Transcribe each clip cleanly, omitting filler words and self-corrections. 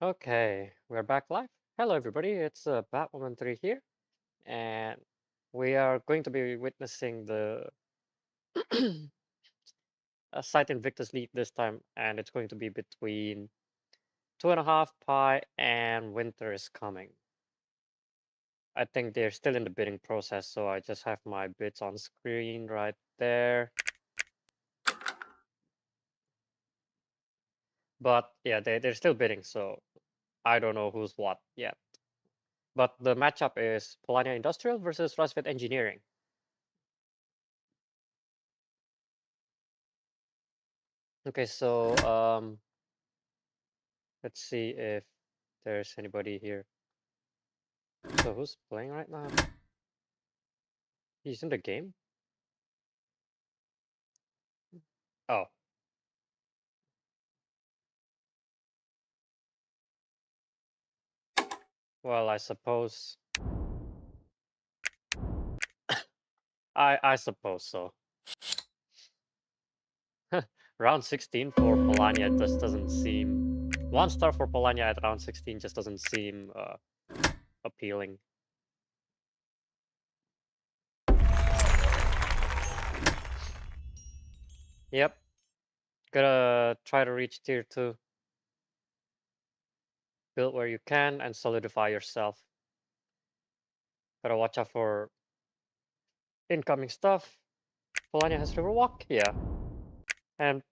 Okay, we're back live. Hello, everybody. It's Batwoman 3 here, and we are going to be witnessing the Scythe Invictus League this time, and it's going to be between 2andhalfpi and Winteriscoming. I think they're still in the bidding process, so I just have my bids on screen right there. But yeah, they're still bidding, so I don't know who's what yet. But the matchup is Polania Industrial versus Rusviet Engineering. Okay, so let's see if there's anybody here. So who's playing right now? He's in the game? Oh. Well, I suppose. I suppose so. Round 16 for Polania just doesn't seem. 1 star for Polania at round 16 just doesn't seem appealing. Yep. Gotta try to reach tier 2. Build where you can and solidify yourself. Gotta watch out for incoming stuff. Polania has Riverwalk? Yeah. And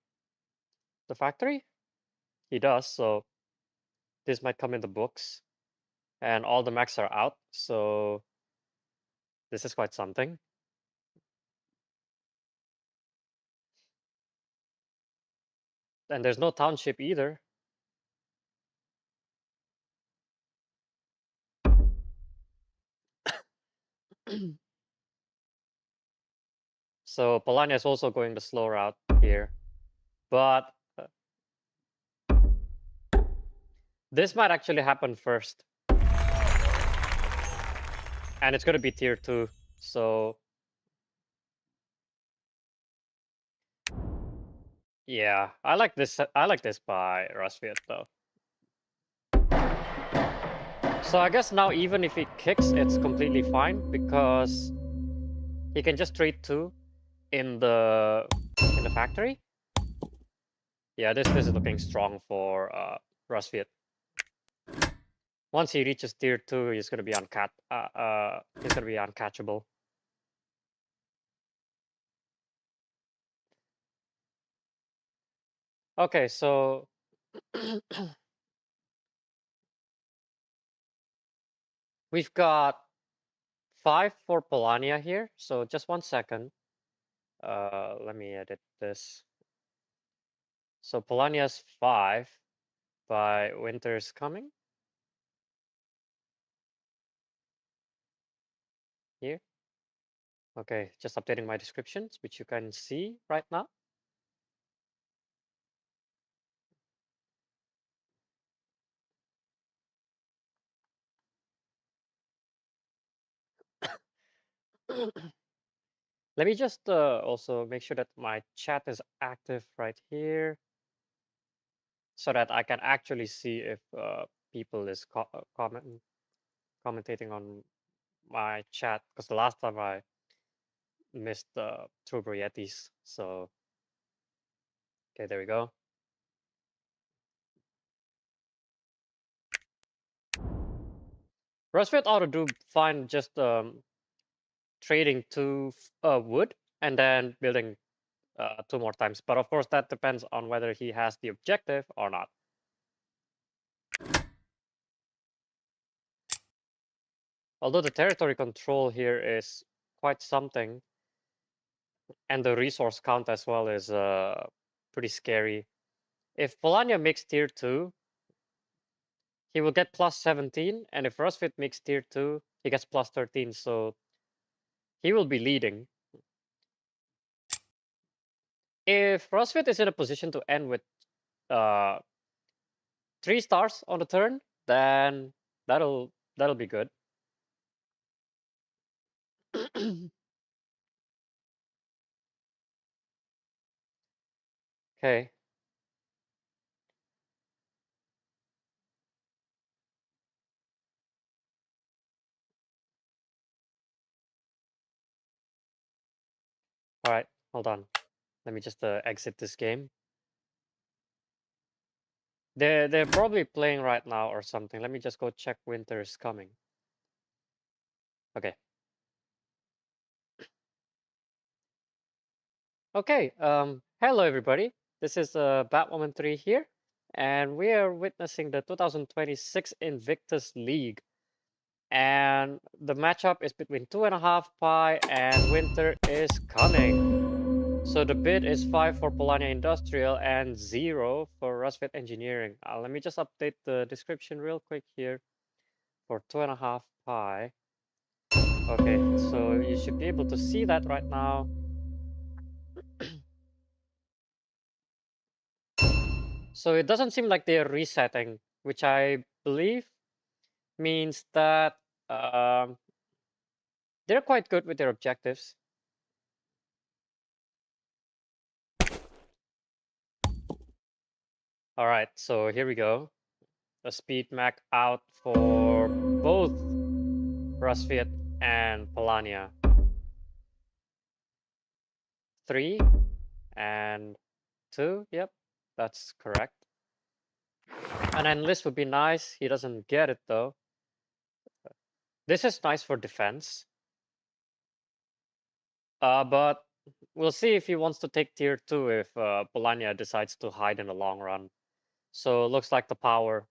the factory? He does, so this might come in the books. And all the mechs are out, so this is quite something. And there's no township either. So Polania is also going the slow route here. But this might actually happen first. And it's gonna be tier 2, so yeah, I like this by Rusviet though. So I guess now even if he kicks, it's completely fine because he can just trade 2 in the factory. Yeah, this is looking strong for Rusviet. Once he reaches tier 2, he's gonna be uncatchable. Okay, so we've got 5 for Polania here. So just 1 second. Let me edit this. So Polania's 5 by Winteriscoming. Here. Okay, just updating my descriptions, which you can see right now. Let me just also make sure that my chat is active right here, so that I can actually see if people is commentating on my chat. Because the last time I missed the True Yetis, so okay, there we go. Rusviet ought to do fine just trading 2 wood and then building 2 more times. But of course, that depends on whether he has the objective or not. Although the territory control here is quite something, and the resource count as well is pretty scary. If Polania makes tier 2, he will get plus 17, and if Rusviet makes tier 2, he gets plus 13, so he will be leading. If Rusviet is in a position to end with 3 stars on the turn, then that'll be good. Okay. All right, hold on. Let me just exit this game. They're probably playing right now or something. Let me just go check Winteriscoming. Okay. Okay. Hello everybody. This is Batwoman 3 here, and we are witnessing the 2026 Invictus League. And the matchup is between 2.5 pi and Winteriscoming. So the bid is 5 for Polania Industrial and 0 for Rusviet Engineering. Let me just update the description real quick here for 2.5 pi. Okay, so you should be able to see that right now. So it doesn't seem like they're resetting, which I believe means that um, they're quite good with their objectives. All right, so here we go. A speed mac out for both Rusviet and Polania. 3 and 2, yep, that's correct. An enlist would be nice. He doesn't get it though. This is nice for defense. But we'll see if he wants to take tier 2 if Polania decides to hide in the long run. So it looks like the power.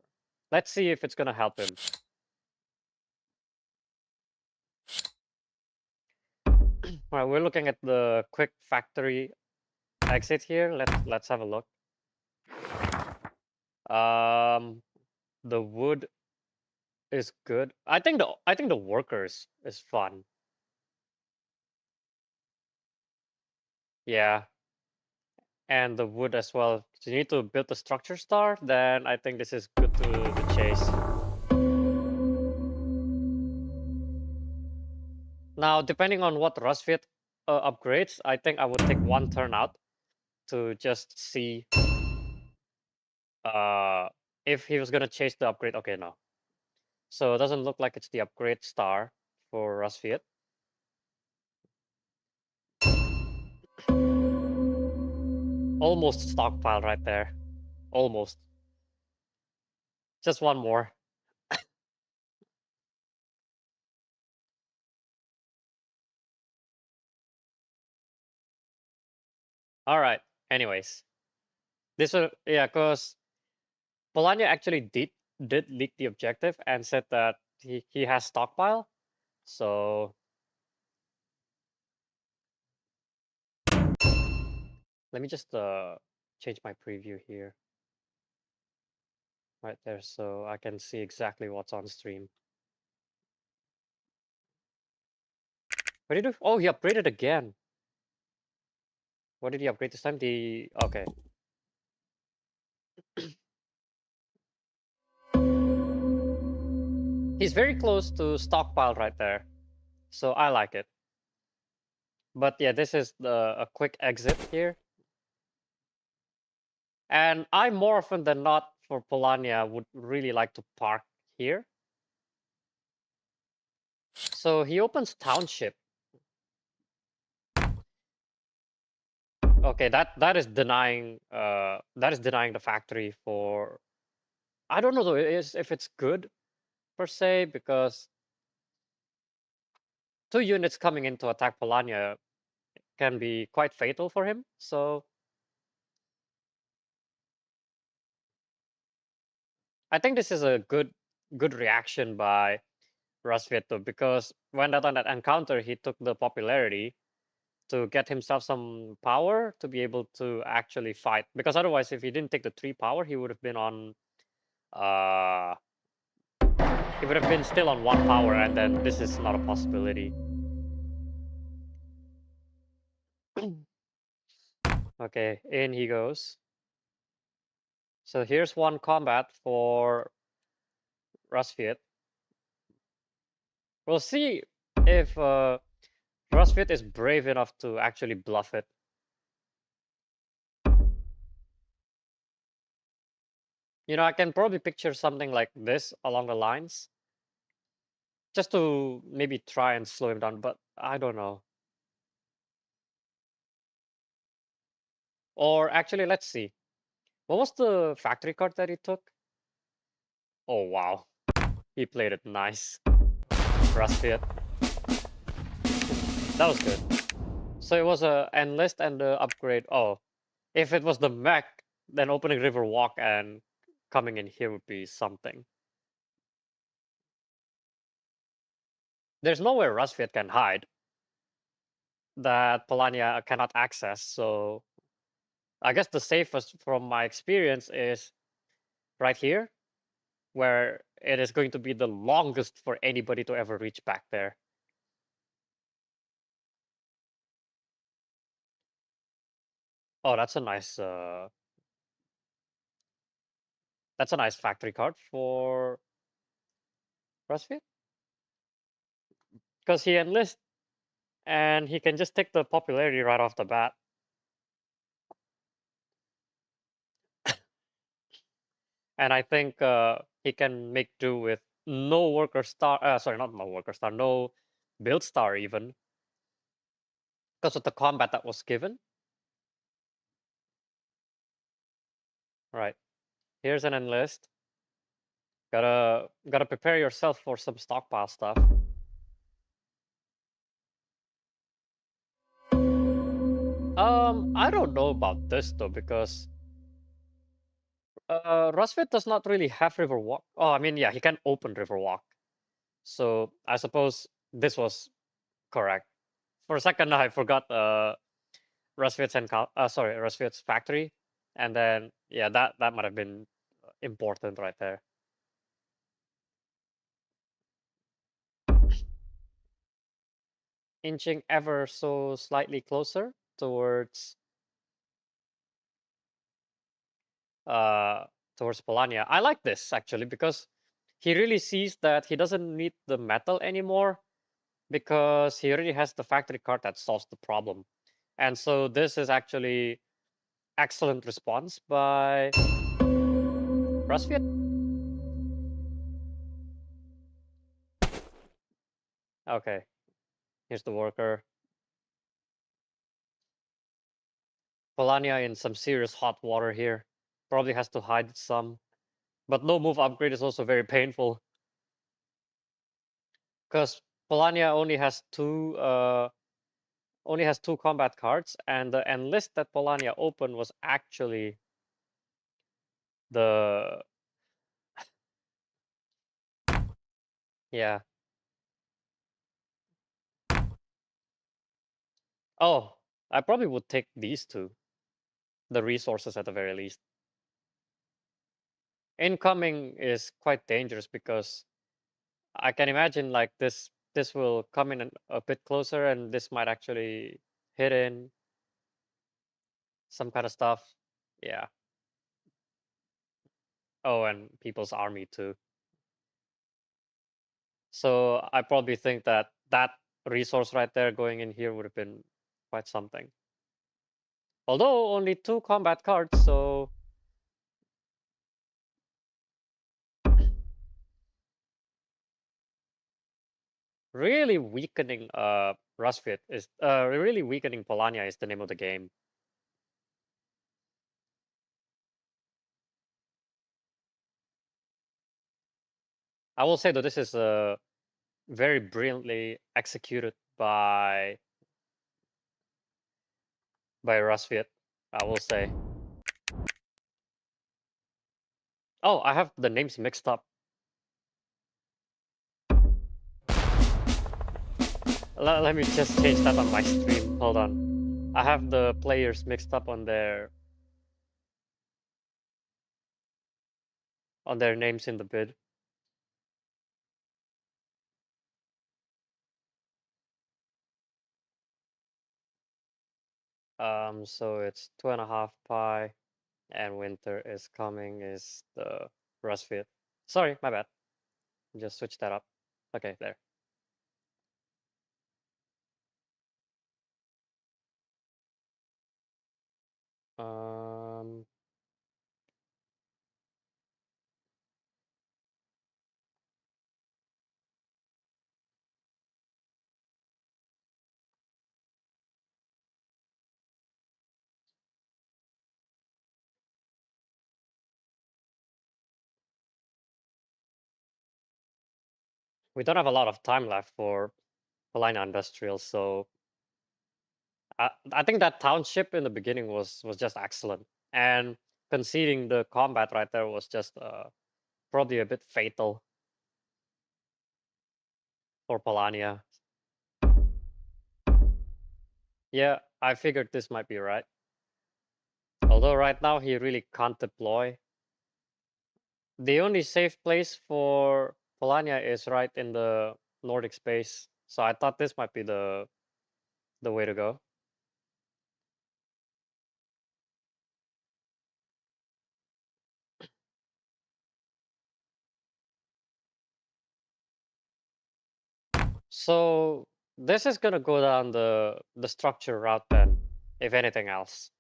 Let's see if it's gonna help him. All right, we're looking at the quick factory exit here. Let's have a look. The wood is good. I think the workers is fun. Yeah. And the wood as well. So you need to build the structure star, then I think this is good to the chase. Now, depending on what Rusviet upgrades, I think I would take one turn out to just see if he was gonna chase the upgrade. Okay, no. So it doesn't look like it's the upgrade star for Rusviet. Almost stockpile right there. Almost. Just one more. All right. Anyways, this was yeah, cause Polania actually did leak the objective and said that he has stockpile. So let me just change my preview here. Right there, so I can see exactly what's on stream. What did he do? Oh, he upgraded again. What did he upgrade this time? Okay. He's very close to stockpile right there. So I like it. But yeah, this is a quick exit here. And I more often than not for Polania would really like to park here. So he opens township. Okay, that is denying the factory for. I don't know though if it's good per se, because 2 units coming in to attack Polania can be quite fatal for him. So I think this is a good reaction by Rusviet though, because when on that encounter he took the popularity to get himself some power to be able to actually fight. Because otherwise, if he didn't take the 3 power, he would have been on he would have been still on 1 power, and then this is not a possibility. Okay, in he goes. So here's one combat for Rusviet. We'll see if Rusviet is brave enough to actually bluff it. You know, I can probably picture something like this along the lines, just to maybe try and slow him down, but I don't know. Or actually, let's see. What was the factory card that he took? Oh, wow. He played it nice. Rusviet. That was good. So it was a enlist and the upgrade. Oh, if it was the mech, then opening River Walk and coming in here would be something. There's nowhere Rusviet can hide that Polania cannot access. So I guess the safest from my experience is right here, where it is going to be the longest for anybody to ever reach back there. Oh, that's a nice factory card for Rusviet because he enlists and he can just take the popularity right off the bat. And I think he can make do with no worker star. Sorry, not no worker star, no build star even because of the combat that was given. Right. Here's an enlist. Gotta prepare yourself for some stockpile stuff. I don't know about this though because Rusviet does not really have Riverwalk. Oh, I mean, yeah, he can open Riverwalk. So I suppose this was correct. For a second, I forgot Rusviet's factory, and then yeah, that might have been important right there. Inching ever so slightly closer towards uh towards Polania. I like this actually because he really sees that he doesn't need the metal anymore because he already has the factory card that solves the problem. And so this is actually excellent response by Rusviet. Okay, here's the worker. Polania in some serious hot water here. Probably has to hide some. But no move upgrade is also very painful. Because Polania only has two combat cards, and the enlist that Polania opened was actually the yeah. Oh, I probably would take these two. The resources at the very least. Incoming is quite dangerous because I can imagine like this will come in a bit closer and this might actually hit in some kind of stuff. Yeah. Oh, and people's army too. So I probably think that that resource right there going in here would have been quite something. Although only two combat cards, so really weakening Rusviet is really weakening Polania is the name of the game. I will say that this is very brilliantly executed by Rusviet, I will say. Oh, I have the names mixed up. Let me just change that on my stream. Hold on. I have the players mixed up on their names in the bid. So it's 2.5 pi, and winter is coming is the Rusviet. Sorry, my bad. Just switch that up. Okay, there. Um, We don't have a lot of time left for Polania Industrial, so I think that township in the beginning was just excellent, and conceding the combat right there was just probably a bit fatal for Polania. Yeah, I figured this might be right. Although right now he really can't deploy. The only safe place for Polania is right in the Nordic space, so I thought this might be the way to go. So this is gonna go down the structure route then, if anything else.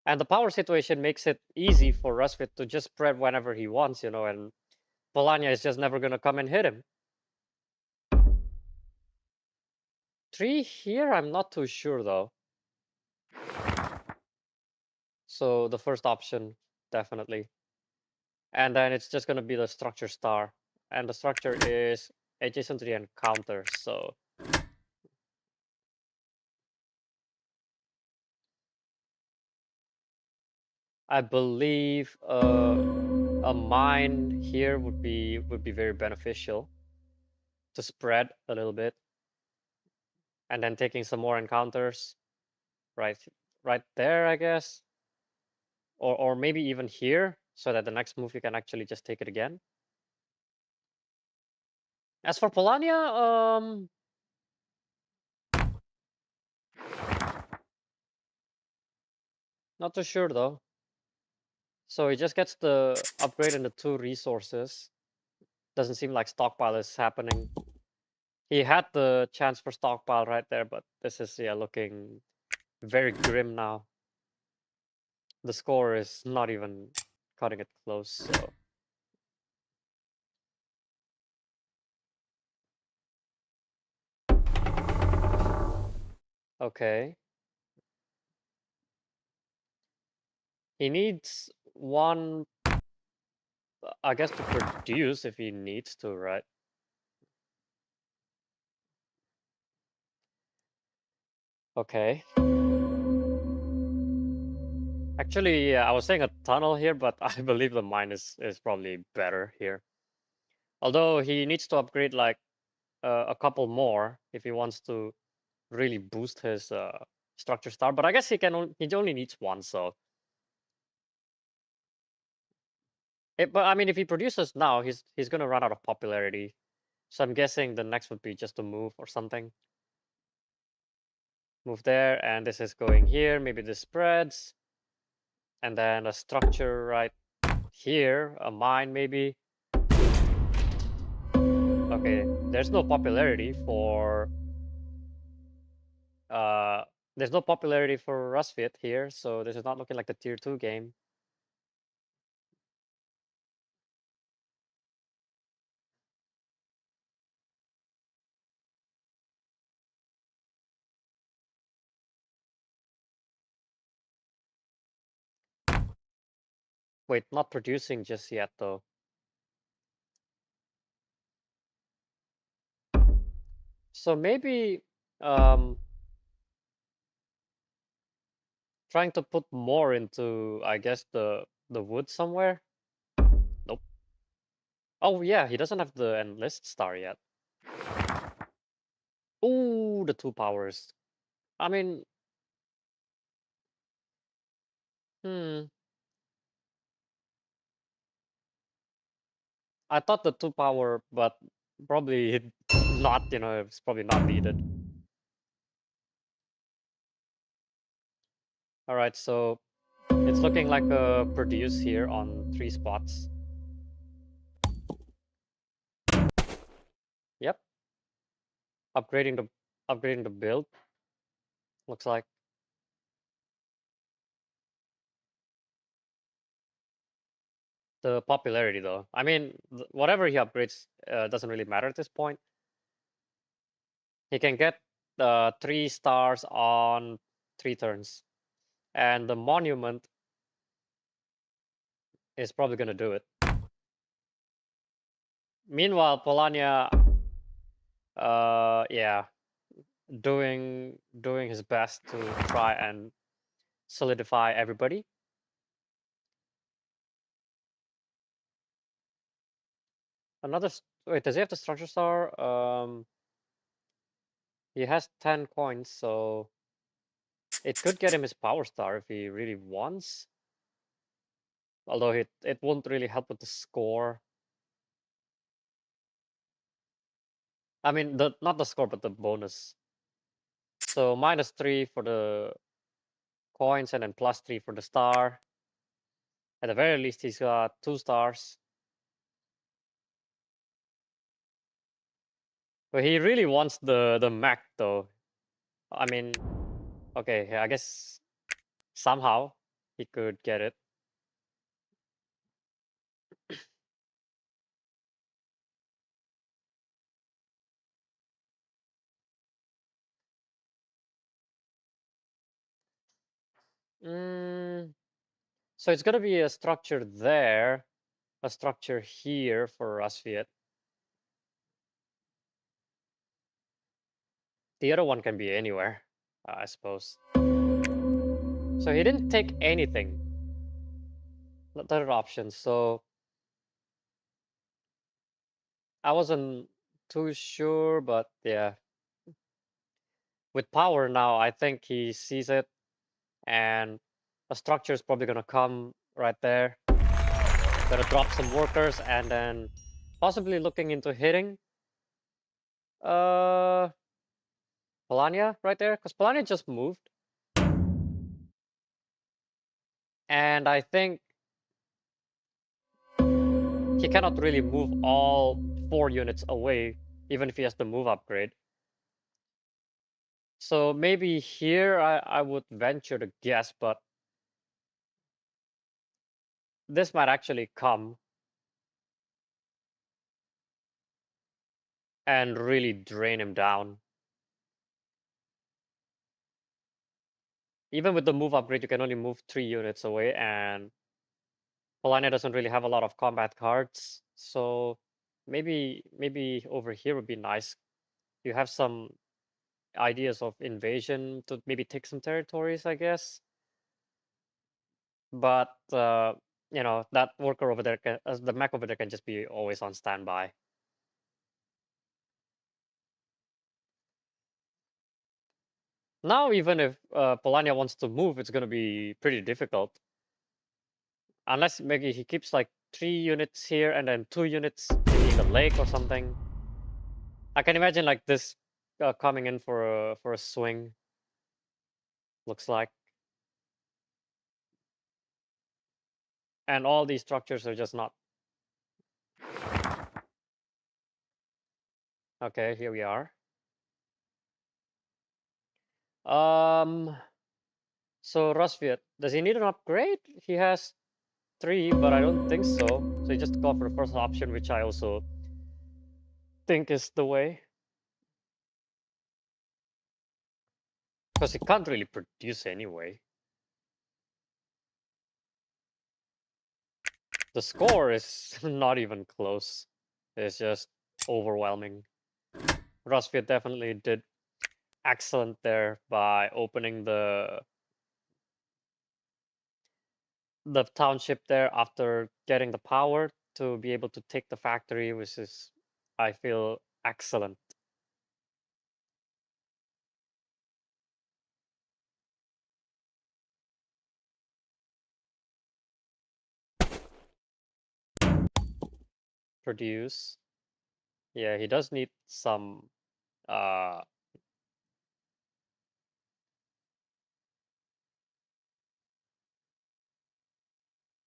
And the power situation makes it easy for Rusviet to just spread whenever he wants, you know, and Polania is just never gonna come and hit him. 3 here, I'm not too sure though. So the first option, definitely. And then it's just gonna be the structure star. And the structure is adjacent to the encounter, so I believe a mine here would be very beneficial to spread a little bit, and then taking some more encounters right there, I guess, or maybe even here, so that the next move you can actually just take it again. As for Polania, not too sure though. So he just gets the upgrade in the 2 resources. Doesn't seem like stockpile is happening. He had the chance for stockpile right there, but this is, yeah, looking very grim now. The score is not even cutting it close, so. Okay. He needs 1, I guess, to produce if he needs to, right? Okay. Actually, yeah, I was saying a tunnel here, but I believe the mine is probably better here. Although he needs to upgrade like a couple more if he wants to really boost his structure star. But I guess he only needs 1, so. But I mean, if he produces now, he's gonna run out of popularity. So I'm guessing the next would be just to move or something. Move there, and this is going here. Maybe this spreads. And then a structure right here, a mine maybe. Okay, there's no popularity for uh there's no popularity for Rusviet here, so this is not looking like the tier 2 game. Wait, not producing just yet though. So maybe trying to put more into, I guess, the wood somewhere. Nope. Oh yeah, he doesn't have the enlist star yet. Ooh, the 2 powers. I mean, hmm. I thought the 2 power, but probably not, you know, it's probably not needed. All right, so it's looking like a produce here on 3 spots. Yep. Upgrading the build. Looks like. The popularity though. I mean, whatever he upgrades doesn't really matter at this point. He can get 3 stars on 3 turns. And the monument is probably gonna do it. Meanwhile, Polania, yeah, doing his best to try and solidify everybody. Wait, does he have the structure star? He has 10 coins, so it could get him his power star if he really wants. Although it won't really help with the score. I mean, not the score, but the bonus. So -3 for the coins and then +3 for the star. At the very least, he's got 2 stars. But he really wants the mech, though. I mean, okay, I guess somehow he could get it. So it's gonna be a structure there, a structure here for Rusviet. The other one can be anywhere, I suppose. So he didn't take anything. The other options. So I wasn't too sure, but yeah. With power now, I think he sees it, and a structure is probably gonna come right there. Gonna drop some workers, and then possibly looking into hitting Polania right there, because Polania just moved. And I think he cannot really move all 4 units away, even if he has the move upgrade. So maybe here I would venture to guess, but this might actually come and really drain him down. Even with the move upgrade, you can only move 3 units away, and Polania doesn't really have a lot of combat cards. So maybe over here would be nice. You have some ideas of invasion to maybe take some territories, I guess. But that worker over there the mech over there can just be always on standby. Now, even if Polania wants to move, it's going to be pretty difficult. Unless maybe he keeps like 3 units here and then 2 units maybe in the lake or something. I can imagine like this coming in for a swing. Looks like. And all these structures are just not. Okay, here we are. So Rusviet, does he need an upgrade? He has 3, but I don't think so. So he just go for the first option, which I also think is the way. Because he can't really produce anyway. The score is not even close. It's just overwhelming. Rusviet definitely did excellent there by opening the township there after getting the power to be able to take the factory, which is, I feel, excellent. Produce. Yeah, he does need some uh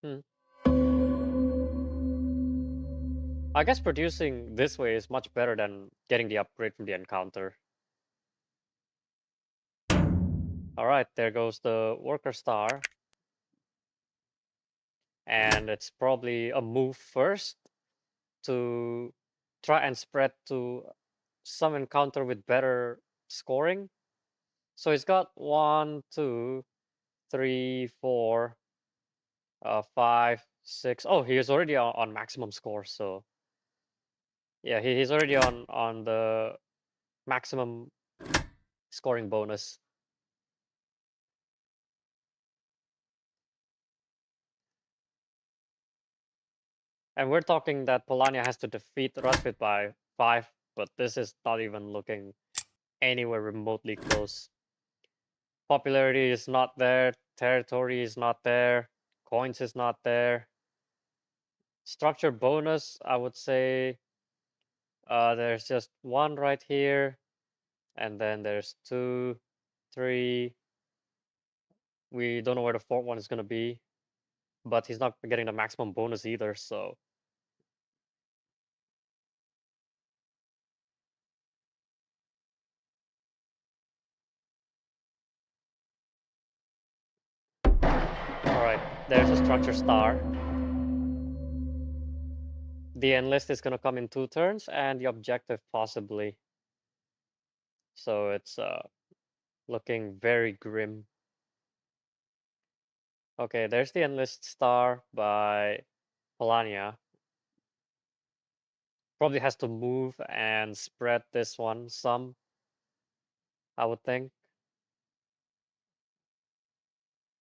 hmm. I guess producing this way is much better than getting the upgrade from the encounter. Alright, there goes the worker star. And it's probably a move first to try and spread to some encounter with better scoring. So he's got 1, 2, 3, 4, 5, 6. Oh, he is already on maximum score, so yeah, he's already on the maximum scoring bonus. And we're talking that Polania has to defeat Rusviet by 5, but this is not even looking anywhere remotely close. Popularity is not there, territory is not there, coins is not there. Structure bonus, I would say there's just 1 right here, and then there's 2, 3. We don't know where the 4th one is going to be, but he's not getting the maximum bonus either, so alright, there's a structure star. The enlist is going to come in 2 turns, and the objective possibly. So it's looking very grim. Okay, there's the enlist star by Polania. Probably has to move and spread this one some, I would think.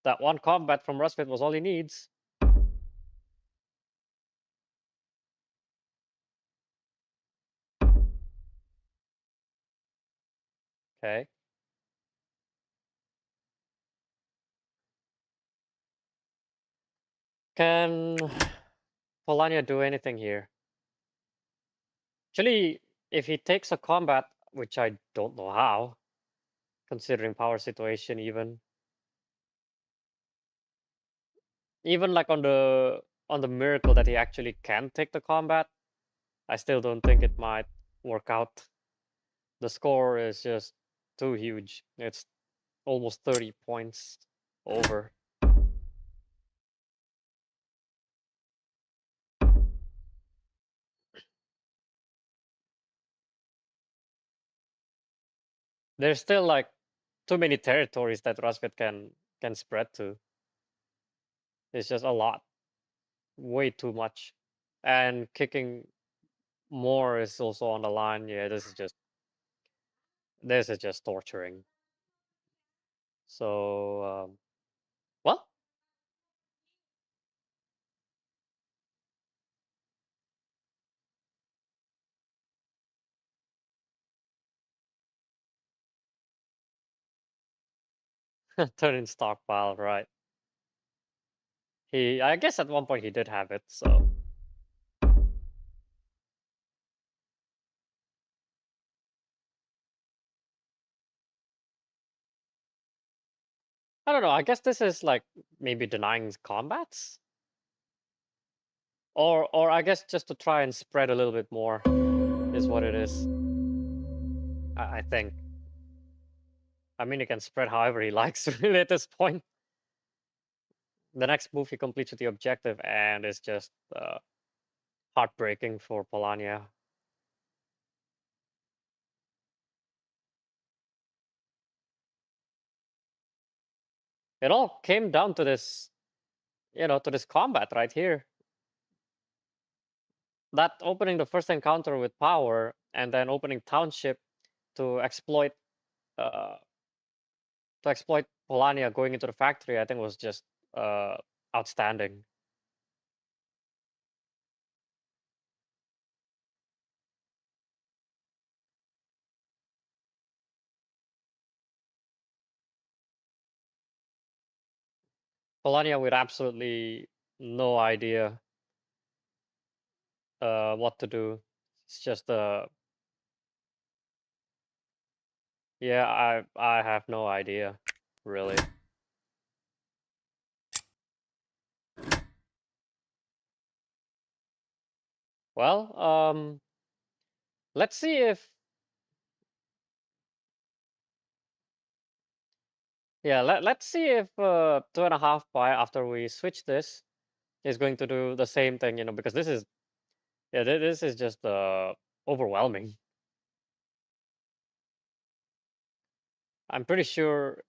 That 1 combat from Rusviet was all he needs. Okay. Can Polania do anything here? Actually, if he takes a combat, which I don't know how, considering power situation even like on the miracle that he actually can take the combat, I still don't think it might work out. The score is just too huge. It's almost 30 points over. There's still like too many territories that Rusviet can spread to. It's just a lot, way too much, and kicking more is also on the line. Yeah, this is just torturing. So well, turn in stockpile, right? I guess at one point he did have it, so I don't know. I guess this is like maybe denying combats, or I guess just to try and spread a little bit more is what it is. I think. I mean, he can spread however he likes really at this point. The next move he completes with the objective, and it's just heartbreaking for Polania. It all came down to this, to this combat right here. That opening the first encounter with power, and then opening township to exploit uh, Polania going into the factory, I think was just outstanding. Polania with absolutely no idea what to do. It's just yeah, I have no idea, really. Well, let's see if let's see if 2.5 pi after we switch this is going to do the same thing, because this is this is just overwhelming. I'm pretty sure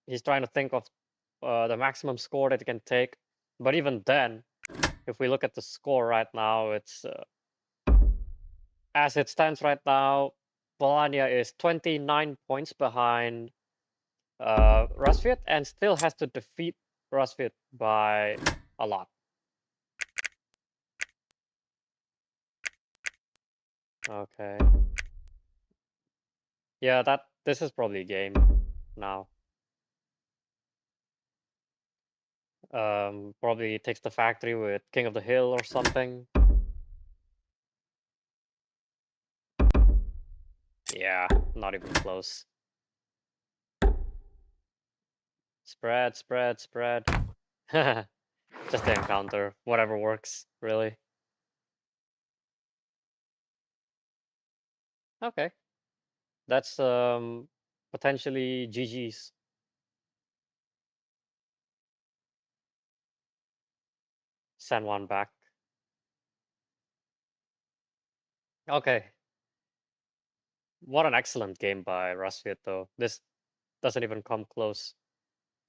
he's trying to think of the maximum score that he can take But even then, if we look at the score right now, it's as it stands right now, Polania is 29 points behind Rusviet and still has to defeat Rusviet by a lot. Okay. Yeah, this is probably a game now. Probably takes the factory with King of the Hill or something. Yeah, not even close. Spread, spread, spread. Just the encounter. Whatever works, really. Okay. That's potentially GG's. Send one back. Okay. What an excellent game by Rusviet, though. This doesn't even come close.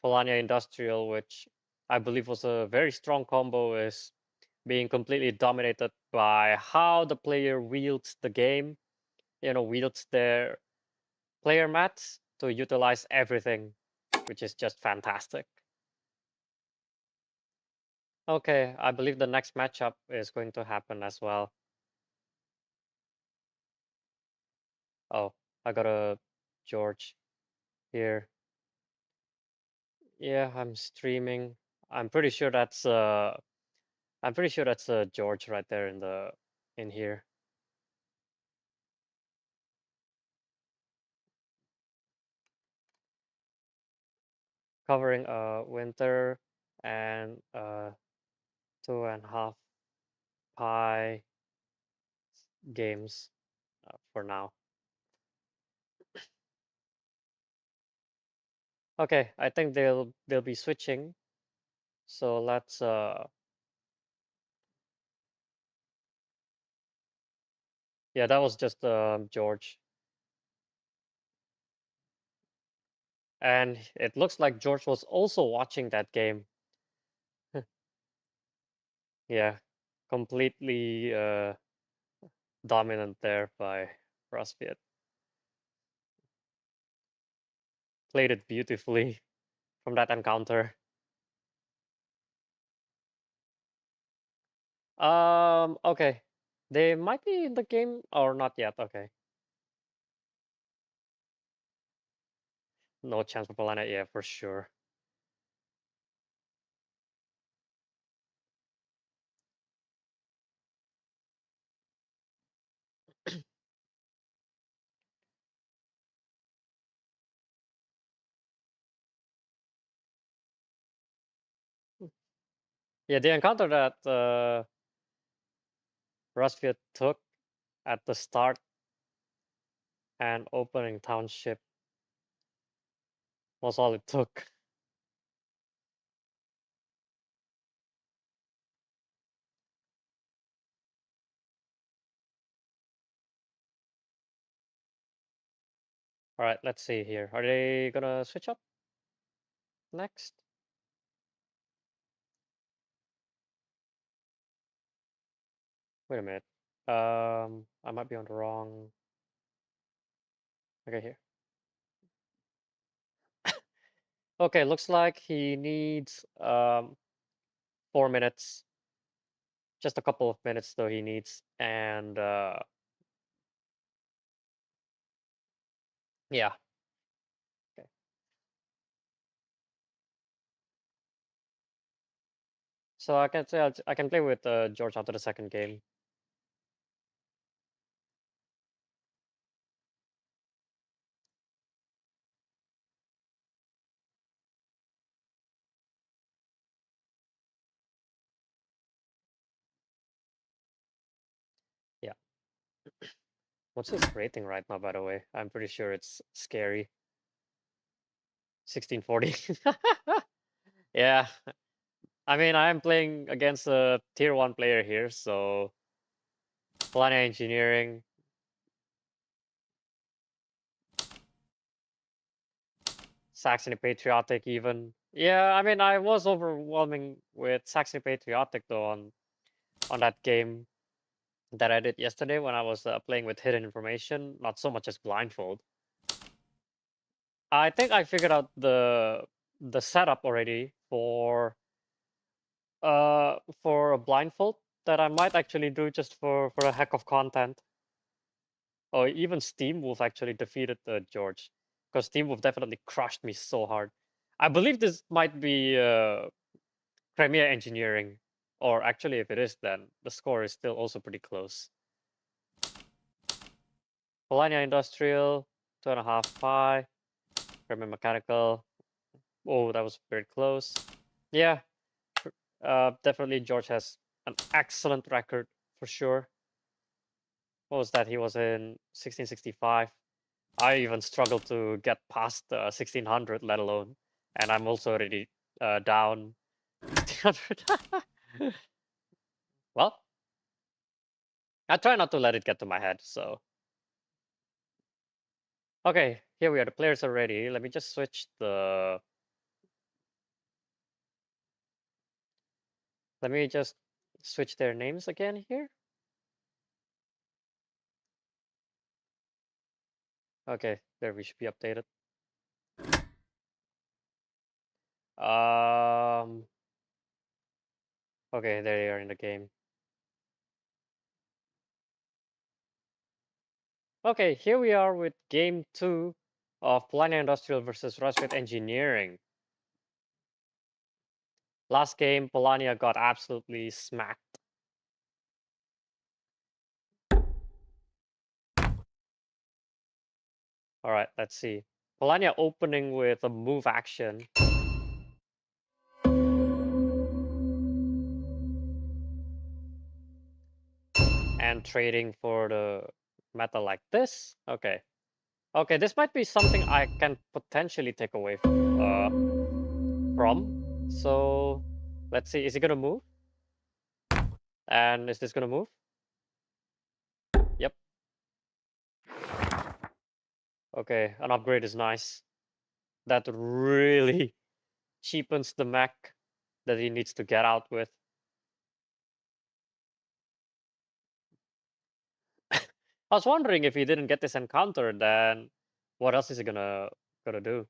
Polania Industrial, which I believe was a very strong combo, is being completely dominated by how the player wields the game, wields their player mats to utilize everything, which is just fantastic. Okay, I believe the next matchup is going to happen as well. Oh, I got a George here. Yeah, I'm streaming. I'm pretty sure that's George right there in here. Covering winter and 2.5 pi games for now. Okay, I think they'll be switching. So let's yeah, that was just George. And it looks like George was also watching that game. Yeah, completely dominant there by Rusviet. Played it beautifully from that encounter. Okay. They might be in the game or not yet. Okay. No chance for Polana, yeah, for sure. Yeah, the encounter that Rusviet took at the start and opening township was all it took. All right, let's see here. Are they gonna switch up next? Wait a minute. I might be on the wrong. Okay, here. Okay, looks like he needs 4 minutes. Just a couple of minutes though he needs, and yeah. Okay. So I can say I can play with George after the second game. Yeah. What's his rating right now, by the way? I'm pretty sure it's scary. 1640. Yeah. I mean, I'm playing against a tier 1 player here, so Polania Engineering. Saxony Patriotic even. Yeah, I mean, I was overwhelming with Saxony Patriotic though on that game that I did yesterday when I was playing with hidden information, not so much as blindfold. I think I figured out the setup already for a blindfold that I might actually do just for a heck of content. Or even Steam Wolf actually defeated George, because Steam Wolf definitely crushed me so hard. I believe this might be Premier Engineering, or actually, if it is, then the score is still also pretty close. Polania Industrial, 2.5 pi. Premier Mechanical. Oh, that was very close. Yeah, definitely George has an excellent record for sure. What was that? He was in 1665. I even struggled to get past 1600, let alone, and I'm also already down 1600. Well, I try not to let it get to my head, so. Okay, here we are. The players are ready. Let me just switch the. Let me just switch their names again here. Okay, there we should be updated. Um. Okay, there they are in the game. Okay, here we are with game 2 of Polania Industrial versus Rusviet Engineering. Last game, Polania got absolutely smacked. All right, let's see. Polania opening with a move action. And trading for the metal like this. Okay. Okay, this might be something I can potentially take away from. So let's see, is he gonna move? And is this gonna move? Yep. Okay, an upgrade is nice. That really cheapens the mech that he needs to get out with. I was wondering if he didn't get this encounter, then what else is he gonna do?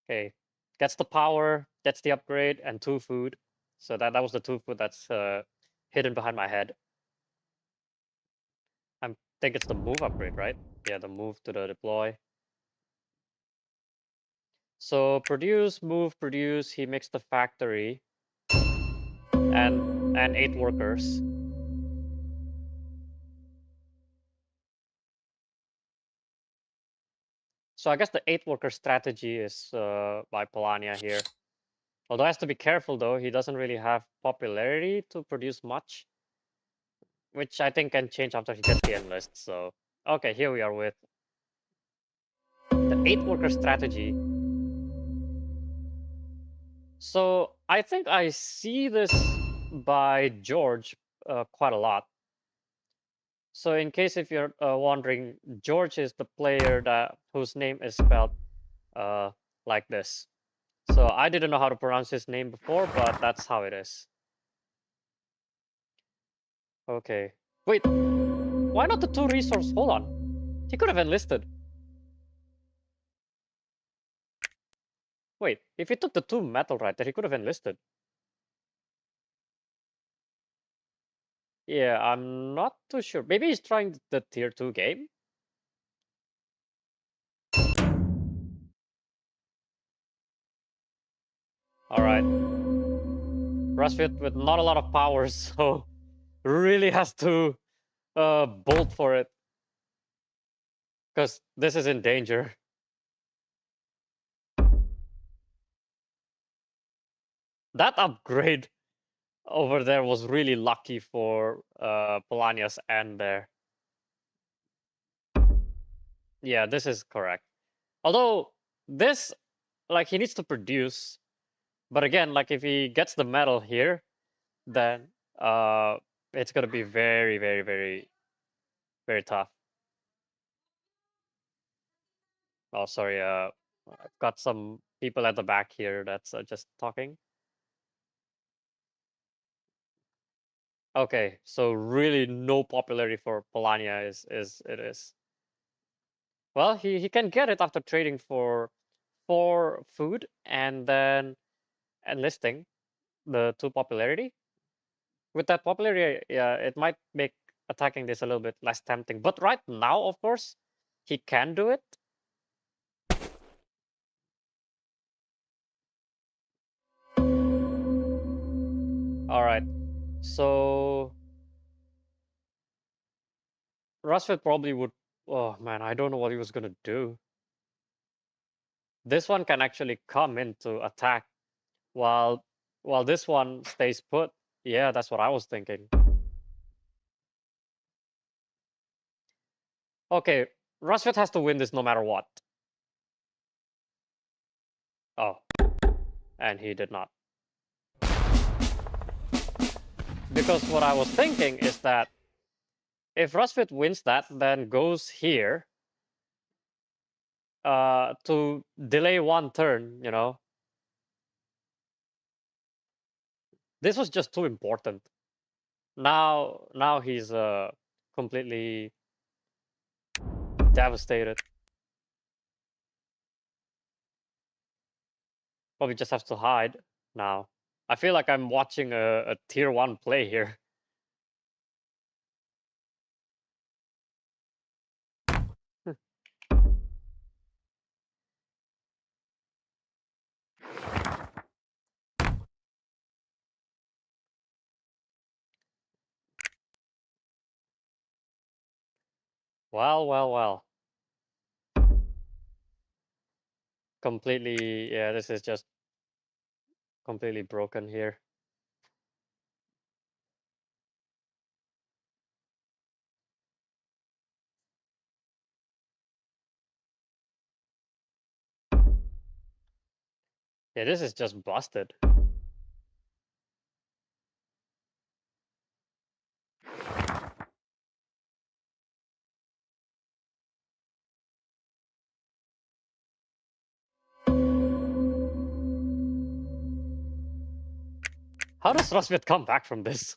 Okay, gets the power, gets the upgrade, and 2 food. So that was the 2 food that's hidden behind my head. I think it's the move upgrade, right? Yeah, the move to the deploy. So produce, move, produce. He makes the factory, and 8 workers. So I guess the 8 worker strategy is by Polania here. Although he has to be careful though, he doesn't really have popularity to produce much, which I think can change after he gets the enlist. So okay, here we are with the 8 worker strategy. So I think I see this by George quite a lot. So in case if you're wondering, George is the player whose name is spelled uh, like this. So I didn't know how to pronounce his name before, but that's how it is. Okay. Wait, why not the 2 resource? Hold on. He could have enlisted. Wait, if he took the 2 metal right there, he could have enlisted. Yeah, I'm not too sure. Maybe he's trying the tier 2 game? Alright. Rusviet with not a lot of power, so really has to bolt for it. Because this is in danger. That upgrade over there was really lucky for Polania's end there. Yeah, this is correct. Although this, like, he needs to produce. But again, like, if he gets the medal here, then it's gonna be very, very, very, very tough. Oh, sorry. I've got some people at the back here that's just talking. Okay, so really no popularity for Polania is. Well, he can get it after trading for food and then enlisting the 2 popularity. With that popularity, yeah, it might make attacking this a little bit less tempting. But right now, of course, he can do it. All right, so Rusviet probably would. Oh man, I don't know what he was gonna do. This one can actually come in to attack while this one stays put. Yeah, that's what I was thinking. Okay, Rusviet has to win this no matter what. Oh, and he did not. Because what I was thinking is that if Rusviet wins that, then goes here to delay 1 turn, you know. This was just too important. Now he's completely devastated. Probably just has to hide now. I feel like I'm watching a tier 1 play here. Well, well, well. Completely, yeah, this is just completely broken here. Yeah, this is just busted. How does Rusviet come back from this?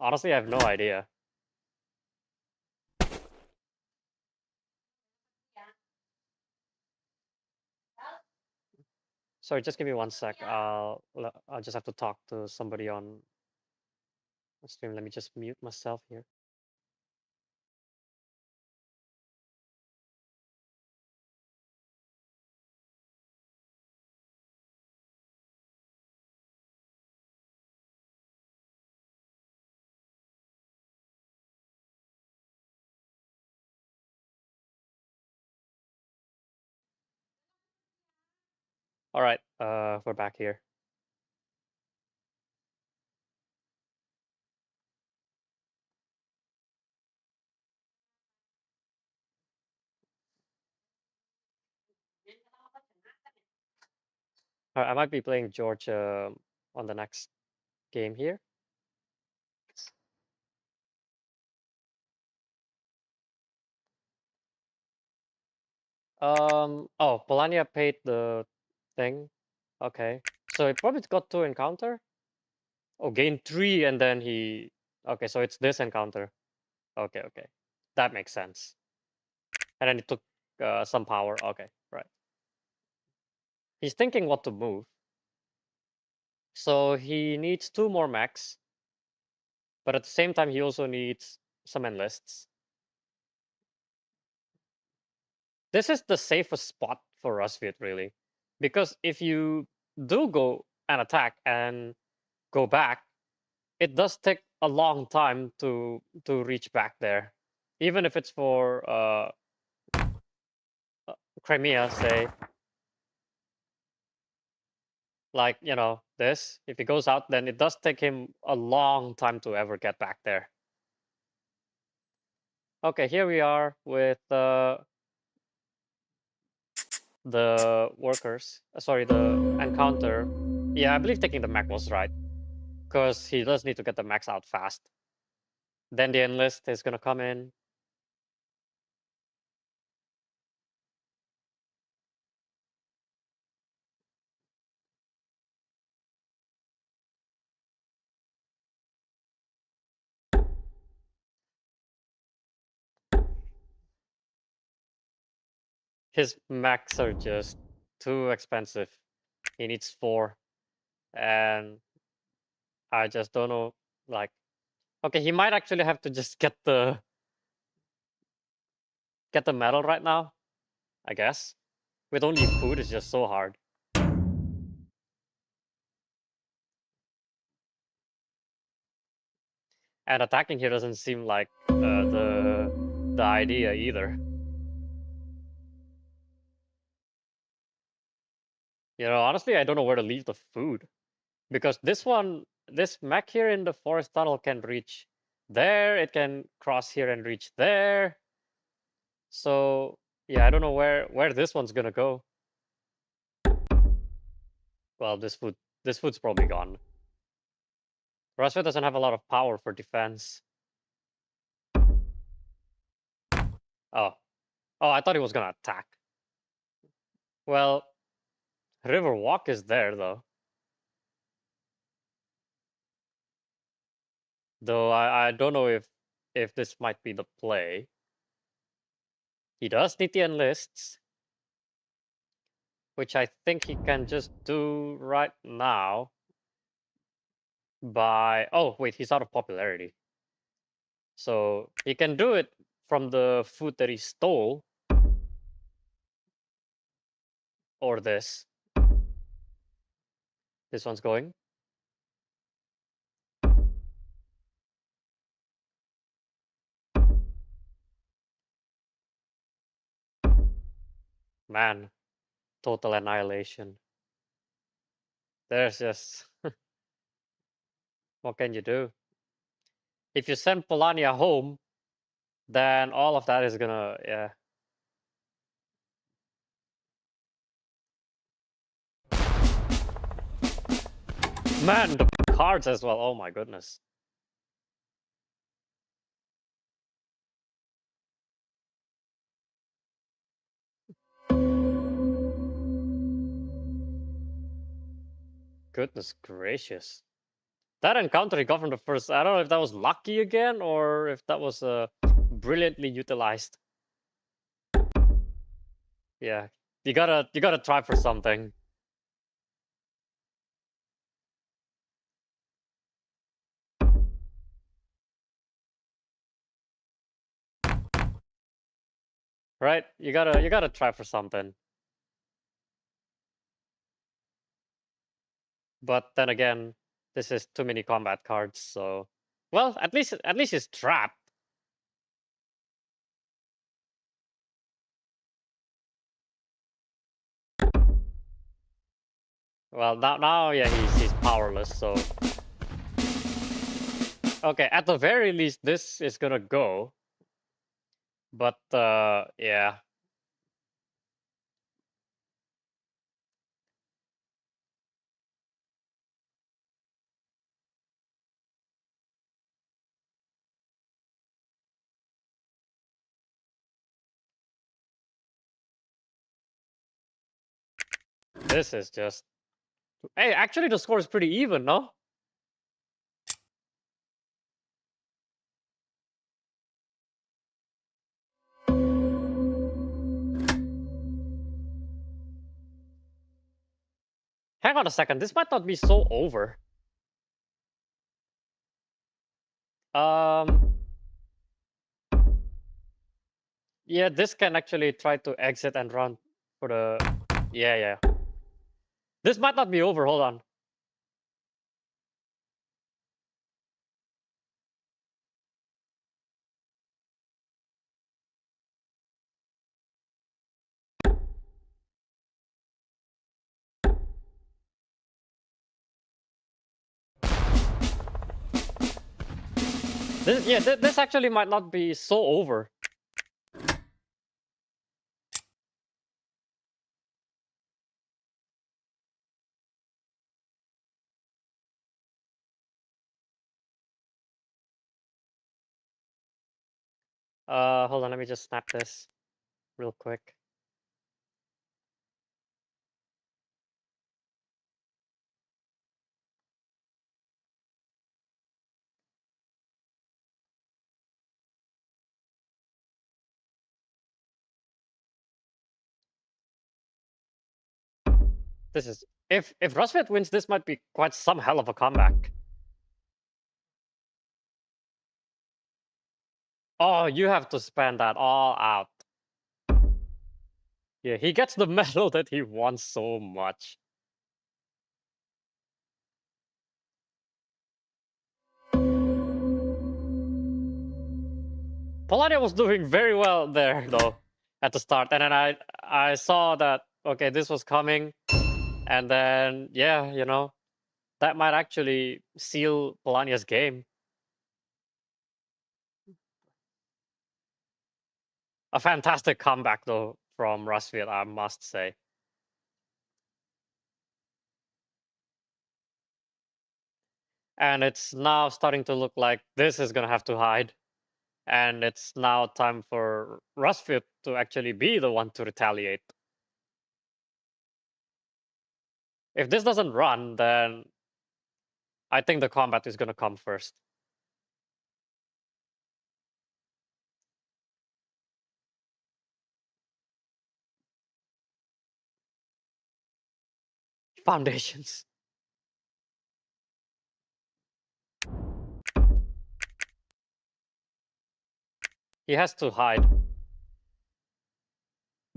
Honestly, I have no idea. Sorry, just give me 1 sec. I'll just have to talk to somebody on stream. Let me just mute myself here. All right, we're back here. I might be playing George on the next game here. Oh, Polania paid the thing. Okay, so he probably got 2 encounter. Oh, gain 3 and then he. Okay, so it's this encounter. Okay, okay, that makes sense. And then it took some power. Okay, right. He's thinking what to move. So he needs 2 more mechs, but at the same time he also needs some enlists. This is the safest spot for Rusviet, really, because if you do go and attack and go back, it does take a long time to reach back there, even if it's for Crimea, say. Like, you know, this, if he goes out, then it does take him a long time to ever get back there. Okay, here we are with the workers. Sorry, the encounter. Yeah, I believe taking the mech was right, because he does need to get the max out fast. Then the enlist is gonna come in. His mechs are just too expensive. He needs 4. And I just don't know, like, okay, he might actually have to just get the medal right now, I guess. With only food, it's just so hard. And attacking here doesn't seem like the idea either. You know, honestly, I don't know where to leave the food. Because this mech here in the forest tunnel can reach there, it can cross here and reach there. So, yeah, I don't know where this one's gonna go. Well, this food's probably gone. Rusviet doesn't have a lot of power for defense. Oh. Oh, I thought he was gonna attack. Well, River Walk is there though. Though I don't know if this might be the play. He does need the enlists, which I think he can just do right now by oh wait, he's out of popularity. So he can do it from the food that he stole. Or this. This one's going. Man, total annihilation. There's just what can you do? If you send Polania home, then all of that is gonna yeah. Man, the cards as well. Oh my goodness. Goodness gracious. That encounter he got from the first, I don't know if that was lucky again or if that was brilliantly utilized. Yeah, you gotta try for something. Right? You gotta try for something. But then again, this is too many combat cards, so well, at least it's trapped. Well, now yeah, he's powerless, so okay, at the very least this is gonna go. But yeah. This is just hey, actually the score is pretty even, no? Hang on a second, this might not be so over. Um yeah, this can actually try to exit and run for the yeah. This might not be over, hold on. This actually might not be so over. Hold on, let me just snap this real quick. This is if Rusviet wins, this might be quite some hell of a comeback. Oh, you have to spend that all out. Yeah, he gets the medal that he wants so much. Polania was doing very well there though at the start, and then I saw that okay, this was coming, and then yeah, you know, that might actually seal Polania's game. A fantastic comeback though from Rusviet, I must say. And it's now starting to look like this is gonna have to hide. And it's now time for Rusviet to actually be the one to retaliate. If this doesn't run, then I think the combat is gonna come first. Foundations. He has to hide.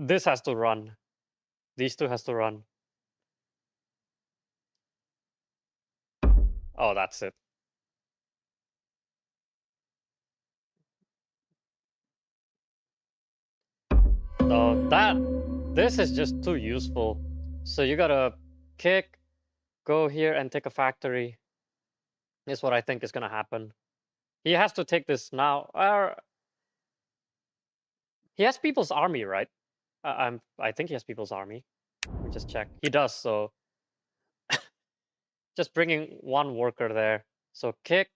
This has to run. These two has to run. Oh, that's it. So this is just too useful. So you gotta kick, go here and take a factory. Is what I think is gonna happen. He has to take this now. He has People's Army, right? I think he has People's Army. Let me just check. He does, so just bringing one worker there. So kick,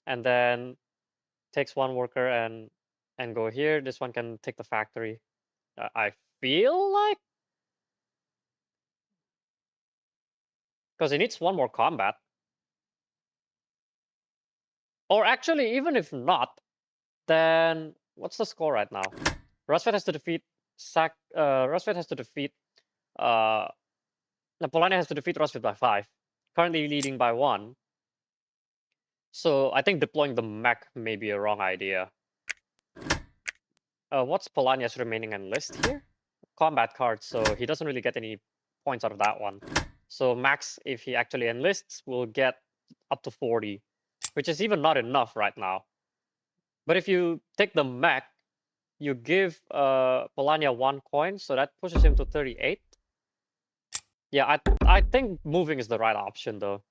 and then takes one worker and go here. This one can take the factory. I feel like because he needs one more combat. Or actually, even if not, then what's the score right now? Rusviet has to defeat Rusviet has to defeat Polania has to defeat Rusviet by 5. Currently leading by 1. So I think deploying the mech may be a wrong idea. What's Polania's remaining enlist here? Combat card, so he doesn't really get any points out of that one. So max, if he actually enlists, will get up to 40, which is even not enough right now. But if you take the mech, you give Polania 1 coin, so that pushes him to 38. Yeah, I think moving is the right option though.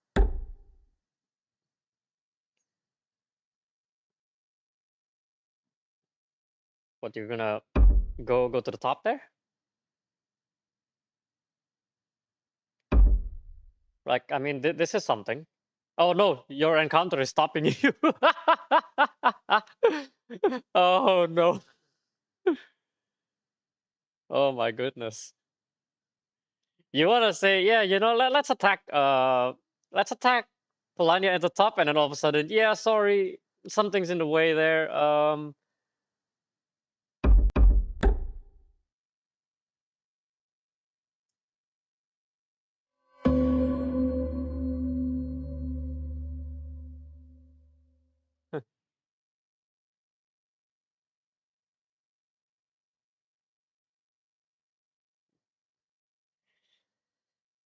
What, you're gonna go to the top there? Like, I mean, this is something. Oh no, your encounter is stopping you. Oh no. Oh my goodness. You wanna say, yeah, you know, let's attack Polania at the top, and then all of a sudden, yeah, sorry, something's in the way there.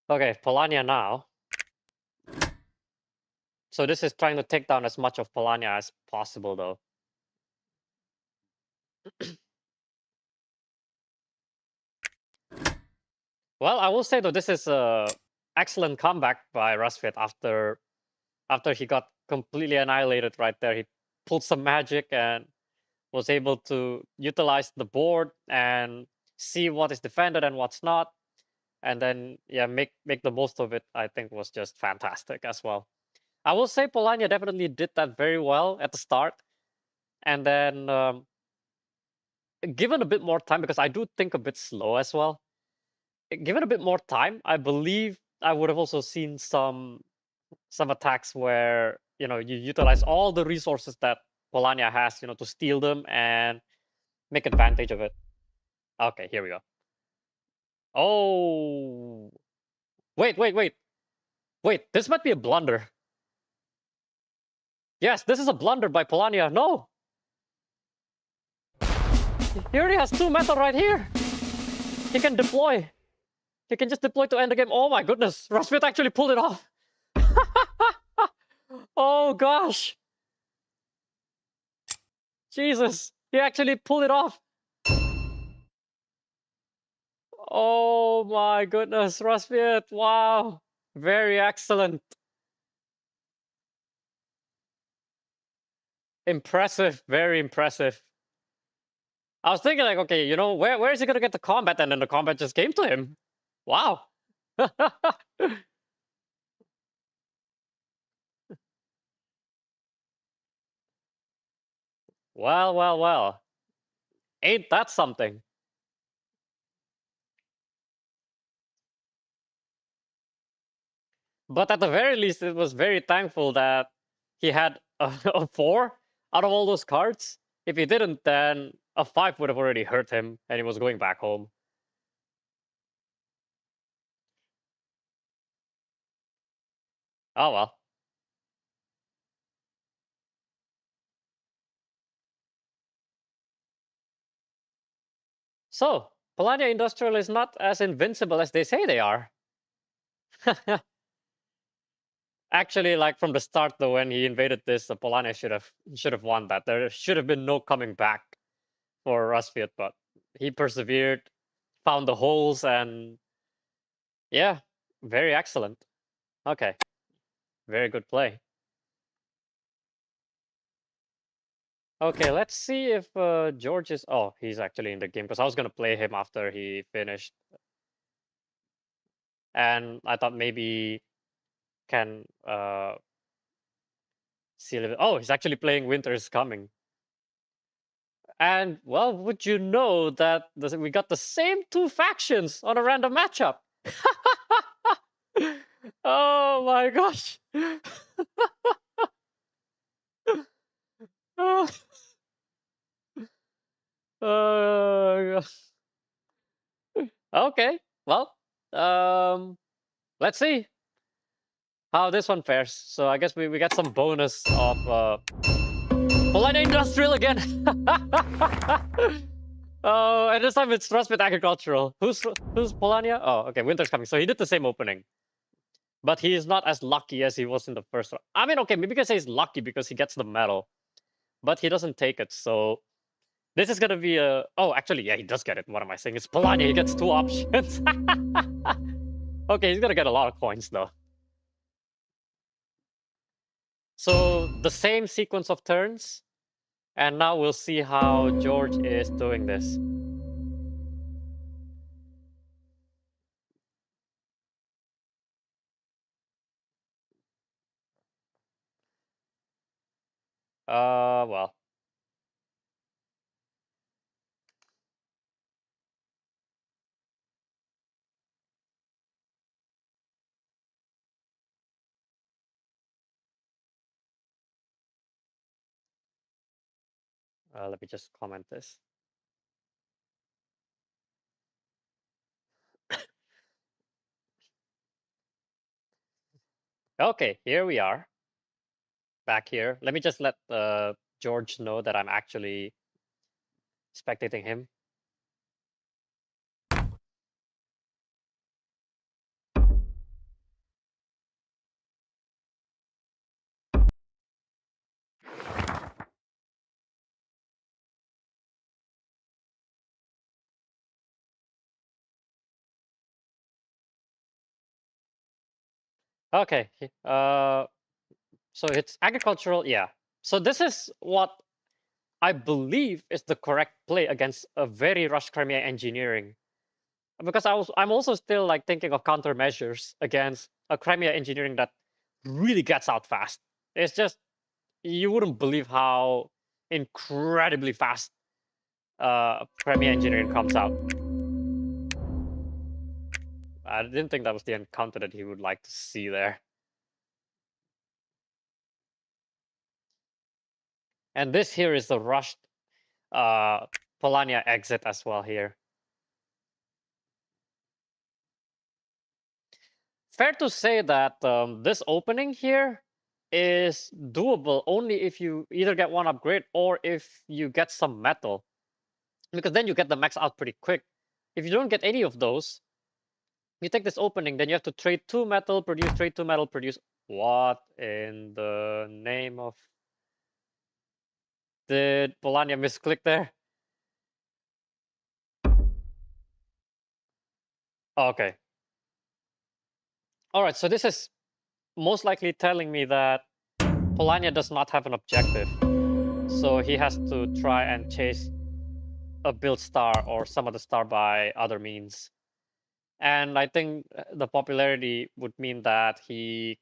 Okay, Polania now. So this is trying to take down as much of Polania as possible, though. Well, I will say though, this is a excellent comeback by Rusviet after he got completely annihilated right there. He pulled some magic and was able to utilize the board and see what is defended and what's not, and then yeah, make the most of it. I think was just fantastic as well. I will say Polania definitely did that very well at the start, and then given a bit more time, because I do think a bit slow as well. Given a bit more time, I believe I would have also seen some attacks where you know you utilize all the resources that Polania has, you know, to steal them and make advantage of it. Okay, here we go. Oh, Wait, wait, wait. Wait, this might be a blunder. Yes, this is a blunder by Polania. No! He already has 2 metal right here. He can deploy. He can just deploy to end the game. Oh my goodness. Rusviet actually pulled it off. Oh gosh. Jesus. He actually pulled it off. Oh my goodness. Rusviet. Wow. Very excellent. Impressive. Very impressive. I was thinking like, okay, you know, where is he gonna get the combat? And then the combat just came to him. Wow. Well, well, well. Ain't that something? But at the very least, it was very thankful that he had a 4 out of all those cards. If he didn't, then a 5 would have already hurt him, and he was going back home. Oh well. So, Polania Industrial is not as invincible as they say they are. Actually, like from the start, though, when he invaded this, Polania should have won that. There should have been no coming back for Rusviet, but he persevered, found the holes, and yeah, very excellent. Okay, very good play. Okay, let's see if George is. Oh, he's actually in the game because I was gonna play him after he finished, and I thought maybe can see a little. Oh, he's actually playing Winteriscoming. And well, would you know that we got the same 2 factions on a random matchup? Oh my gosh! Oh, gosh. Okay, well, let's see how this one fares. So I guess we got some bonus of Polania Industrial again. Oh, and this time it's Rusviet Agricultural. Who's Polania? Oh, okay, Winteriscoming. So he did the same opening, but he is not as lucky as he was in the first round. I mean, okay, maybe you can say he's lucky because he gets the medal, but he doesn't take it. So this is gonna be a. Oh, actually, yeah, he does get it. What am I saying? It's Polania. He gets 2 options. Okay, he's gonna get a lot of coins though. So the same sequence of turns, and now we'll see how George is doing this. Well. Let me just comment this. Okay, here we are. Back here. Let me just let George know that I'm actually spectating him. Okay. So it's agricultural, yeah. So this is what I believe is the correct play against a very rush Crimea engineering. Because I'm also still like thinking of countermeasures against a Crimea engineering that really gets out fast. It's just you wouldn't believe how incredibly fast Crimea engineering comes out. I didn't think that was the encounter that he would like to see there. And this here is the rushed Polania exit as well here. Fair to say that this opening here is doable only if you either get one upgrade or if you get some metal, because then you get the max out pretty quick. If you don't get any of those, you take this opening, then you have to trade 2 metal, produce, trade 2 metal, produce. What in the name of... Did Polania misclick there? Okay. All right, so this is most likely telling me that Polania does not have an objective. So he has to try and chase a build star or some other star by other means. And I think the popularity would mean that he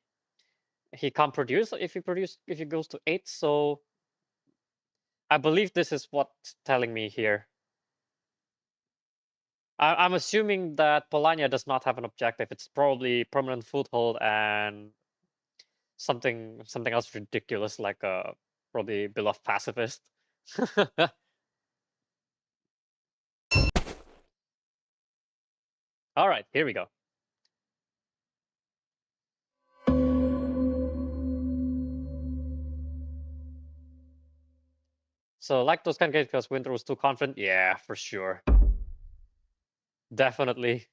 can't produce if he goes to 8. So I believe this is what's telling me here. I'm assuming that Polania does not have an objective. It's probably permanent foothold and something else ridiculous like probably beloved pacifist. All right, here we go. So like those kind of games because Winter was too confident. Yeah, for sure. Definitely.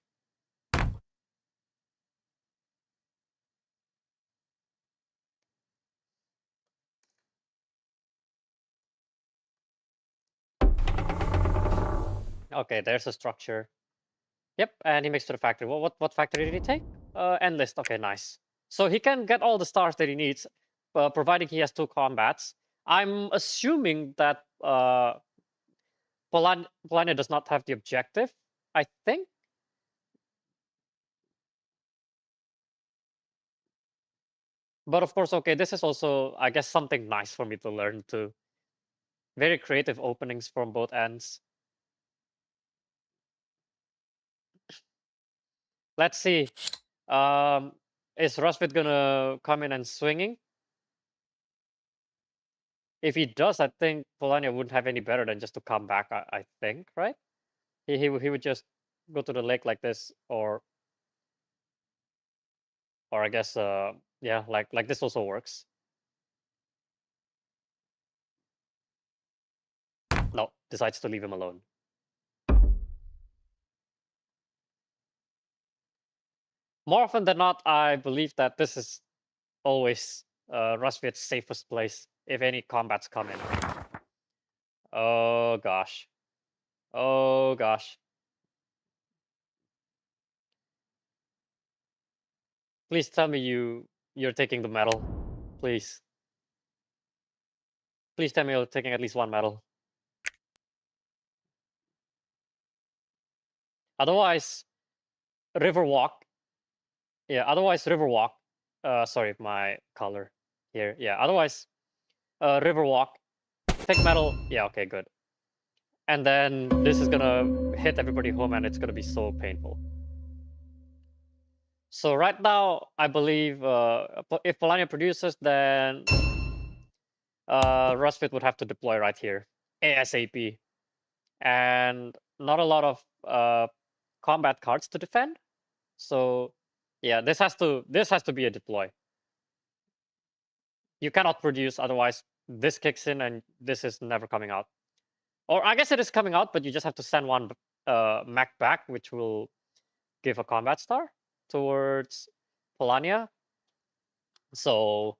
Okay, there's a structure. Yep, and he makes to the factory. Well, what factory did he take? Endlist. Okay, nice. So he can get all the stars that he needs, providing he has 2 combats. I'm assuming that Polania does not have the objective, I think. But of course, okay, this is also, I guess, something nice for me to learn too. Very creative openings from both ends. Let's see. Is Rusviet gonna come in and swinging? If he does, I think Polania wouldn't have any better than just to come back. I think, right? He would just go to the lake like this, or I guess yeah, like this also works. No, decides to leave him alone. More often than not, I believe that this is always Rusviet's safest place if any combats come in. Oh gosh. Oh gosh. Please tell me you're taking the medal. Please. Please tell me you're taking at least 1 medal. Otherwise, Riverwalk. Yeah, otherwise Riverwalk. Sorry, my color here. Yeah, otherwise Riverwalk. Take medal. Yeah, okay, good. And then this is gonna hit everybody home and it's gonna be so painful. So right now, I believe if Polania produces, then Rusviet would have to deploy right here, ASAP. And not a lot of combat cards to defend. So yeah, this has to be a deploy. You cannot produce, otherwise this kicks in and this is never coming out. Or I guess it is coming out, but you just have to send one mech back, which will give a combat star towards Polania. So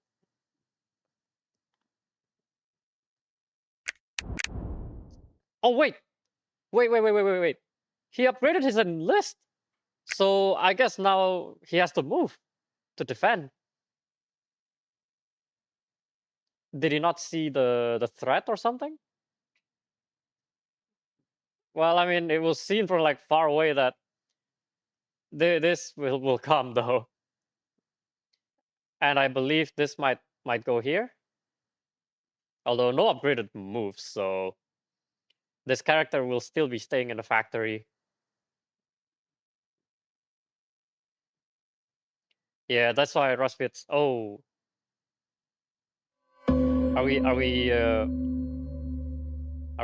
oh wait. He upgraded his enlist. So I guess now he has to move to defend. Did he not see the threat or something? Well, I mean, it was seen from like far away that this will come though. And I believe this might go here. Although no upgraded moves, so this character will still be staying in the factory. Yeah, that's why Rusviet's. Oh, are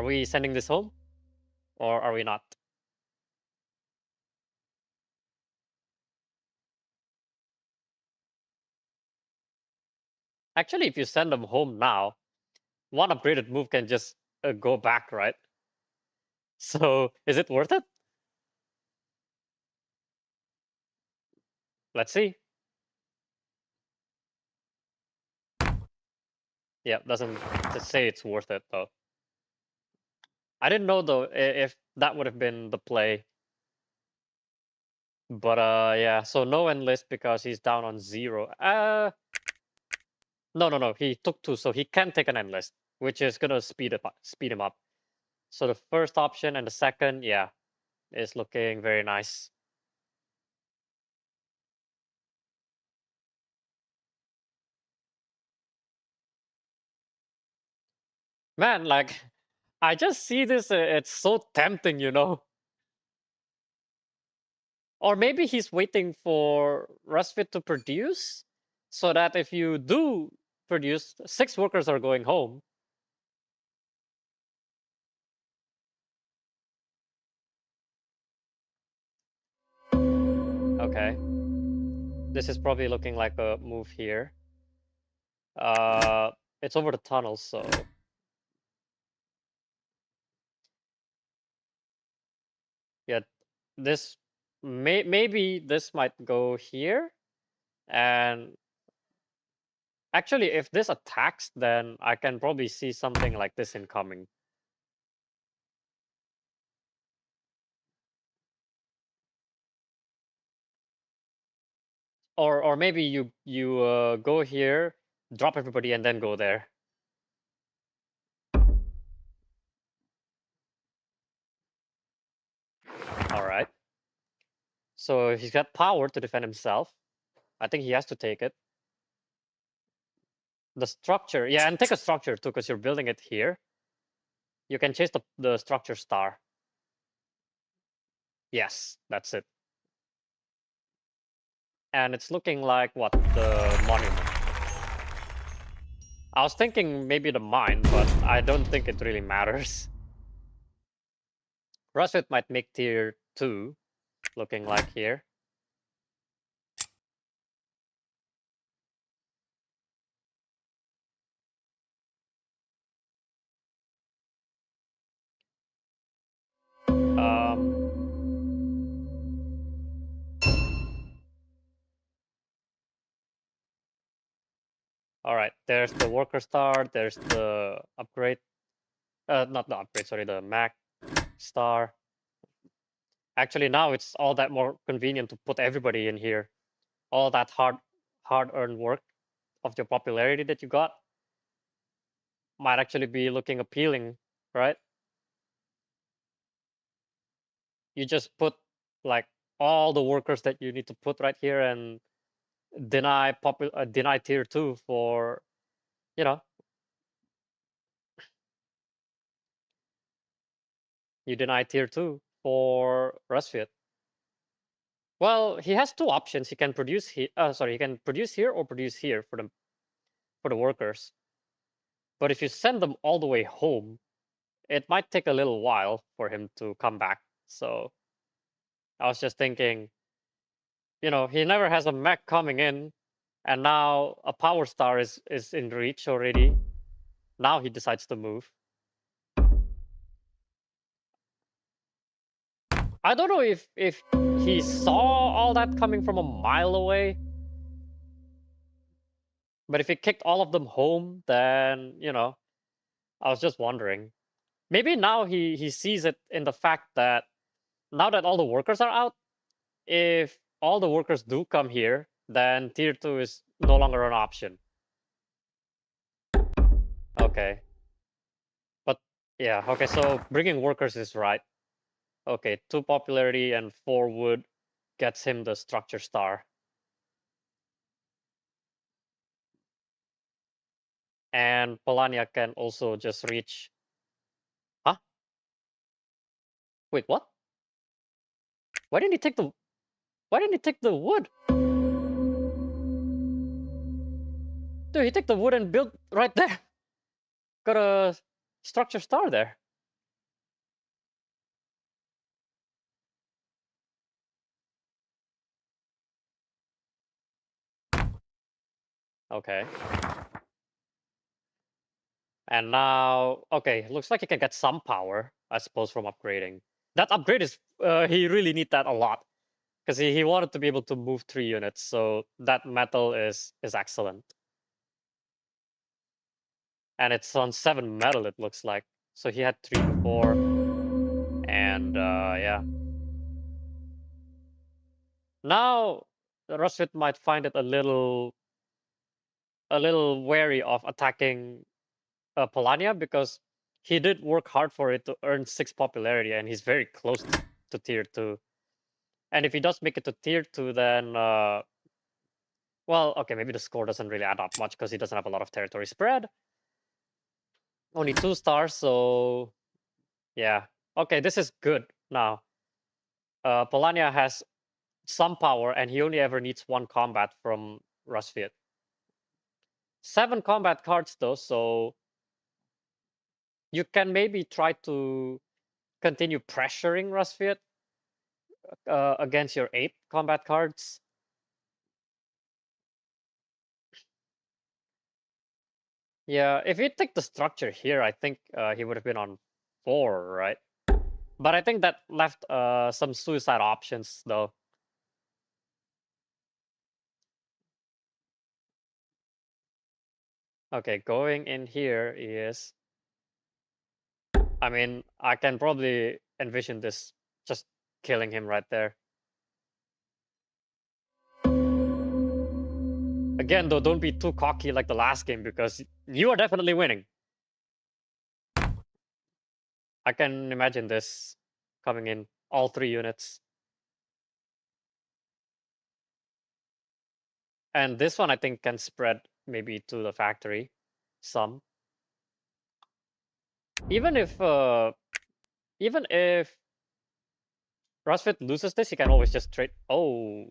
we sending this home, or are we not? Actually, if you send them home now, one upgraded move can just go back, right? So is it worth it? Let's see. Yeah, doesn't say it's worth it though. I didn't know though if that would have been the play. But yeah, so no enlist because he's down on 0. No, he took 2, so he can take an enlist, which is gonna speed him up. So the first option and the second, yeah, is looking very nice. Man, like I just see this, it's so tempting, you know. Or maybe he's waiting for Rusviet to produce, so that if you do produce, 6 workers are going home. Okay. This is probably looking like a move here. It's over the tunnel, so yeah, this maybe this might go here. And actually, if this attacks, then I can probably see something like this incoming. Or maybe you go here, drop everybody, and then go there. All right. So he's got power to defend himself. I think he has to take it. The structure, yeah, and take a structure too, because you're building it here. You can chase the structure star. Yes, that's it. And it's looking like what? The monument. I was thinking maybe the mine, but I don't think it really matters. Rusviet might make tier 2, looking like here. All right, there's the worker star, there's the upgrade. Not the upgrade, sorry, the Mac star. Actually, now it's all that more convenient to put everybody in here. All that hard-earned work of your popularity that you got might actually be looking appealing, right? You just put like all the workers that you need to put right here and deny tier 2 for, you know, you deny tier 2 for Rusviet. Well, he has 2 options. He can produce here. Sorry, he can produce here or produce here for the workers. But if you send them all the way home, it might take a little while for him to come back. So I was just thinking, he never has a mech coming in, and now a power star is in reach already. Now he decides to move. I don't know if he saw all that coming from a mile away. But if he kicked all of them home, then, I was just wondering. Maybe now he sees it in the fact that now that all the workers are out, if all the workers do come here, then tier 2 is no longer an option. Okay. But yeah, okay, so bringing workers is right. Okay, 2 popularity and 4 wood gets him the structure star. And Polania can also just reach. Huh? Wait, what? Why didn't he take the Why didn't he take the wood? Dude, he took the wood and built right there. Got a structure star there. Okay. And now, okay, looks like he can get some power, I suppose, from upgrading. That upgrade is, he really need that a lot. Because he wanted to be able to move 3 units, so that metal is excellent. And it's on 7 metal, it looks like. So he had 3 before. And yeah. Now, Rusviet might find it a little wary of attacking Polania because he did work hard for it to earn 6 popularity, and he's very close to tier 2. And if he does make it to tier 2, then well, okay, maybe the score doesn't really add up much because he doesn't have a lot of territory spread. Only 2 stars, so yeah. Okay, this is good now. Polania has some power, and he only ever needs 1 combat from Rusviet. 7 combat cards though, so you can maybe try to continue pressuring Rusviet against your 8 combat cards. Yeah, if you take the structure here, I think he would have been on 4, right? But I think that left some suicide options though. Okay, going in here is, I mean, I can probably envision this just killing him right there. Again, though, don't be too cocky like the last game because you are definitely winning. I can imagine this coming in all 3 units. And this one I think can spread maybe to the factory some. Even if Rusviet loses this, he can always just trade. Oh,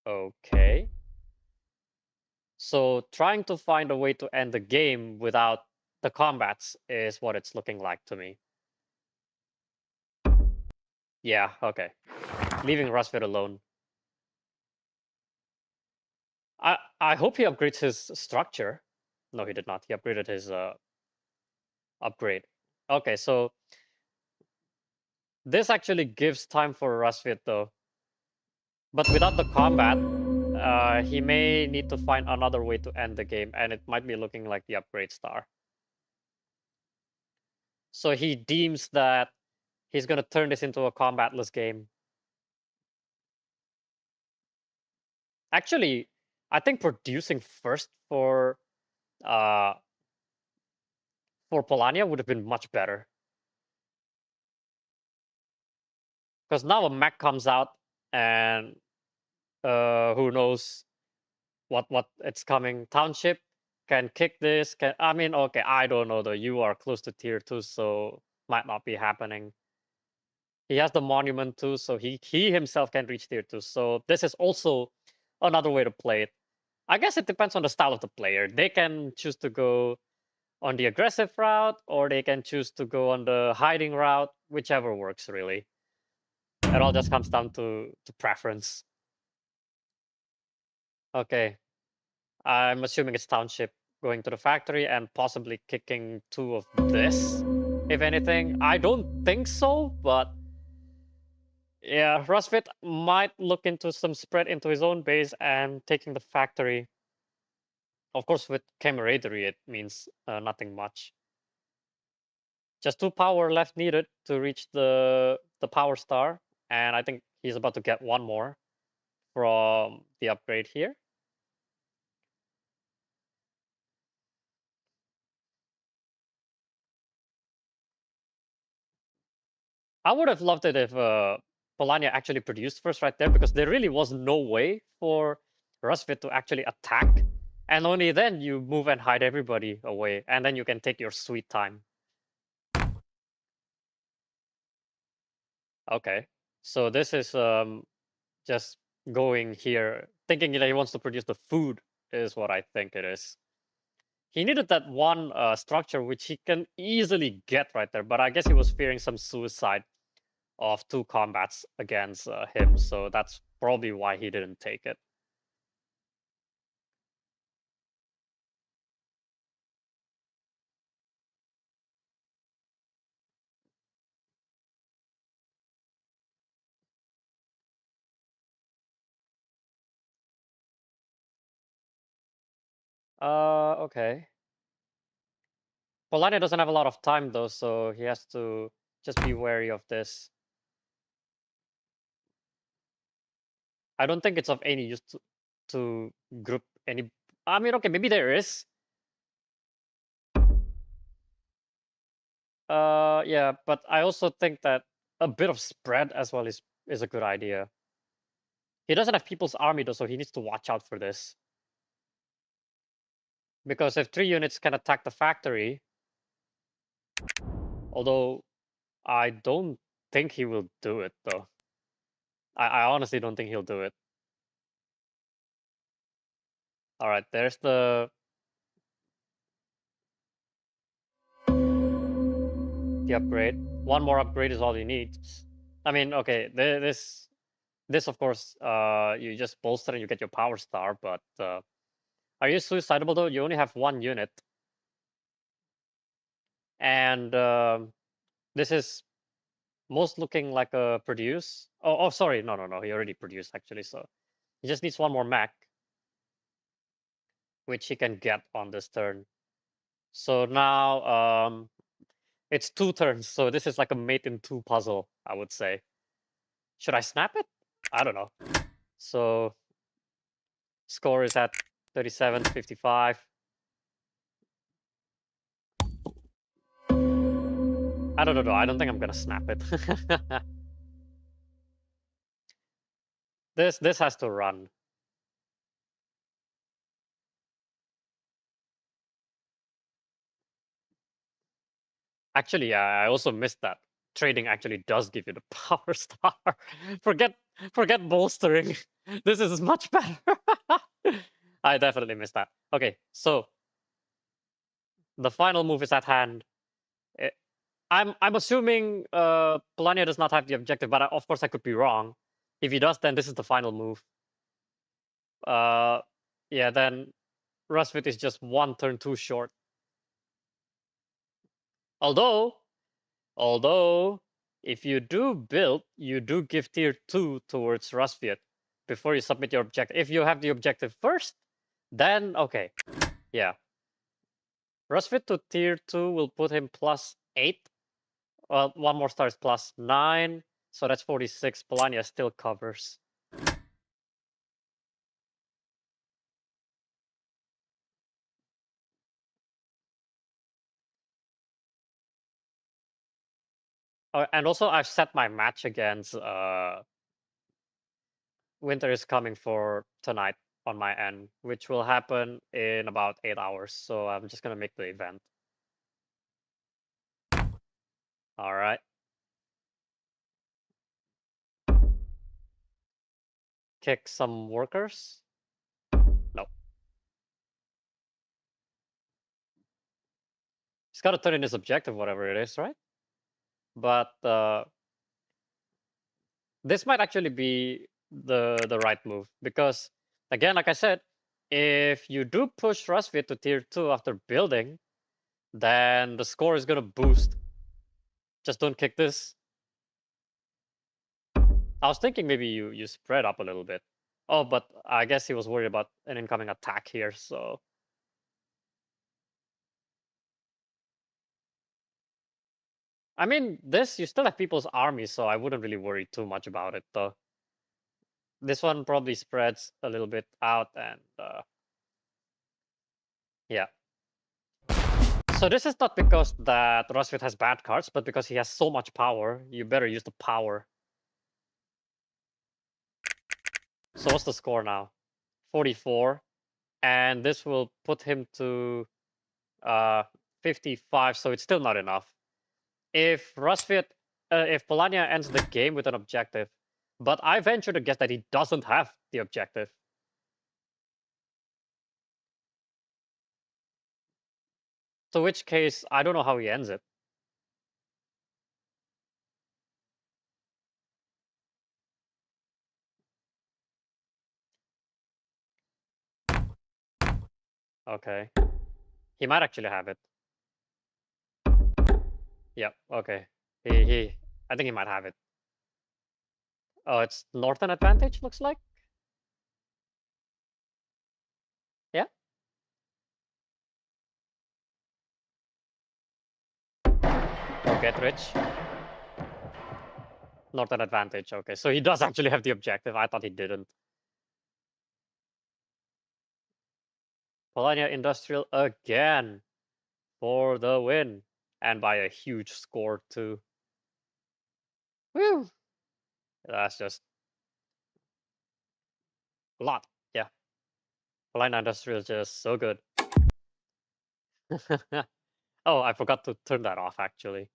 okay. So trying to find a way to end the game without the combats is what it's looking like to me. Yeah, okay. Leaving Rusviet alone. I hope he upgrades his structure. No, he did not. He upgraded his upgrade. Okay, so this actually gives time for Rusviet though. But without the combat, he may need to find another way to end the game, and it might be looking like the upgrade star. So he deems that he's gonna turn this into a combatless game. Actually, I think producing first uh for Polania would have been much better. Because now a mech comes out and who knows what it's coming. Township can kick this. Can, I mean, okay, I don't know though. You are close to tier 2, so might not be happening. He has the monument too, so he himself can reach tier 2. So this is also another way to play it. I guess it depends on the style of the player. They can choose to go on the aggressive route, or they can choose to go on the hiding route, whichever works really. It all just comes down to preference. Okay, I'm assuming it's township going to the factory and possibly kicking 2 of this, if anything. I don't think so, but yeah, Rusviet might look into some spread into his own base and taking the factory. Of course, with camaraderie, it means nothing much. Just 2 power left needed to reach the power star, and I think he's about to get 1 more from the upgrade here. I would have loved it if Polania actually produced first right there, because there really was no way for Rusviet to actually attack, and only then you move and hide everybody away, and then you can take your sweet time. Okay, so this is just going here, thinking that he wants to produce the food is what I think it is. He needed that 1 structure, which he can easily get right there, but I guess he was fearing some suicide of 2 combats against him, so that's probably why he didn't take it. Okay. Polania doesn't have a lot of time though, so he has to just be wary of this. I don't think it's of any use to group any. I mean, okay, maybe there is. Yeah, but I also think that a bit of spread as well is a good idea. He doesn't have People's Army though, so he needs to watch out for this. Because if 3 units can attack the factory, although I don't think he will do it though. I honestly don't think he'll do it. All right, there's the upgrade. One more upgrade is all you need. I mean, okay, this of course, you just bolster and you get your power star, but are you suicidable though? You only have 1 unit. And this is most looking like a produce. Oh, sorry, no, he already produced actually, so he just needs one more mech, which he can get on this turn. So now it's 2 turns, so this is like a mate in 2 puzzle, I would say. Should I snap it? I don't know. So score is at 37-55. I don't know. I don't think I'm gonna snap it. This has to run. Actually, yeah, I also missed that. Trading actually does give you the power star. forget forget bolstering. This is much better. I definitely missed that. Okay, so the final move is at hand. Eh, I'm assuming Polania does not have the objective, but of course I could be wrong. If he does, then this is the final move. Uh, yeah, then Rusviet is just 1 turn too short. Although, if you do build, you do give tier 2 towards Rusviet before you submit your objective. If you have the objective first, then okay, yeah. Rusviet to tier 2 will put him +8. Well, one more star is +9, so that's 46. Polania still covers. And also, I've set my match against Winteriscoming for tonight on my end, which will happen in about 8 hours. So I'm just gonna make the event. All right. Kick some workers. No. He's got to turn in his objective, whatever it is, right? But this might actually be the right move because, again, like I said, if you do push Rusviet to tier 2 after building, then the score is gonna boost. Just don't kick this. I was thinking maybe you spread up a little bit. Oh, but I guess he was worried about an incoming attack here, so. I mean, this, you still have People's Army, so I wouldn't really worry too much about it, though. This one probably spreads a little bit out, and yeah. So this is not because that Rusviet has bad cards, but because he has so much power, you better use the power. So what's the score now? 44. And this will put him to 55, so it's still not enough. If Rusviet, if Polania ends the game with an objective, but I venture to guess that he doesn't have the objective. So which case, I don't know how he ends it. Okay. He might actually have it. Yep, okay. I think he might have it. Oh, it's Northern advantage, looks like? Yeah? get rich. Not an advantage. Okay, so he does actually have the objective. I thought he didn't. Polania Industrial again for the win, and by a huge score too. Woo! That's just a lot. Yeah, Polania Industrial is just so good. Oh, I forgot to turn that off actually.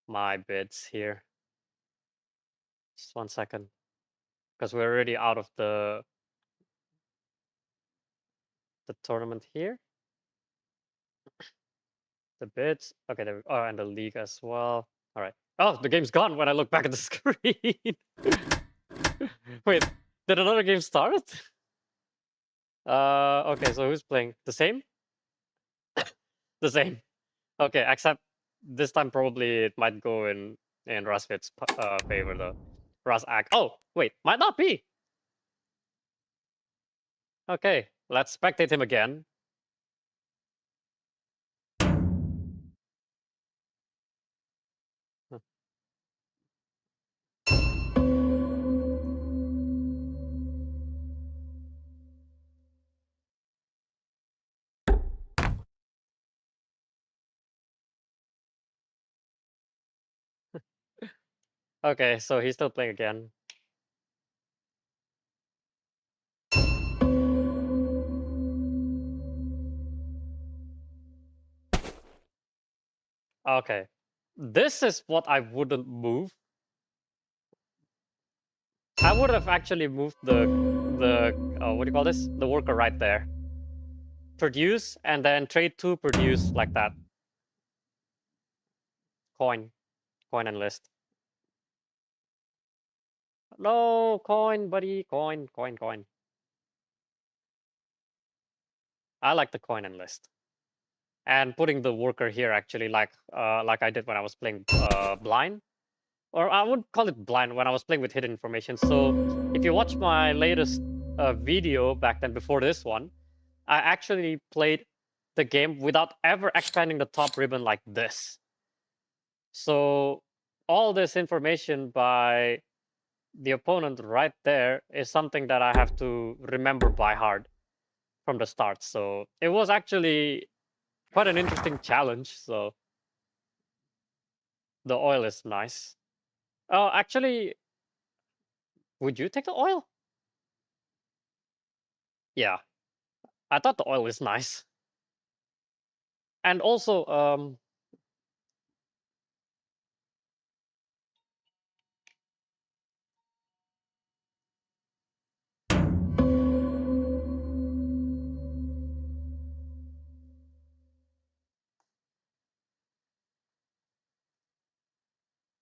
My bids here. Just 1 second, because we're already out of the tournament here. The bids. Okay, there. Oh, and the league as well. All right. Oh, the game's gone when I look back at the screen. Wait, did another game start? Okay, so who's playing? The same? The same. Okay, except this time probably it might go in Rusviet's favor though. Oh, wait, might not be. Okay, let's spectate him again. Okay, so he's still playing again. Okay, this is what I wouldn't move. I would have actually moved the what do you call this? The worker right there. Produce and then trade to produce like that. Coin and list. No coin, buddy. Coin. I like the coin and list. And putting the worker here actually like I did when I was playing blind. Or I would call it blind when I was playing with hidden information. So if you watch my latest video back then before this one, I actually played the game without ever expanding the top ribbon like this. So all this information by the opponent right there is something that I have to remember by heart from the start. So it was actually quite an interesting challenge. So the oil is nice. Oh, actually, would you take the oil? Yeah, I thought the oil is nice. And also,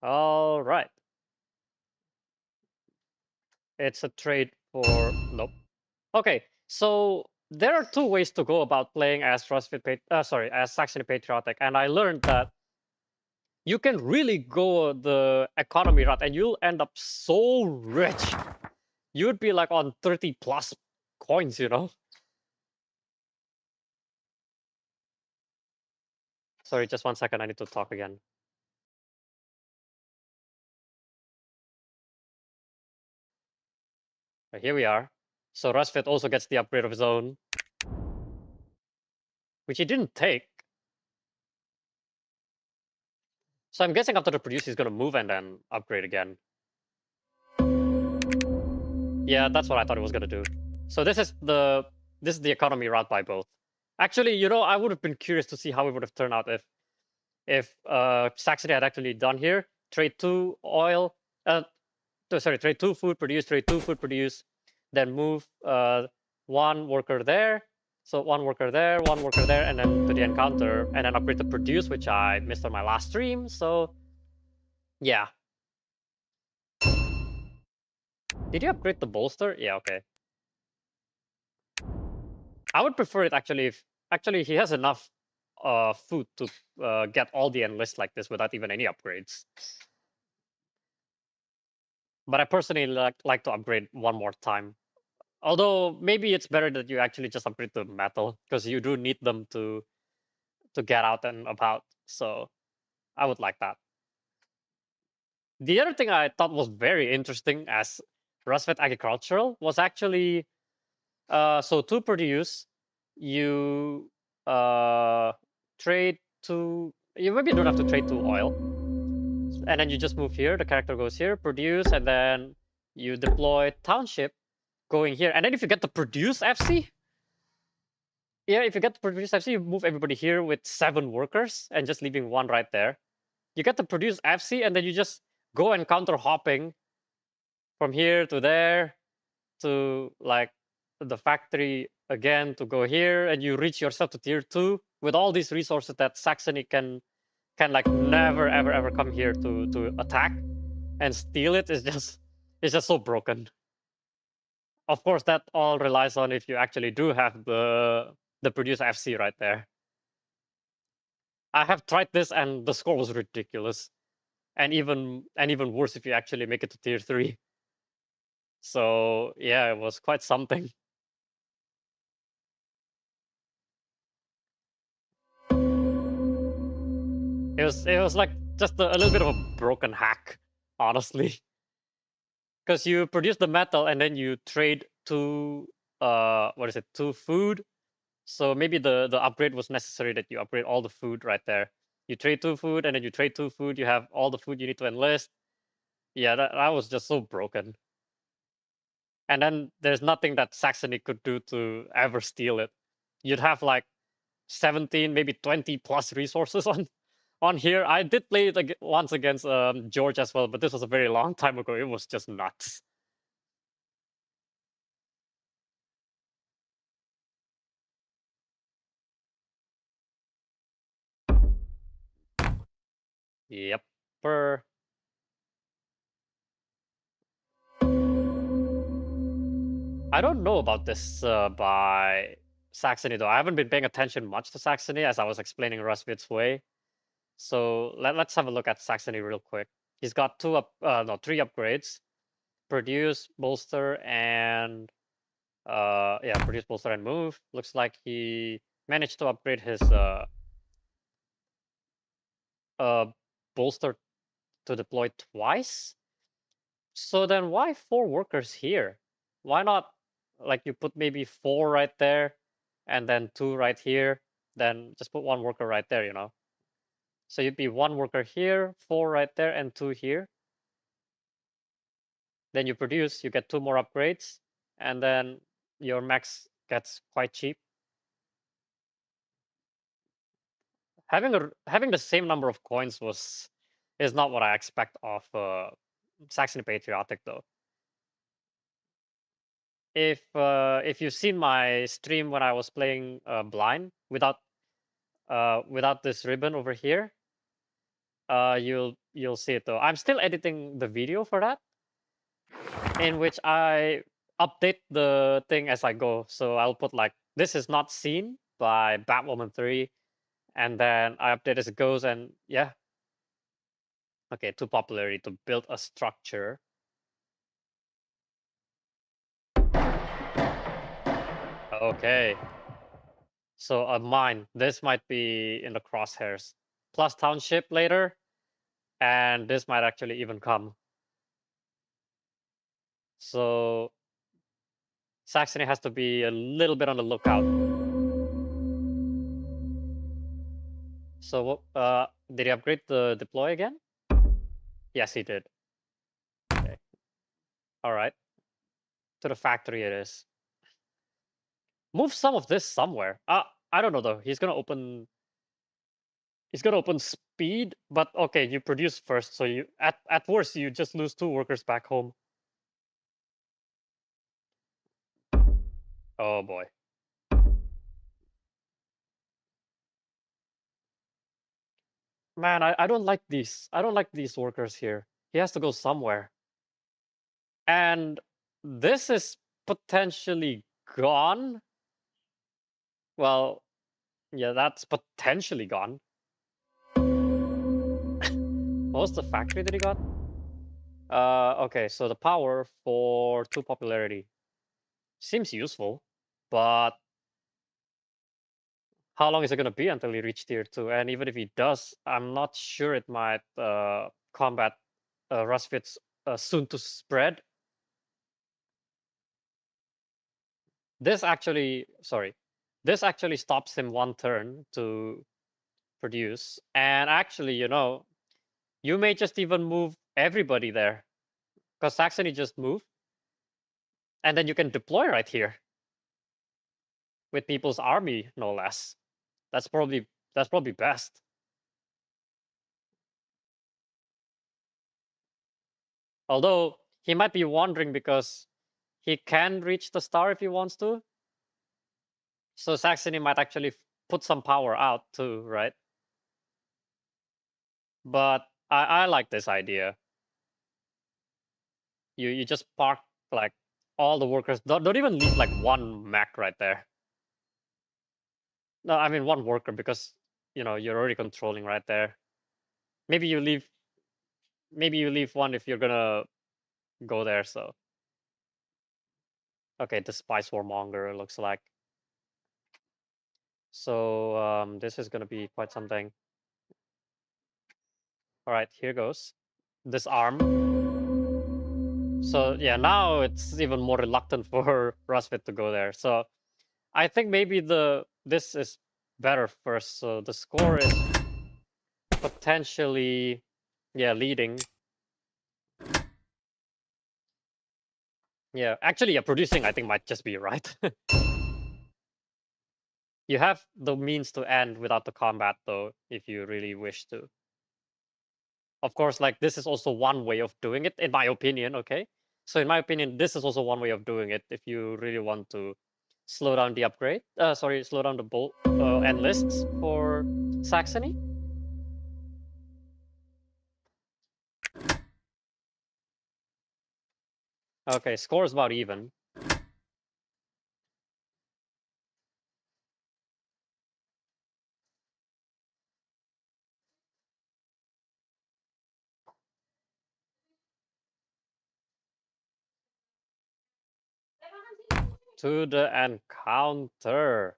all right. It's a trade for nope. Okay, so there are two ways to go about playing as as Saxony Patriotic, and I learned that you can really go the economy route, and you'll end up so rich. You'd be like on 30 plus coins, you know. Sorry, just 1 second. I need to talk again. Here we are. So Rusviet also gets the upgrade of his own, which he didn't take. So I'm guessing after the produce, he's gonna move and then upgrade again. Yeah, that's what I thought he was gonna do. So this is the economy route by both. Actually, you know, I would have been curious to see how it would have turned out if Saxony had actually done here. Trade 2 oil, trade 2 food produce, trade 2 food produce, then move 1 worker there. So 1 worker there, 1 worker there, and then to the encounter, and then upgrade to produce, which I missed on my last stream. So yeah. Did you upgrade the bolster? Yeah, okay. I would prefer it actually if he has enough food to get all the enlist like this without even any upgrades. But I personally like to upgrade 1 more time. Although maybe it's better that you actually just upgrade the metal because you do need them to get out and about. So I would like that. The other thing I thought was very interesting as Rusviet Agricultural was actually so to produce, you trade to you maybe don't have to trade to oil, and then you just move here. The character goes here, produce, and then you deploy township going here. And then if you get the produce FC, yeah, if you get the produce FC, you move everybody here with 7 workers and just leaving 1 right there. You get the produce FC, and then you just go and counter hopping from here to there to like the factory again to go here, and you reach yourself to tier 2 with all these resources that Saxony can like never ever come here to attack and steal it. Is just it's just so broken. Of course, that all relies on if you actually do have the produce FC right there. I have tried this and the score was ridiculous, and even worse if you actually make it to tier 3. So yeah, it was quite something. It was like just a little bit of a broken hack, honestly, because you produce the metal and then you trade to what is it, to food. So maybe the upgrade was necessary that you upgrade all the food right there. You trade to food and then you trade to food. You have all the food you need to enlist. Yeah, that was just so broken. And then there's nothing that Saxony could do to ever steal it. You'd have like 17, maybe 20 plus resources on here. I did play it once against George as well, but this was a very long time ago. It was just nuts. Yep. I don't know about this by Saxony though. I haven't been paying attention much to Saxony as I was explaining Rusviet's way. So let's have a look at Saxony real quick. He's got 3 upgrades: produce, bolster, and yeah, produce, bolster, and move. Looks like he managed to upgrade his uh bolster to deploy twice. So then why 4 workers here? Why not like you put maybe 4 right there and then 2 right here, then just put 1 worker right there, you know? So you'd be 1 worker here, 4 right there, and 2 here. Then you produce, you get 2 more upgrades, and then your max gets quite cheap. Having the same number of coins is not what I expect of Saxony Patriotic though. If you've seen my stream when I was playing blind without this ribbon over here, you'll see it though. I'm still editing the video for that, in which I update the thing as I go. So I'll put like, this is not seen by Batwoman 3, and then I update as it goes, and yeah. Okay, to popularity to build a structure. Okay. So a mine. This might be in the crosshairs. Plus township later, and this might actually even come. So Saxony has to be a little bit on the lookout. So did he upgrade the deploy again? Yes, he did. Okay. All right. To the factory it is. Move some of this somewhere. I don't know though. He's gonna open speed, but okay, you produce first, so you at worst you just lose 2 workers back home. Oh boy. Man, I don't like these. I don't like these workers here. He has to go somewhere. And this is potentially gone. Well, yeah, that's potentially gone. What was the factory that he got? Okay, so the power for 2 popularity seems useful, but how long is it going to be until he reaches tier 2? And even if he does, I'm not sure it might combat Rusviet's soon to spread. This actually stops him one turn to produce. And actually, you may just even move everybody there, because Saxony just moved, and then you can deploy right here with People's Army, no less. That's probably best. Although he might be wondering because he can reach the star if he wants to. So Saxony might actually put some power out too, right? But I like this idea. You just park like all the workers. Don't even leave like one mech right there. No, I mean one worker, because you're already controlling right there. Maybe you leave one if you're gonna go there. So okay, the Spice Warmonger looks like. So this is gonna be quite something. All right, here goes. Disarm. So yeah, now it's even more reluctant for Rusviet to go there. So I think maybe this is better first. So the score is potentially leading. Yeah, actually, producing I think might just be right. You have the means to end without the combat though, if you really wish to. Of course, like this is also one way of doing it, in my opinion, okay? So in my opinion, this is also one way of doing it if you really want to slow down the upgrade. Slow down the bolt and lists for Saxony. Okay, score is about even. To the encounter.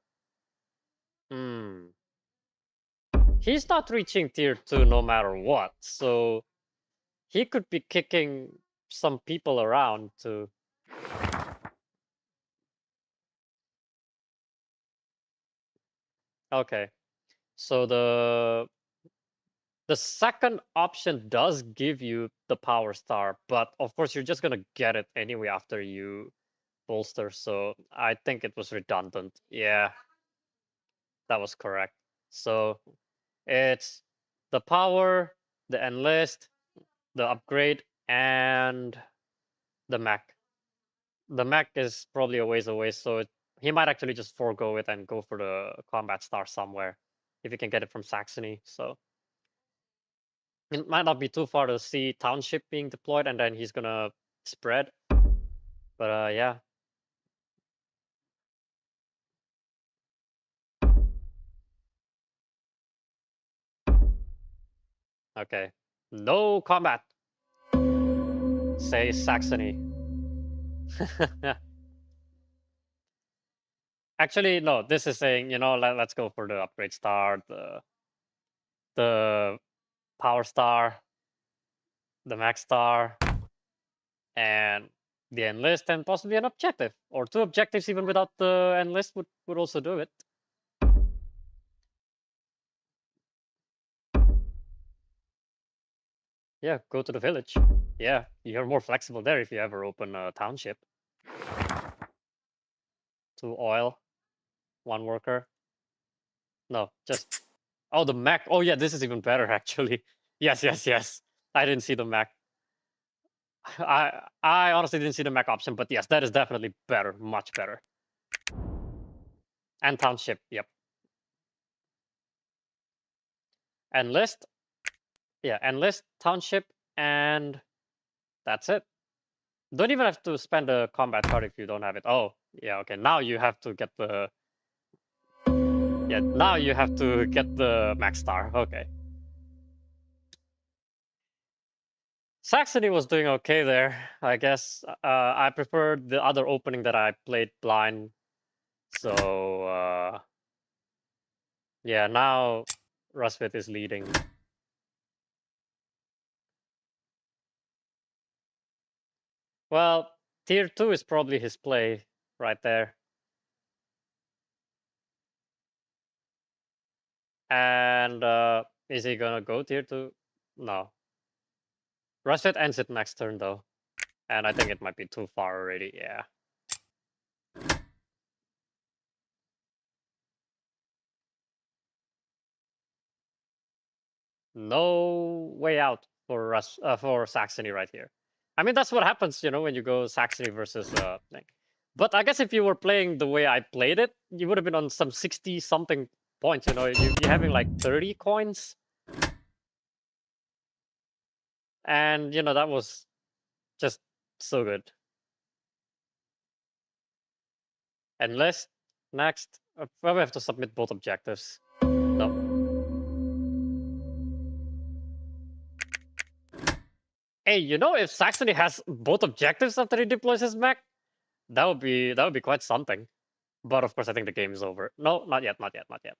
He's not reaching tier 2 no matter what, so he could be kicking some people around too. Okay, so the second option does give you the power star, but of course you're just gonna get it anyway after you bolster, so I think it was redundant. Yeah, that was correct. So it's the power, the enlist, the upgrade, and the mech. The mech is probably a ways away, so he might actually just forego it and go for the combat star somewhere if he can get it from Saxony. So it might not be too far to see township being deployed, and then he's gonna spread. But yeah. Okay. No combat. Say Saxony. Actually, no. This is saying, let's go for the upgrade star, the power star, the max star, and the enlist, and possibly an objective or two objectives. Even without the enlist would also do it. Yeah, go to the village. Yeah, you're more flexible there if you ever open a township. 2 oil, 1 worker. No, just the mech. Oh yeah, this is even better actually. Yes, yes, yes. I didn't see the mech. I honestly didn't see the mech option, but yes, that is definitely better, much better. And township, yep. Enlist, yeah, enlist, township, and that's it. Don't even have to spend a combat card if you don't have it. Oh, yeah, okay. Now you have to get the max star. Okay. Saxony was doing okay there, I guess. I preferred the other opening that I played blind. So Yeah, now Rusviet is leading. Well, tier 2 is probably his play right there. And is he gonna go tier 2? No. Rusviet ends it next turn though. And I think it might be too far already, yeah. No way out for Saxony right here. I mean, that's what happens, you know, when you go Saxony versus thing. But I guess if you were playing the way I played it, you would have been on some 60 something points. You know, you're having like 30 coins, and you know that was just so good. And next, well, we have to submit both objectives. No. Hey, you know, if Saxony has both objectives after he deploys his mech, that would be quite something. But of course, I think the game is over. No, not yet, not yet, not yet.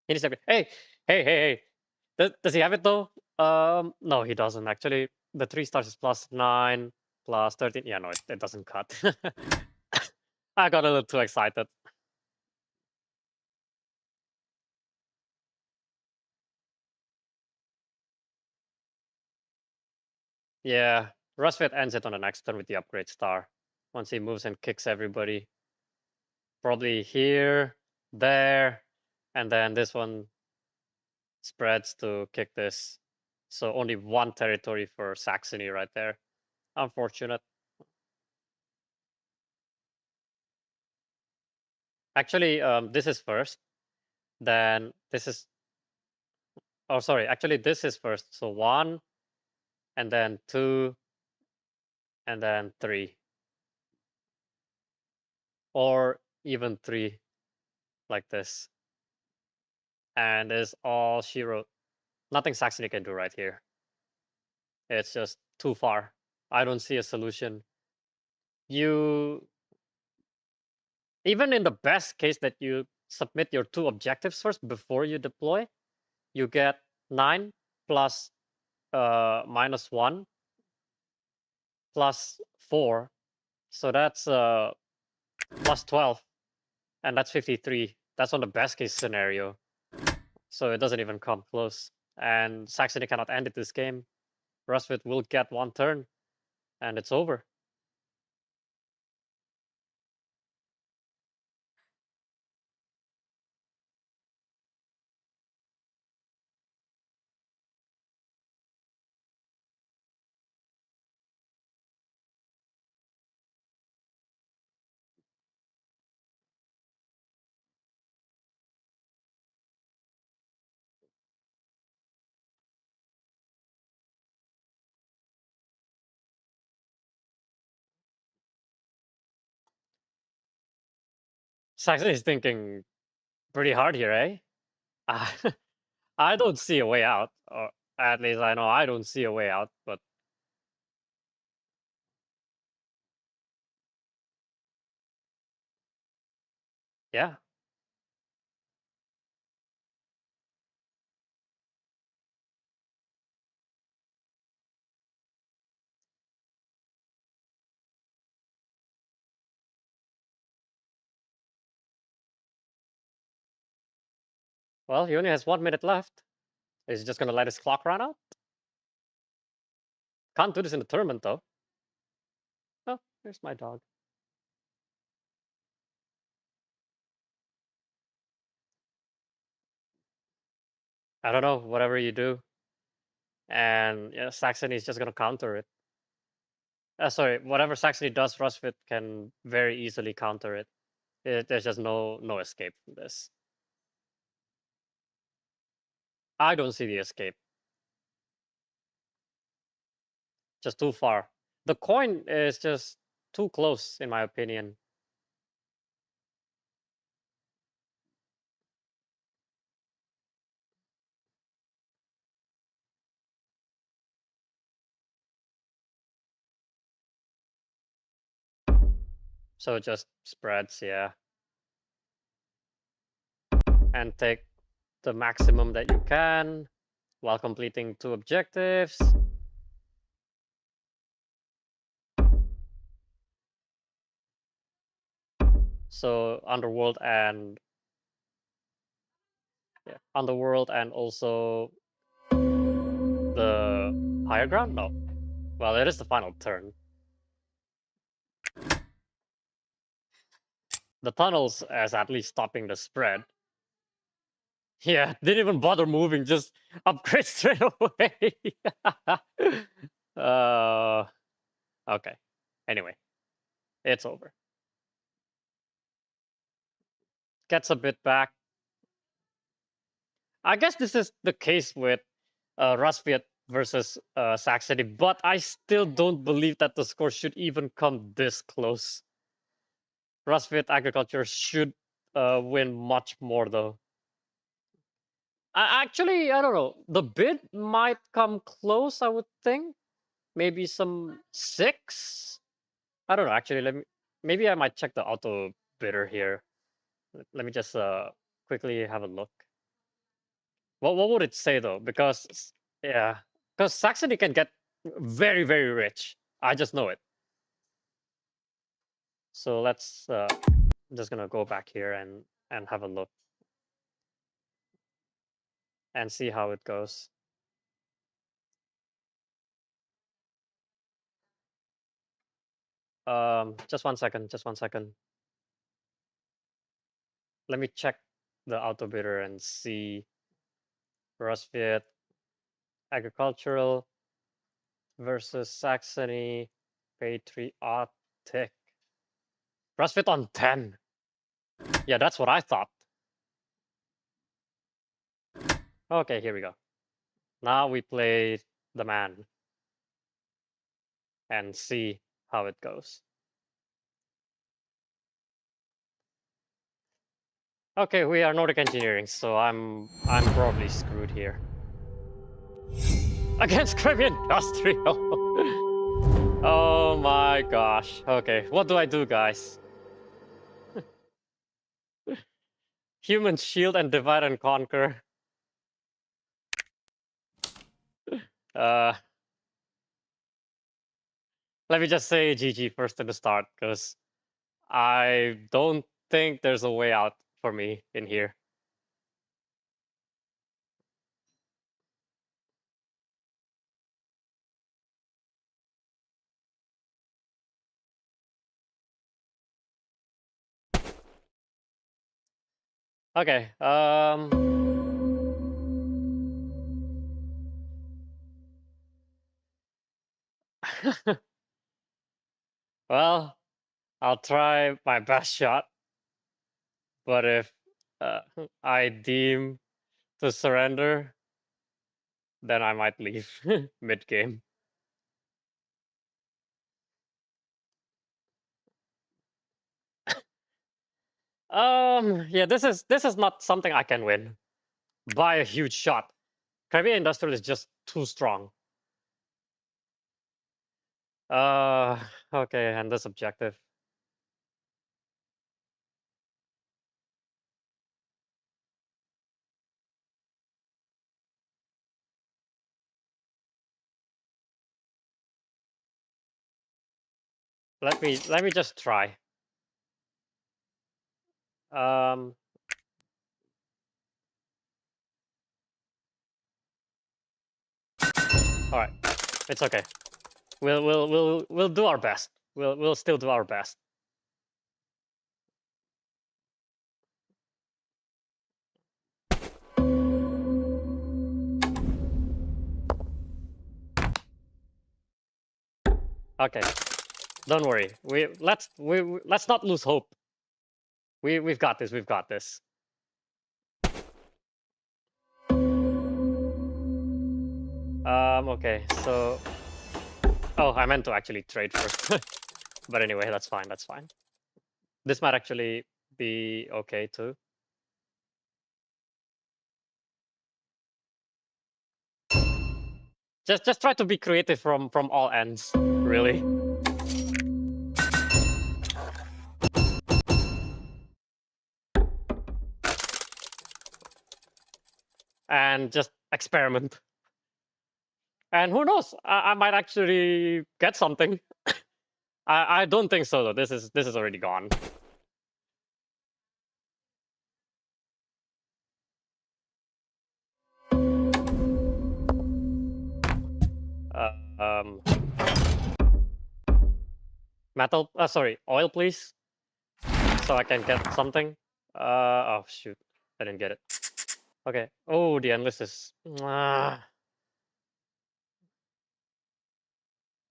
He needs to be. Hey, hey. Does he have it though? No, he doesn't actually. The 3 stars is +9, +13. Yeah, no, it doesn't cut. I got a little too excited. Yeah, Rusviet ends it on the next turn with the upgrade star. Once he moves and kicks everybody. Probably here, there, and then this one spreads to kick this. So only one territory for Saxony right there. Unfortunate. Actually, this is first. Then this is. Oh, sorry. Actually, this is first. So 1, and then 2, and then 3, or even 3, like this. And is all she wrote. Nothing Saxony can do right here. It's just too far. I don't see a solution. You, even in the best case that you submit your 2 objectives first before you deploy, you get 9 plus -1 plus 4. So that's plus 12, and that's 53. That's on the best case scenario. So it doesn't even come close. And Saxony cannot end it this game. Rusviet will get 1 turn, and it's over. Saxony is thinking pretty hard here, eh? I don't see a way out, or at least I know I don't see a way out, but yeah. Well, he only has 1 minute left. Is he just gonna let his clock run out? Can't do this in the tournament, though. Oh, there's my dog. I don't know, whatever you do. And yeah, Saxony is just gonna counter it. Sorry, whatever Saxony does, Rusviet can very easily counter it. There's just no escape from this. I don't see the escape. Just too far. The coin is just too close, in my opinion. So it just spreads, yeah. and take the maximum that you can while completing 2 objectives. So Underworld and Underworld and also the higher ground? No. Well, it is the final turn. The tunnels is at least stopping the spread. Yeah, didn't even bother moving, just upgrade straight away. Okay. Anyway, it's over. Gets a bit back. I guess this is the case with Rusviet versus Saxony, but I still don't believe that the score should even come this close. Rusviet Agriculture should win much more, though. Actually, I don't know. The bid might come close, I would think. Maybe some 6? I don't know, actually. Maybe I might check the auto bidder here. Let me just quickly have a look. What would it say, though? Because, yeah, because Saxony can get very, very rich. I just know it. So let's I'm just gonna go back here and have a look and see how it goes. Just 1 second, just 1 second. Let me check the auto bidder and see Rusviet Agricultural versus Saxony Patriotic. Rusviet on 10. Yeah, that's what I thought. Okay, here we go. Now we play the man and see how it goes. Okay, we are Nordic Engineering, so I'm probably screwed here. Against Crimean Industrial. Oh my gosh. Okay, what do I do, guys? Human Shield and Divide and Conquer. Let me just say GG first in the start, because I don't think there's a way out for me in here. Okay, well, I'll try my best shot, but if I deem to surrender, then I might leave mid-game. Yeah, this is not something I can win by a huge shot. Crimean Industrial is just too strong. Okay, and this objective. Let me just try. All right, it's okay. We'll do our best. We'll still do our best. Okay, don't worry. Let's not lose hope. We've got this. We've got this. Okay, so oh, I meant to actually trade first. But anyway, that's fine. That's fine. This might actually be okay too. Just try to be creative from all ends, really. and just experiment. And who knows? I might actually get something. I don't think so though. This is already gone. Um, metal. Sorry, oil, please, so I can get something. Oh shoot, I didn't get it. Okay. Oh, the endless is.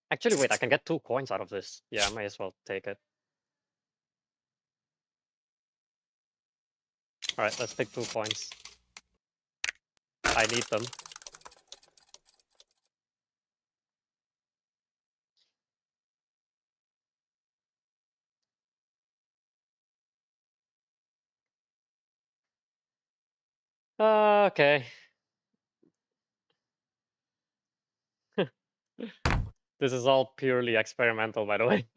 Actually, wait. I can get 2 coins out of this. Yeah, I might as well take it. All right, let's take 2 coins. I need them. Okay. This is all purely experimental, by the way.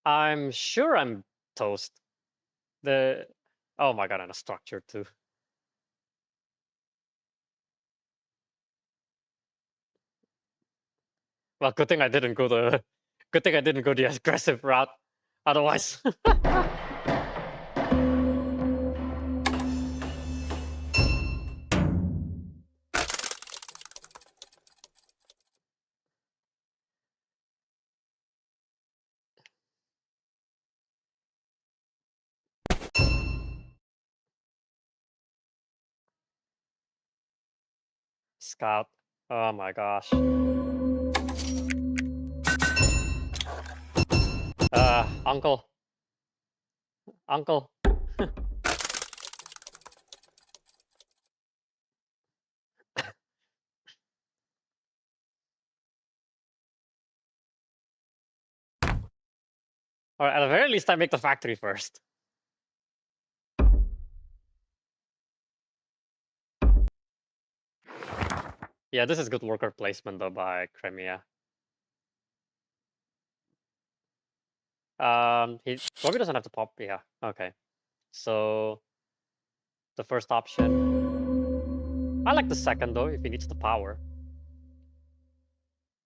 I'm sure I'm toast. Oh my god, and a structure too. Well, good thing I didn't go the good thing I didn't go the aggressive route. Otherwise. Scout. Oh my gosh. Uncle. Uncle. Or at the very least, I make the factory first. Yeah, this is good worker placement though by Crimea. He probably doesn't have to pop. Yeah, okay. So the first option. I like the second though, if he needs the power.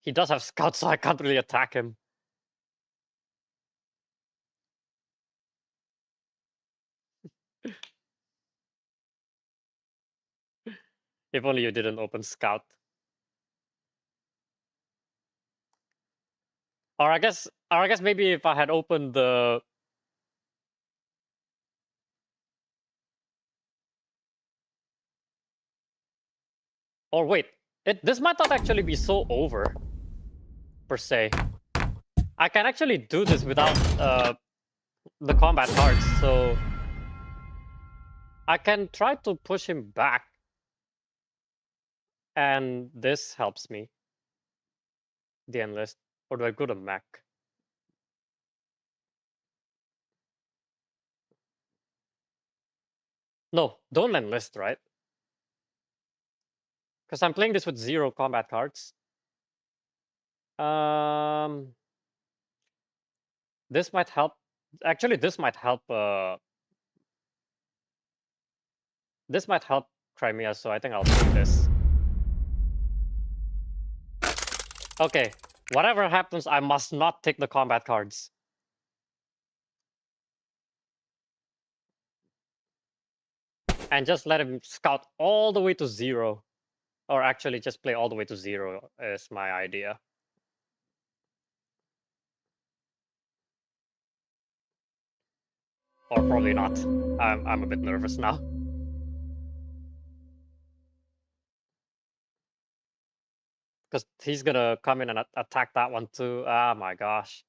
He does have scouts, so I can't really attack him. If only you didn't open scout. Or I guess maybe if I had opened the. Or wait, this might not actually be so over, per se. I can actually do this without the combat cards, so I can try to push him back, and this helps me. The enlist, or do I go to mech? No, don't enlist, right? Because I'm playing this with 0 combat cards. This might help. Actually, this might help. This might help Crimea, so I think I'll take this. Okay, whatever happens, I must not take the combat cards. And just let him scout all the way to 0. Or actually, just play all the way to 0 is my idea. Or probably not. I'm a bit nervous now. Because he's gonna come in and attack that one too. Ah, my gosh.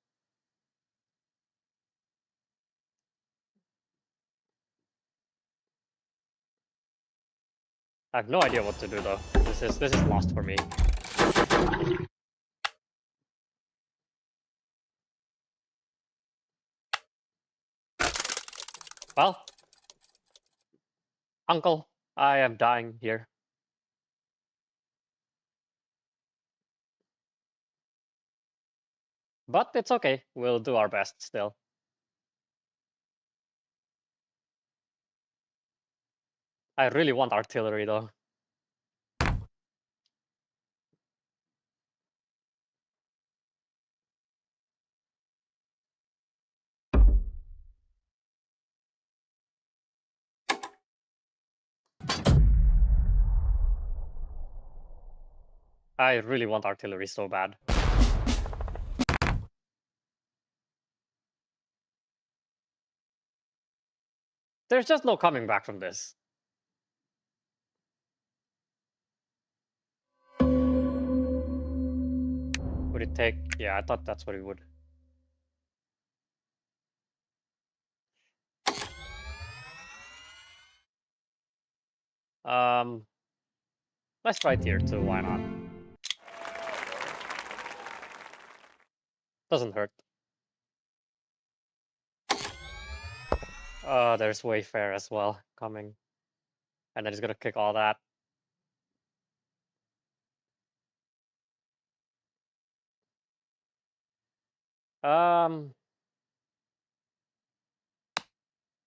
I have no idea what to do though. This is lost for me. Well, Uncle, I am dying here. But it's okay. We'll do our best still. I really want artillery though. I really want artillery so bad. There's just no coming back from this. Would it take? Yeah, I thought that's what it would. Let's try tier 2, why not? Doesn't hurt. There's Wayfair as well coming. And then he's gonna kick all that.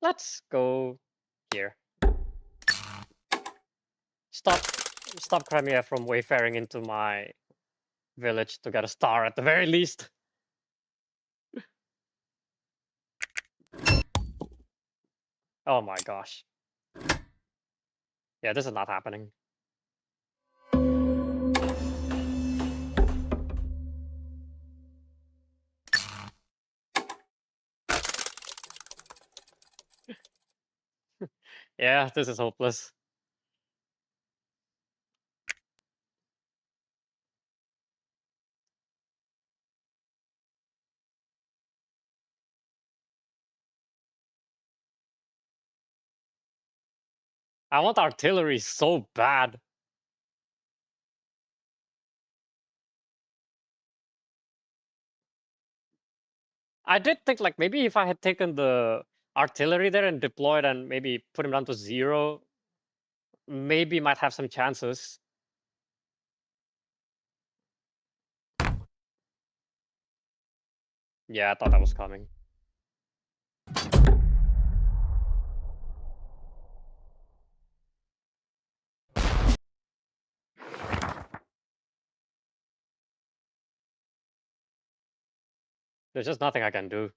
Let's go here. Stop Crimea from wayfaring into my village to get a star at the very least. Oh my gosh. Yeah, this is not happening. Yeah, this is hopeless. I want artillery so bad. I did think like maybe if I had taken the artillery there and deployed and maybe put him down to 0, maybe might have some chances. Yeah, I thought that was coming. There's just nothing I can do.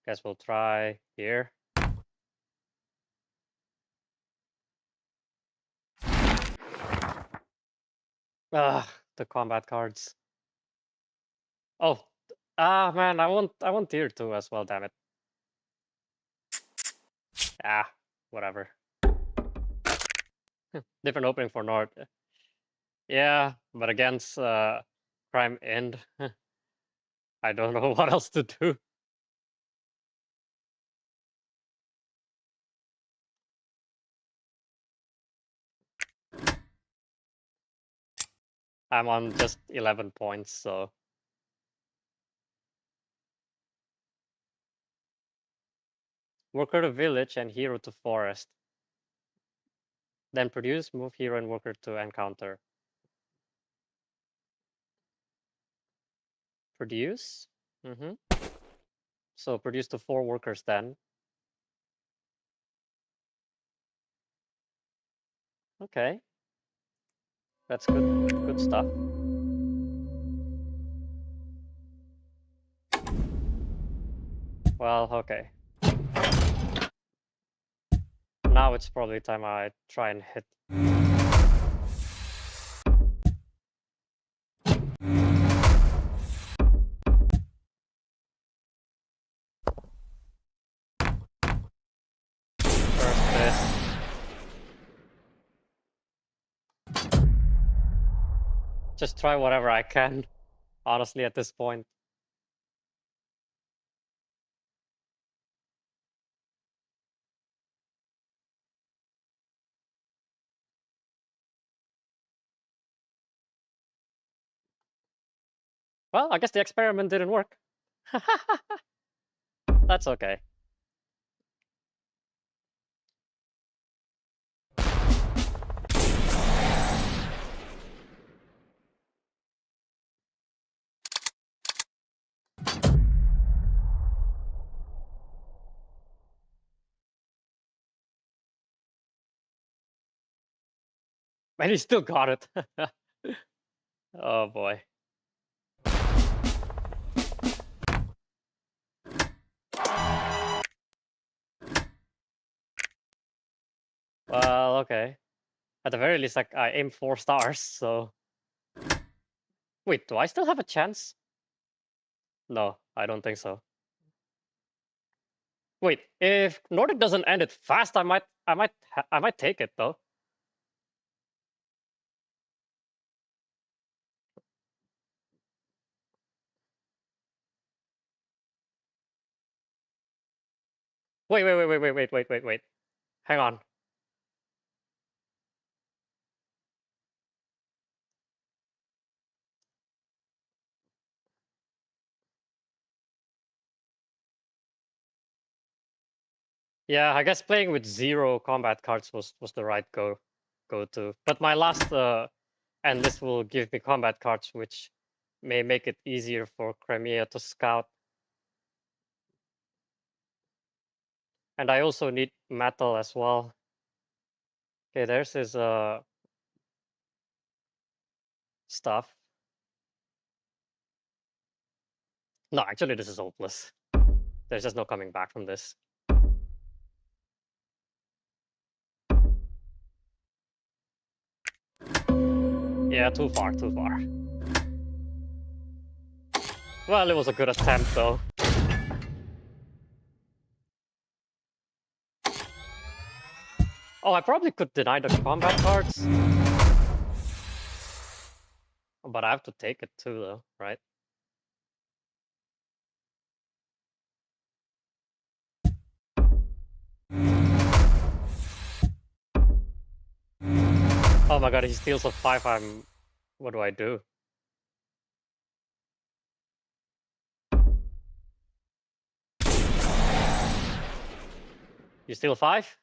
Guess we'll try here. The combat cards. Oh, man, I want tier 2 as well, damn it. Whatever. Different opening for North. Yeah, but against Prime End, I don't know what else to do. I'm on just 11 points, so. Worker to village and hero to forest. Then produce, move hero and worker to encounter. Produce? So produce to 4 workers then. Okay. That's good stuff. Well, okay. Now it's probably time I try and hit. First this. Just try whatever I can, honestly, at this point. Well, I guess the experiment didn't work. That's okay. And he still got it. Oh boy. Well, okay. At the very least, like I aim 4 stars, so wait, do I still have a chance? No, I don't think so. Wait, if Nordic doesn't end it fast, I might take it though. Wait. Hang on. Yeah, I guess playing with 0 combat cards was the right go to. But my last end list will give me combat cards, which may make it easier for Crimea to scout. And I also need metal as well. Okay, there's his stuff. No, actually, this is hopeless. There's just no coming back from this. Yeah, too far, too far. Well, it was a good attempt, though. Oh, I probably could deny the combat cards. But I have to take it too, though, right? Oh my god, he steals a 5, what do I do? You steal 5?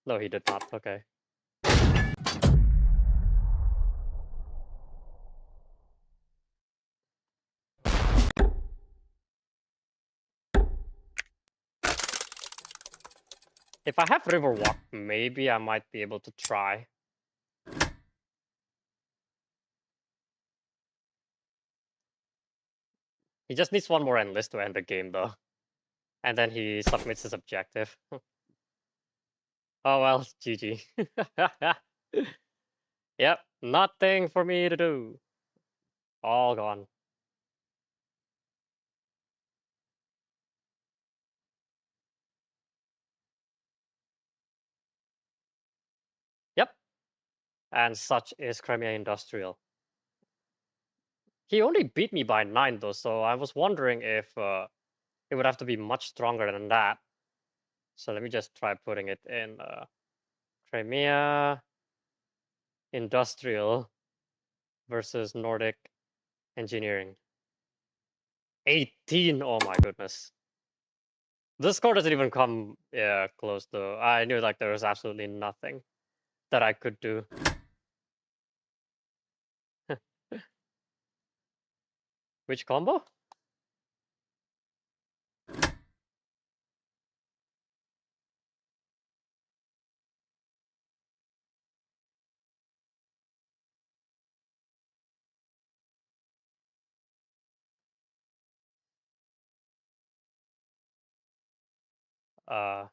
No, he did not, okay. If I have Riverwalk, maybe I might be able to try. He just needs 1 more endless to end the game, though. And then he submits his objective. Oh well, GG. Yep, nothing for me to do. All gone. Yep, and such is Crimea Industrial. He only beat me by 9 though, so I was wondering if it would have to be much stronger than that. So let me just try putting it in Crimea Industrial versus Nordic Engineering. 18, oh my goodness. This score doesn't even come close though. I knew like there was absolutely nothing that I could do. Which combo? Uh,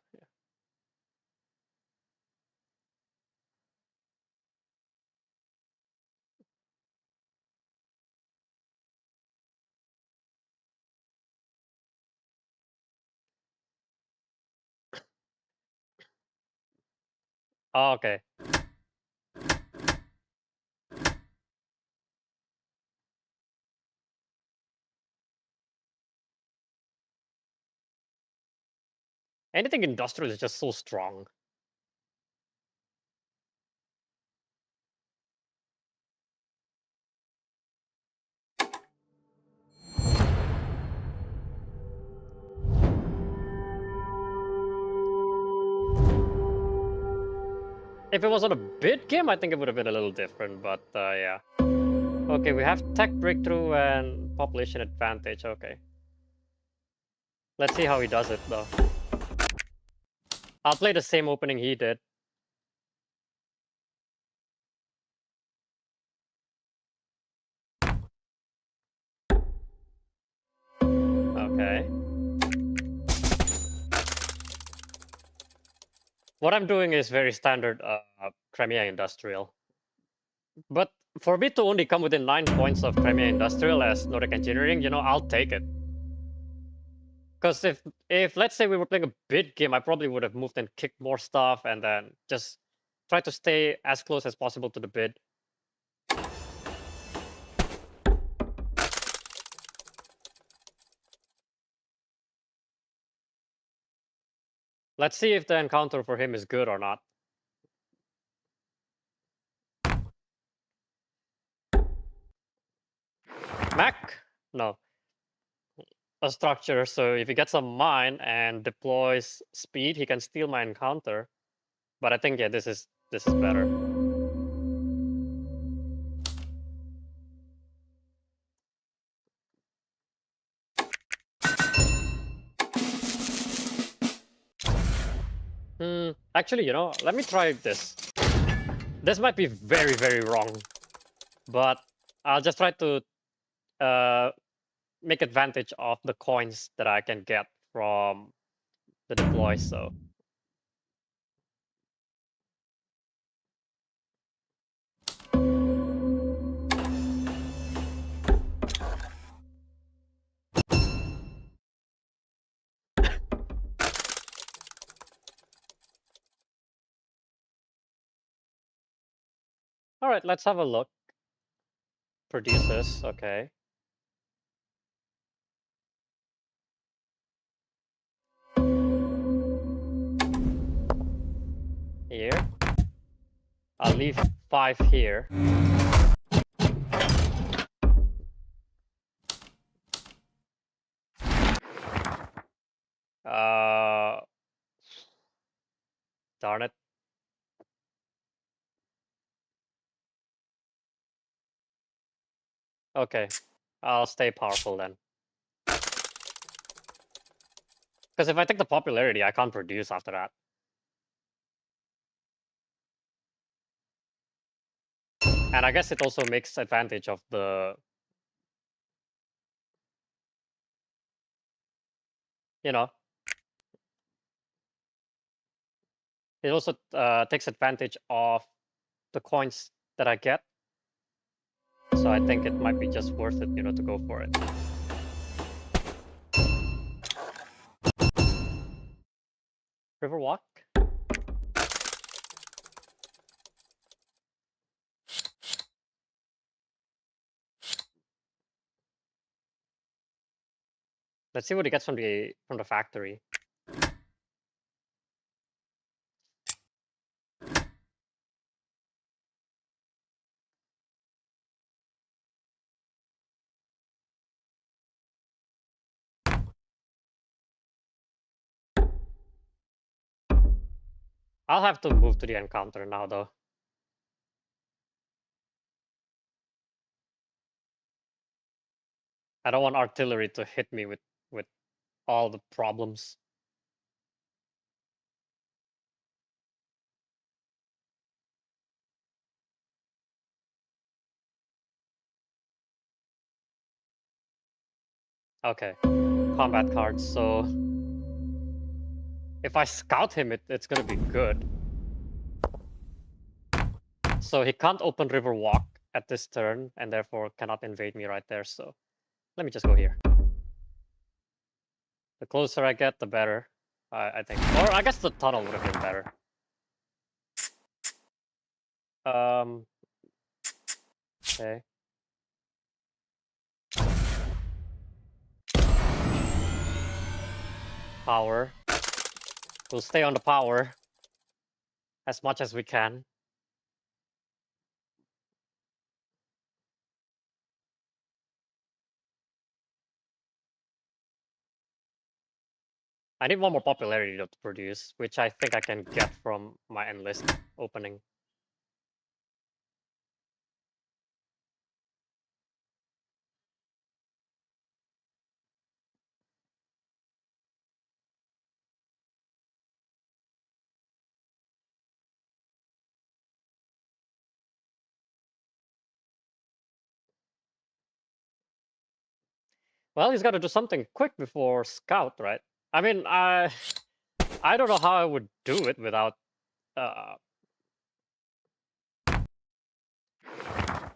oh, okay. Anything industrial is just so strong. If it was on a bid game, I think it would have been a little different, but yeah. Okay, we have tech breakthrough and population advantage, okay. Let's see how he does it, though. I'll play the same opening he did. Okay. What I'm doing is very standard Crimea Industrial. But for me to only come within 9 points of Crimea Industrial as Nordic Engineering, you know, I'll take it. Because if let's say we were playing a bid game, I probably would have moved and kicked more stuff and then just try to stay as close as possible to the bid. Let's see if the encounter for him is good or not. Mac? No. A structure, so if he gets a mine and deploys speed, he can steal my encounter. But I think, yeah, this is better. Actually, you know, let me try this. This might be very, very wrong, but I'll just try to make advantage of the coins that I can get from the deploy, so. All right, let's have a look. Produces, okay. Here. I'll leave 5 here. Darn it. Okay, I'll stay powerful then. Because if I take the popularity, I can't produce after that. And I guess it also makes advantage of the, you know, it also takes advantage of the coins that I get. So I think it might be just worth it, you know, to go for it. Riverwalk? Let's see what he gets from the factory. I'll have to move to the encounter now, though. I don't want artillery to hit me with all the problems. Okay, combat cards. So if I scout him, it's gonna be good. So he can't open Riverwalk at this turn, and therefore cannot invade me right there. So let me just go here. The closer I get, the better, I think. Or I guess the tunnel would have been better. Okay. Power. We'll stay on the power as much as we can. I need one more popularity to produce, which I think I can get from my enlist opening. Well, he's got to do something quick before scout, right? I mean, I don't know how I would do it without.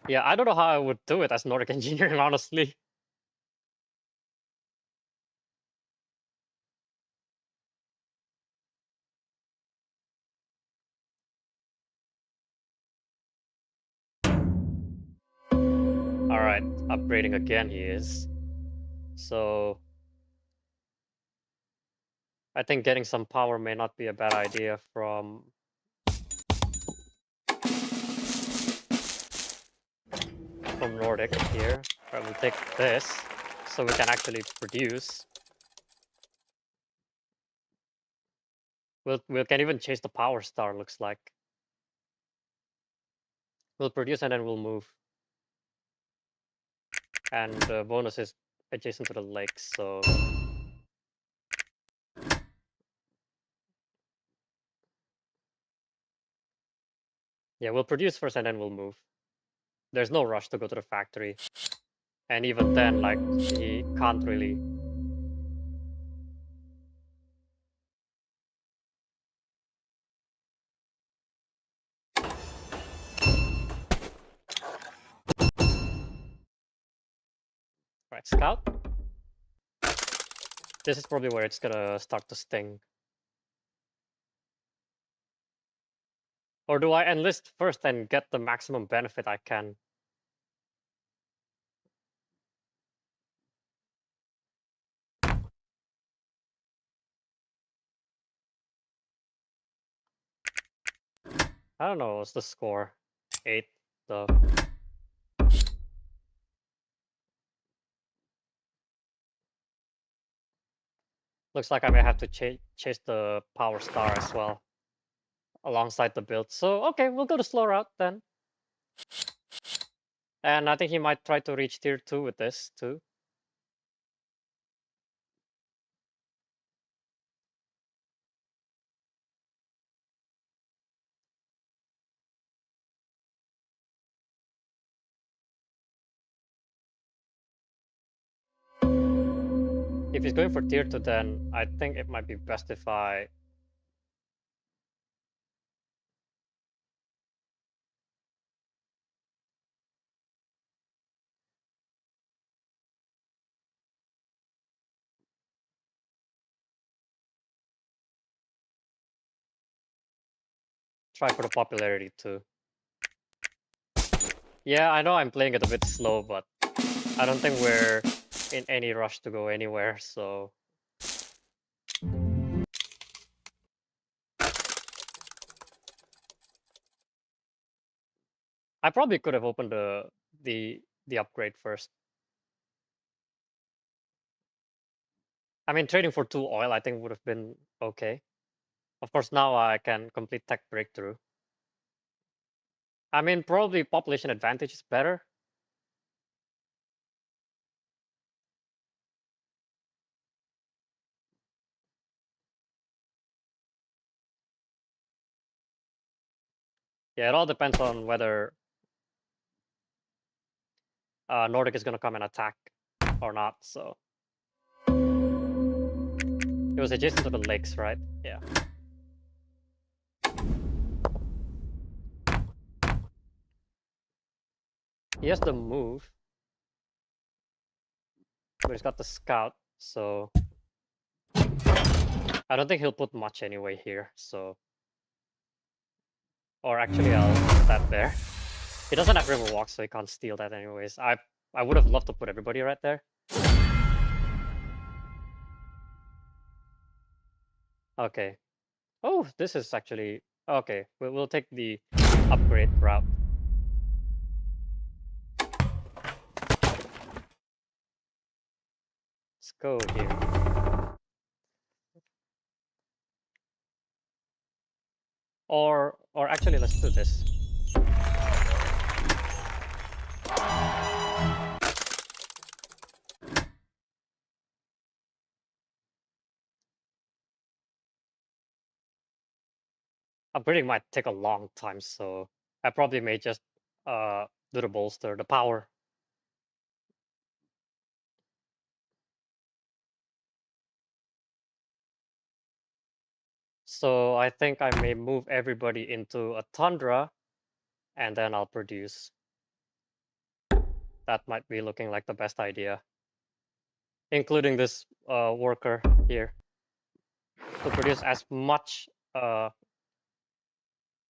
Yeah, I don't know how I would do it as Nordic engineering, honestly. All right, upgrading again. He is. So I think getting some power may not be a bad idea from Nordic here. All right, we'll take this so we can actually produce. We can even chase the power star. Looks like we'll produce and then we'll move. And the bonus is adjacent to the lake, so yeah, we'll produce first and then we'll move. There's no rush to go to the factory, and even then, like, he can't really. Right, scout. This is probably where it's gonna start to sting. Or do I enlist first and get the maximum benefit I can? I don't know, what's the score? 8, though. Looks like I may have to chase the power star as well, alongside the build. So, okay, we'll go the slow route then. And I think he might try to reach tier 2 with this, too. If he's going for tier 2, then I think it might be best if I... try for the popularity, too. Yeah, I know I'm playing it a bit slow, but I don't think we're in any rush to go anywhere, so... I probably could have opened the upgrade first. I mean, trading for 2 oil, I think would have been okay. Of course, now I can complete tech breakthrough. I mean, probably population advantage is better. Yeah, it all depends on whether Nordic is going to come and attack or not, so... It was adjacent to the lakes, right? Yeah. He has the move. But he's got the scout, so... I don't think he'll put much anyway here, so... Or actually, I'll put that there. He doesn't have river walk, so he can't steal that anyways. I would have loved to put everybody right there. Okay. Oh, this is actually... Okay, we'll take the upgrade route. Let's go here. Or actually, let's do this. Upgrading might take a long time, so I probably may just do the bolster, the power. So I think I may move everybody into a tundra, and then I'll produce. That might be looking like the best idea, including this worker here, to produce as much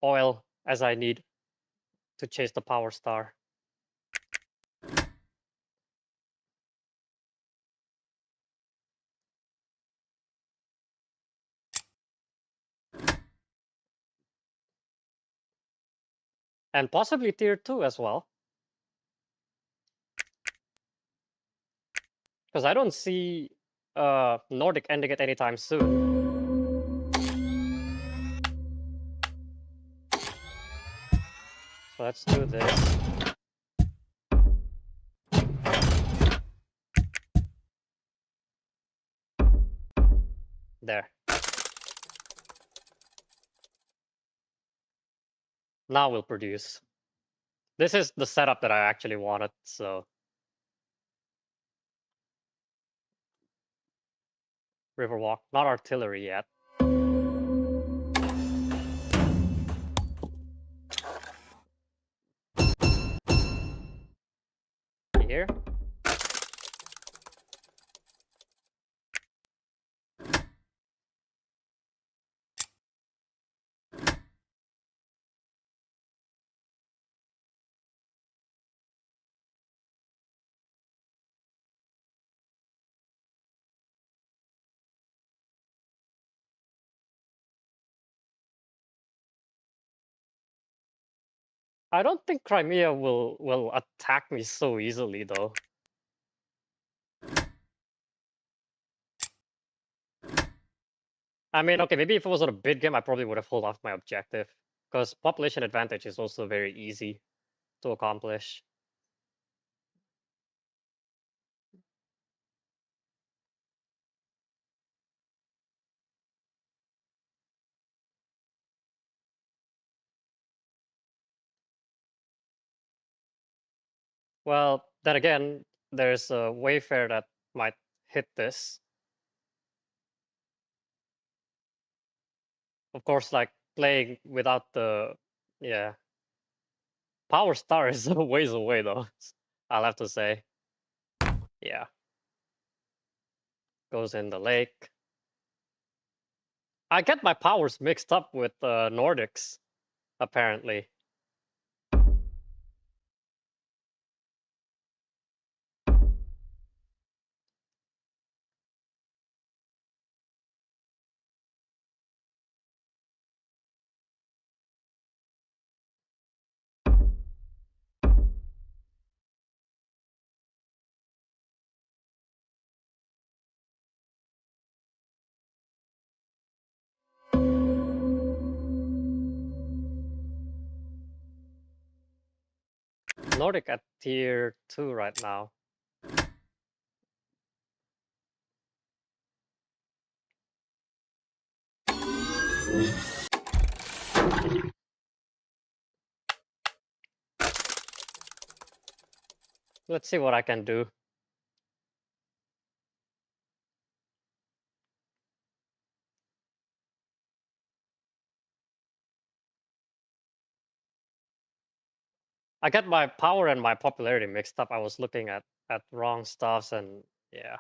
oil as I need to chase the power star. And possibly tier 2 as well. Because I don't see Nordic ending it anytime soon. So let's do this. There. Now we'll produce. This is the setup that I actually wanted, so. Riverwalk, not artillery yet. Here. I don't think Crimea will attack me so easily, though. I mean, okay, maybe if it was on a bid game, I probably would have pulled off my objective, because population advantage is also very easy to accomplish. Well, then again, there's a Wayfair that might hit this. Of course, like playing without the, yeah. Power Star is a ways away though, I'll have to say. Yeah. Goes in the lake. I get my powers mixed up with Nordics, apparently. Nordic at tier 2 right now. Let's see what I can do. I get my power and my popularity mixed up. I was looking at wrong stuffs, and yeah.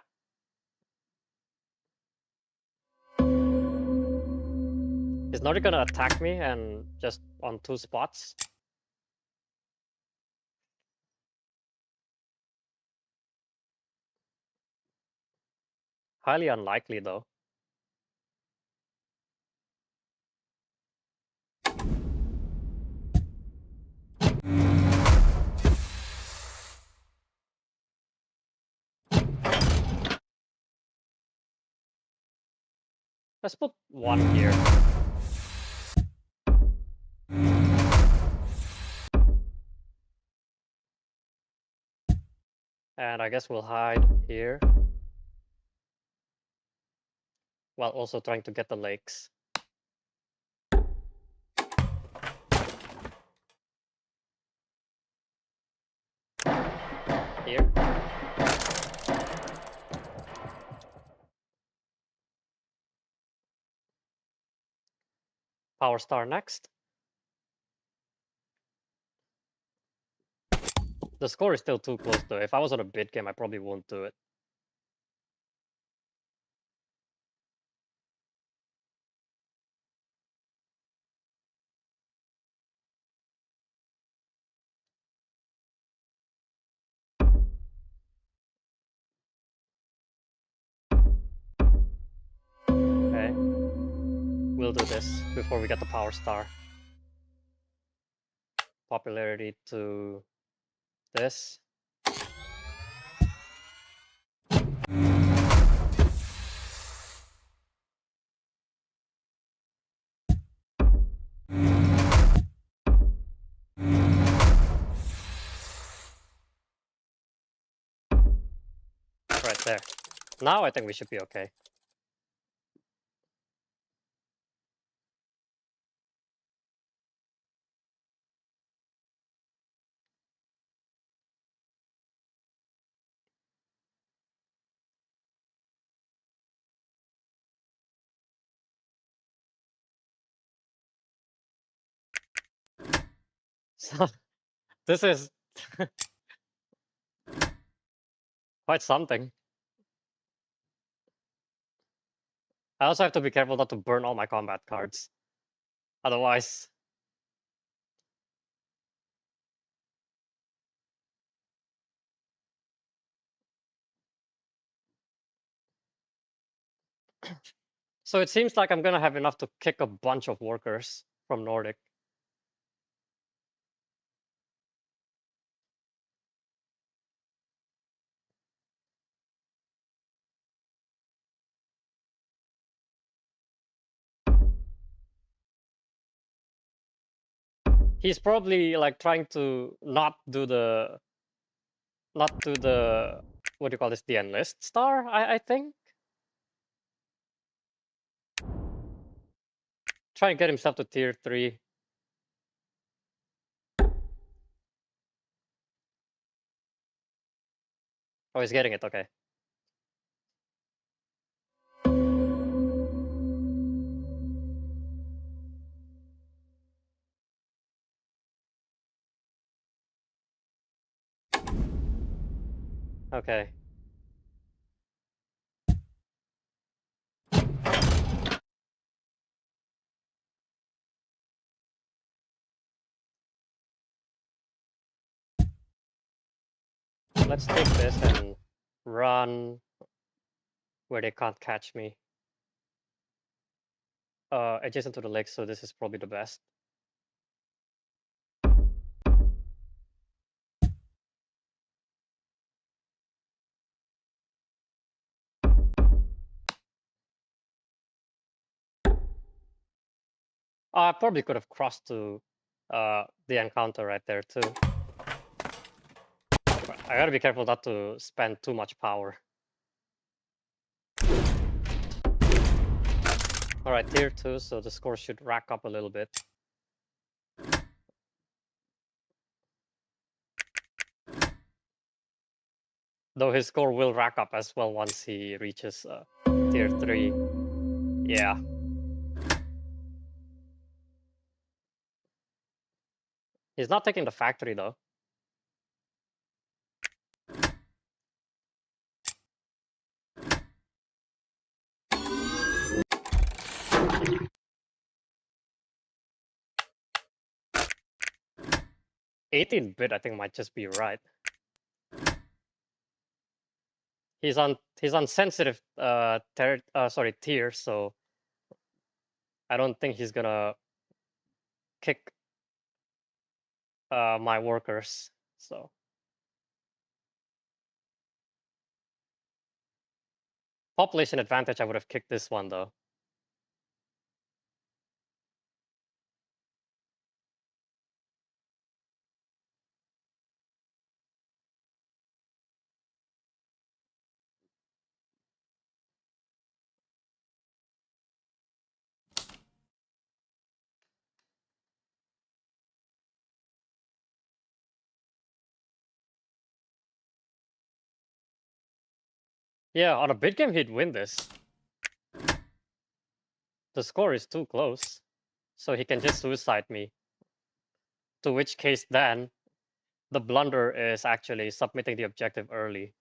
Is Nordic gonna attack me and just on 2 spots? Highly unlikely though. Let's put 1 here. And I guess we'll hide here. While also trying to get the lakes. Here. Power Star next. The score is still too close though. If I was on a bid game, I probably won't do it. Okay. We'll do this before we get the Power Star. Popularity to this. Right there. Now I think we should be okay. So this is quite something. I also have to be careful not to burn all my combat cards. Otherwise... So it seems like I'm gonna have enough to kick a bunch of workers from Nordic. He's probably like trying to not do the what do you call this, the enlist star, I think. Try and get himself to tier 3. Oh, he's getting it, okay. Okay. Let's take this and run where they can't catch me. Adjacent to the lake, so this is probably the best. I probably could have crossed to the encounter right there too. But I gotta be careful not to spend too much power. Alright, tier 2, so the score should rack up a little bit. Though his score will rack up as well once he reaches tier 3. Yeah. He's not taking the factory though. $18-bit I think might just be right. He's on sensitive tier, so I don't think he's gonna kick my workers. So population advantage, I would have kicked this one though. Yeah, on a bid game, he'd win this. The score is too close. So he can just suicide me. To which case then, the blunder is actually submitting the objective early.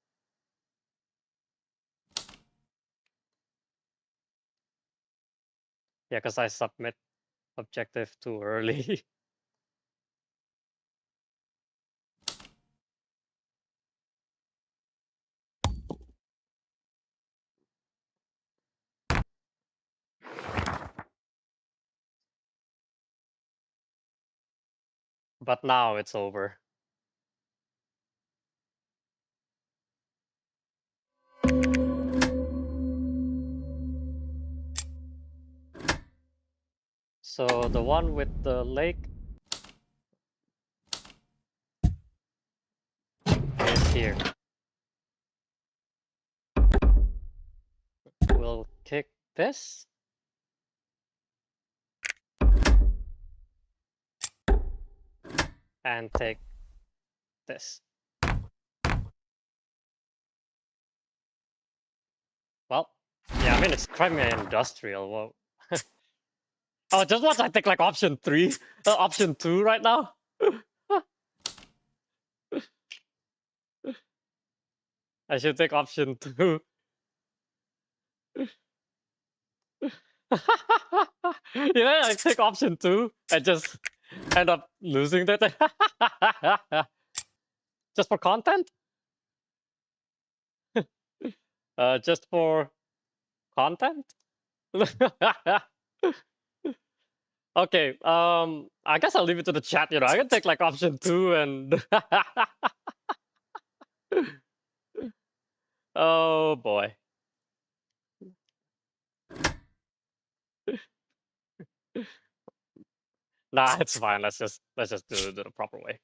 Yeah, because I submit objective too early. But now it's over. So the one with the lake is here. We'll kick this. And take this. Well, yeah, I mean, it's Crimea Industrial. Whoa. Oh, just watch I take like option 3, option 2 right now. I should take option 2. I take option 2 and just end up losing that. Just for content? Just for content? Okay, I guess I'll leave it to the chat, I can take like option 2 and oh boy. Nah, it's fine. Let's just do it the proper way.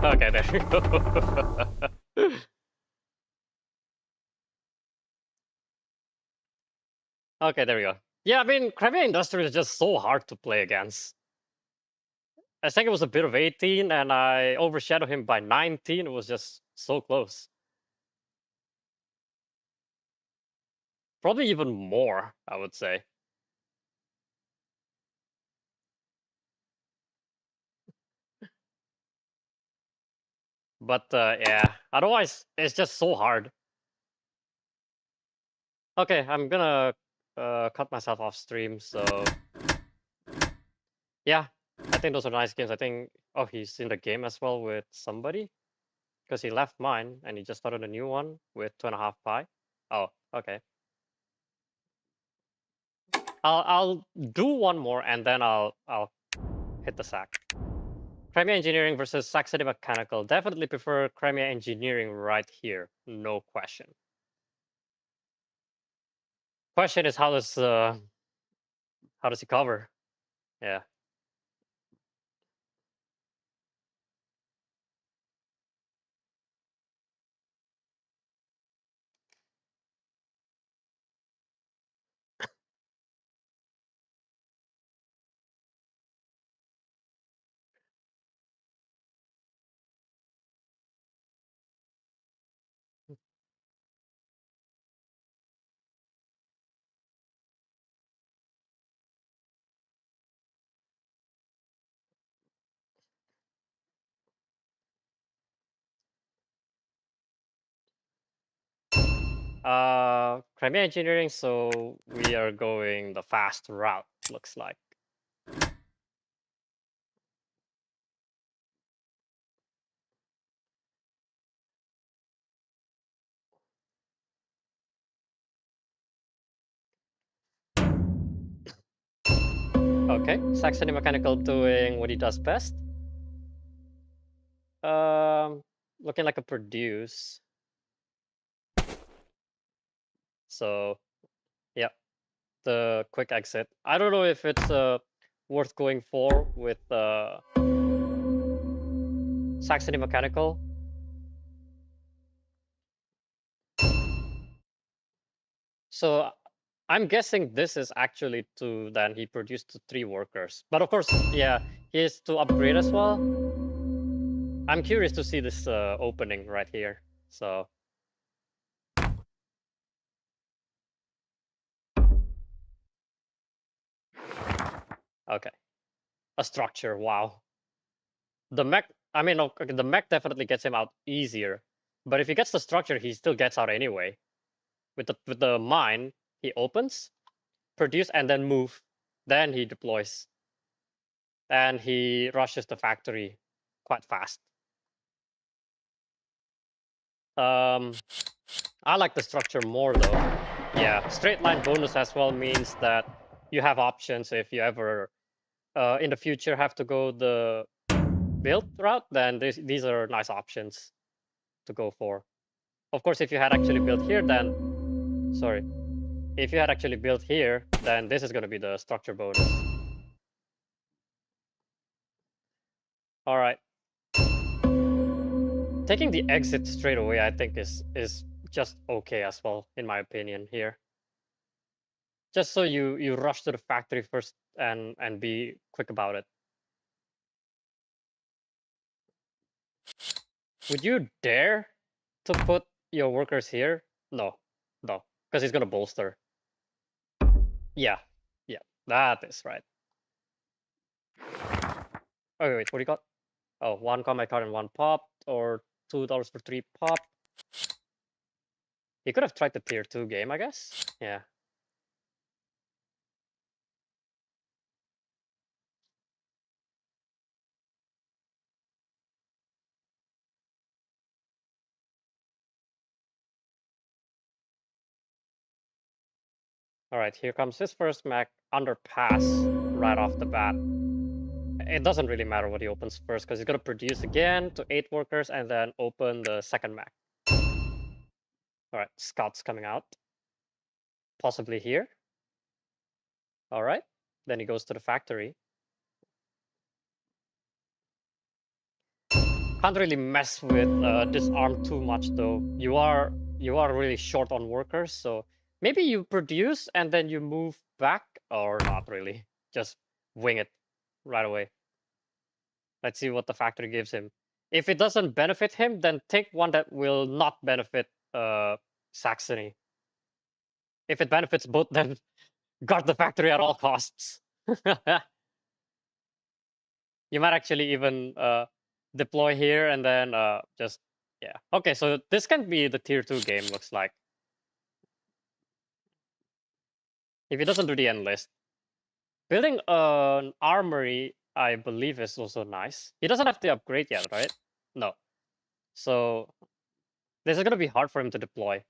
Okay, there we go. Okay, there we go. Yeah, I mean, Crimea Industrial is just so hard to play against. I think it was a bit of 18, and I overshadowed him by 19. It was just so close. Probably even more, I would say. But yeah, otherwise, it's just so hard. Okay, I'm gonna cut myself off stream, so yeah, I think those are nice games. I think, oh, he's in the game as well with somebody, because he left mine and he just started a new one with 2.5 pi. Oh, okay. I'll do one more and then I'll hit the sack. Crimea Engineering versus Saxony Mechanical. Definitely prefer Crimea Engineering right here, no question. Question is how does he cover? Yeah. Crimea Engineering, so we are going the fast route, looks like. Okay, Saxony Mechanical doing what he does best. Looking like a produce. So, yeah, the quick exit. I don't know if it's worth going for with Saxony Mechanical. So I'm guessing this is actually then he produced 3 workers. But of course, yeah, he is to upgrade as well. I'm curious to see this opening right here. So okay, a structure. Wow, the mech. I mean, okay, the mech definitely gets him out easier. But if he gets the structure, he still gets out anyway. With the mine, he opens, produce, and then move. Then he deploys, and he rushes the factory quite fast. I like the structure more though. Yeah, straight line bonus as well means that you have options if you ever in the future have to go the build route, then these are nice options to go for. Of course, if you had actually built here, then sorry, if you had actually built here, then this is going to be the structure bonus. All right, taking the exit straight away, I think is just okay as well, in my opinion here. Just so you rush to the factory first and be quick about it. Would you dare to put your workers here? No, no, because he's gonna bolster. Yeah, yeah, that is right. Okay, wait, what do you got? Oh, 1 combat card and 1 pop, or $2 for 3 pop. He could have tried the tier 2 game, I guess. Yeah. All right, here comes his first mech, underpass right off the bat. It doesn't really matter what he opens first because he's gonna produce again to 8 workers and then open the second mech. All right, scouts coming out. Possibly here. All right, then he goes to the factory. Can't really mess with disarm too much though. You are really short on workers, so maybe you produce and then you move back, or not really. Just wing it right away. Let's see what the factory gives him. If it doesn't benefit him, then take one that will not benefit Saxony. If it benefits both, then guard the factory at all costs. You might actually even deploy here and then just yeah. Okay, so this can be the tier 2 game, looks like. If he doesn't do the enlist. Building an armory, I believe, is also nice. He doesn't have to upgrade yet, right? No. So this is gonna be hard for him to deploy.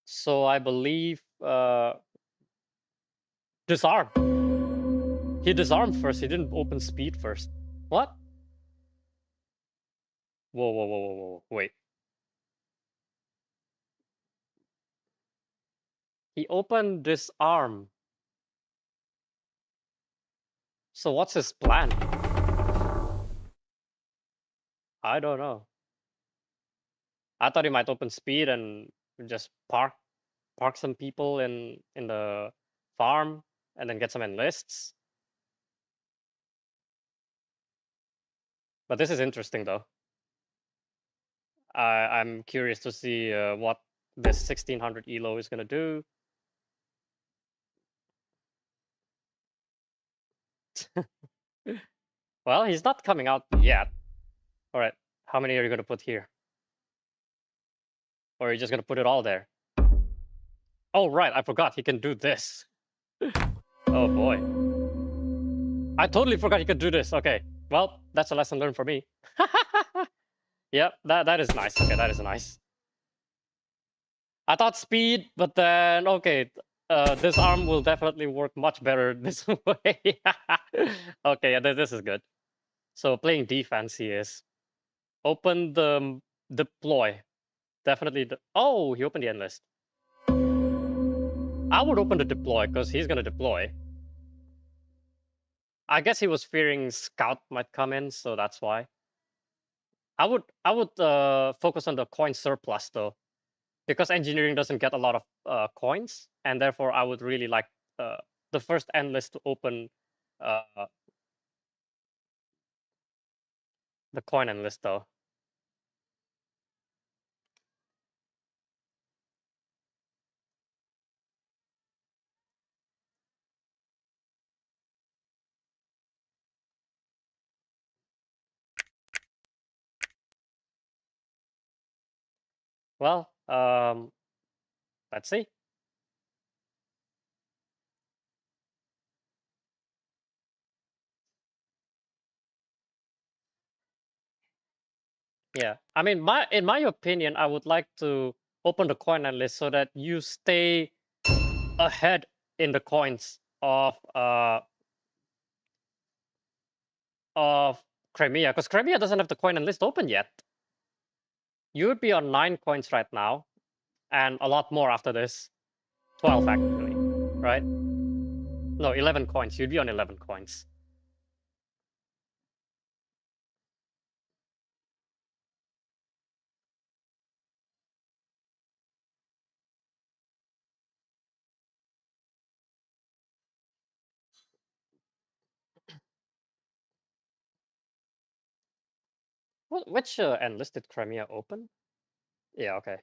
So I believe disarm. He disarmed first, he didn't open speed first. What? Whoa, whoa, whoa, whoa, whoa. Wait. He opened disarm. So what's his plan? I don't know. I thought he might open speed and just park some people in the farm and then get some enlists. But this is interesting though. I'm curious to see what this 1600 elo is gonna do. Well, he's not coming out yet. All right, how many are you gonna put here? Or are you just gonna put it all there? Oh right, I forgot he can do this. Oh boy. I totally forgot he could do this. Okay, well, that's a lesson learned for me. Yep, that is nice. Okay, that is nice. I thought speed, but then okay, this arm will definitely work much better this way. Okay, yeah, this is good. So playing defense he is. Open the deploy. Definitely. Oh, he opened the enlist. I would open the deploy because he's gonna deploy. I guess he was fearing scout might come in, so that's why. I would focus on the coin surplus though. because engineering doesn't get a lot of coins, and therefore I would really like the first end list to open uh, the coin end list though. Well, let's see. Yeah, I mean, in my opinion, I would like to open the coin end list so that you stay ahead in the coins of Crimea, because Crimea doesn't have the coin end list open yet. You would be on 9 coins right now, and a lot more after this. 12 actually, right? No, 11 coins. You'd be on 11 coins. Which endless did Crimea open? Yeah, okay.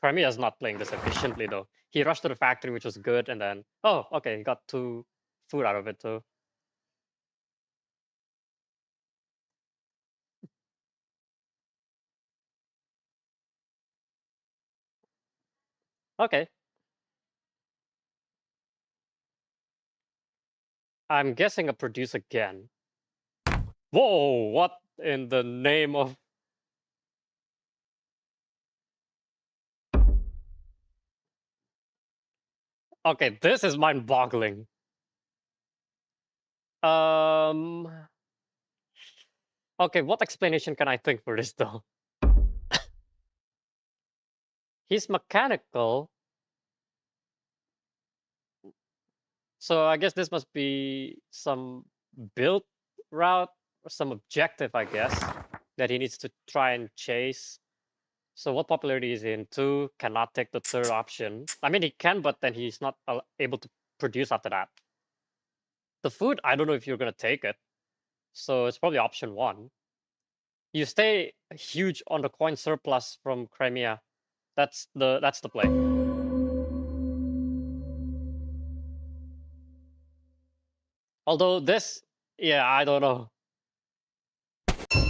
Crimea's not playing this efficiently though. He rushed to the factory, which was good, and then oh, okay, he got 2 food out of it too. Okay, I'm guessing a produce again. Whoa, what in the name of? Okay, this is mind-boggling. Um. Okay, what explanation can I think for this though? He's mechanical, so I guess this must be some build route or some objective, I guess, that he needs to try and chase. So what popularity is he in? 2, cannot take the third option. I mean, he can, but then he's not able to produce after that. The food, I don't know if you're gonna take it. So it's probably option 1. You stay huge on the coin surplus from Crimea. That's the play. Although this, yeah, I don't know.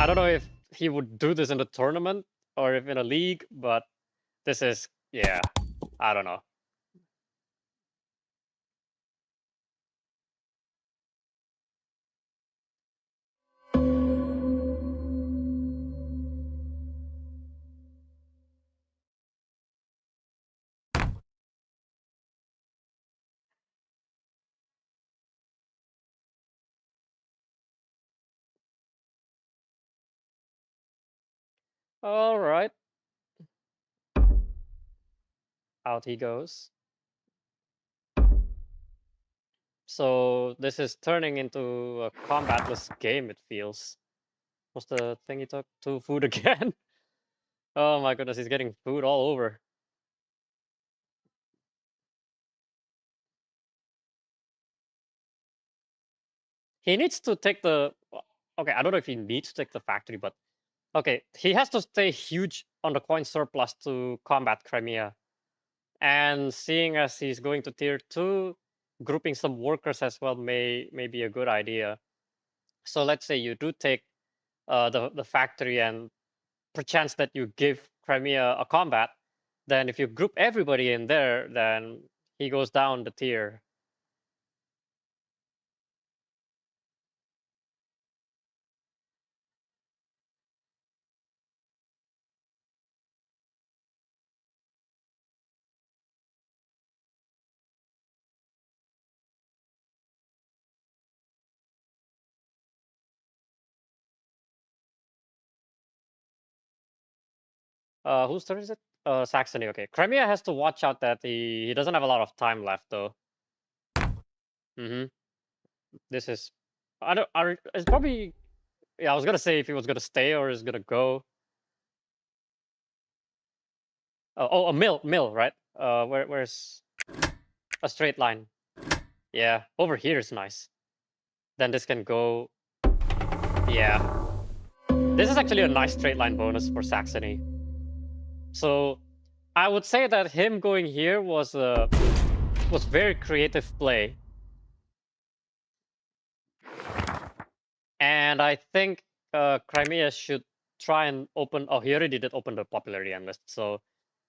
I don't know if he would do this in the tournament or if in a league, but this is, yeah, I don't know. All right, out he goes. So this is turning into a combatless game, it feels. What's the thing he took? 2 food again? Oh my goodness, he's getting food all over. He needs to take the... Okay, I don't know if he needs to take the factory, but... Okay, he has to stay huge on the coin surplus to combat Crimea. And seeing as he's going to tier 2, grouping some workers as well may be a good idea. So let's say you do take the factory, and perchance that you give Crimea a combat, then if you group everybody in there, then he goes down the tier. Whose turn is it? Saxony. Okay, Crimea has to watch out that he doesn't have a lot of time left though. Mm-hmm. This is, I don't. It's probably Yeah, I was gonna say if he was gonna stay or is gonna go. Oh, a mill, right? Where's a straight line? Yeah, over here is nice. Then this can go. Yeah, this is actually a nice straight line bonus for Saxony. So I would say that him going here was very creative play, and I think Crimea should try and open. Oh, he already did open the popularity enlist, so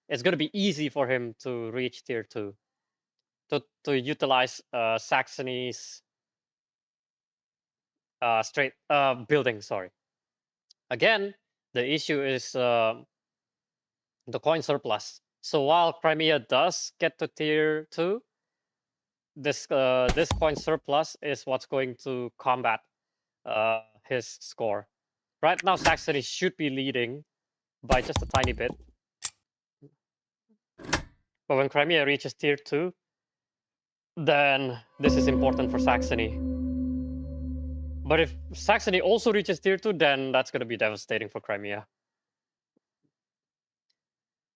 it's gonna be easy for him to reach tier 2 to utilize Saxony's straight building. Sorry. Again, the issue is the coin surplus. So while Crimea does get to tier 2, this coin surplus is what's going to combat his score. Right now, Saxony should be leading by just a tiny bit. But when Crimea reaches tier 2, then this is important for Saxony. But if Saxony also reaches tier 2, then that's going to be devastating for Crimea.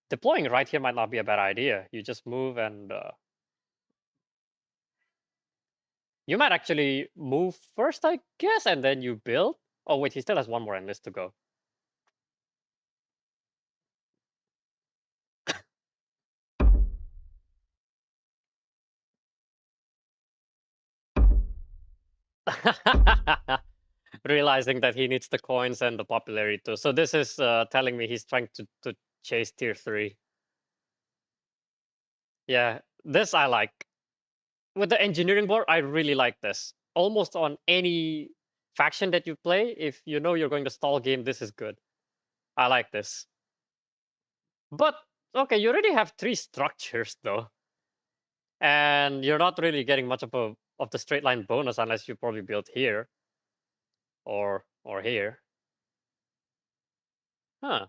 Deploying right here might not be a bad idea. You just move and you might actually move first, I guess, and then you build. Oh wait, he still has one more enlist to go. Realizing that he needs the coins and the popularity too. So this is telling me he's trying to chase tier 3. Yeah, this I like. With the engineering board, I really like this. Almost on any faction that you play, if you know you're going to stall game, this is good. I like this. But okay, you already have 3 structures though, and you're not really getting much of the straight line bonus unless you probably build here or here. Huh.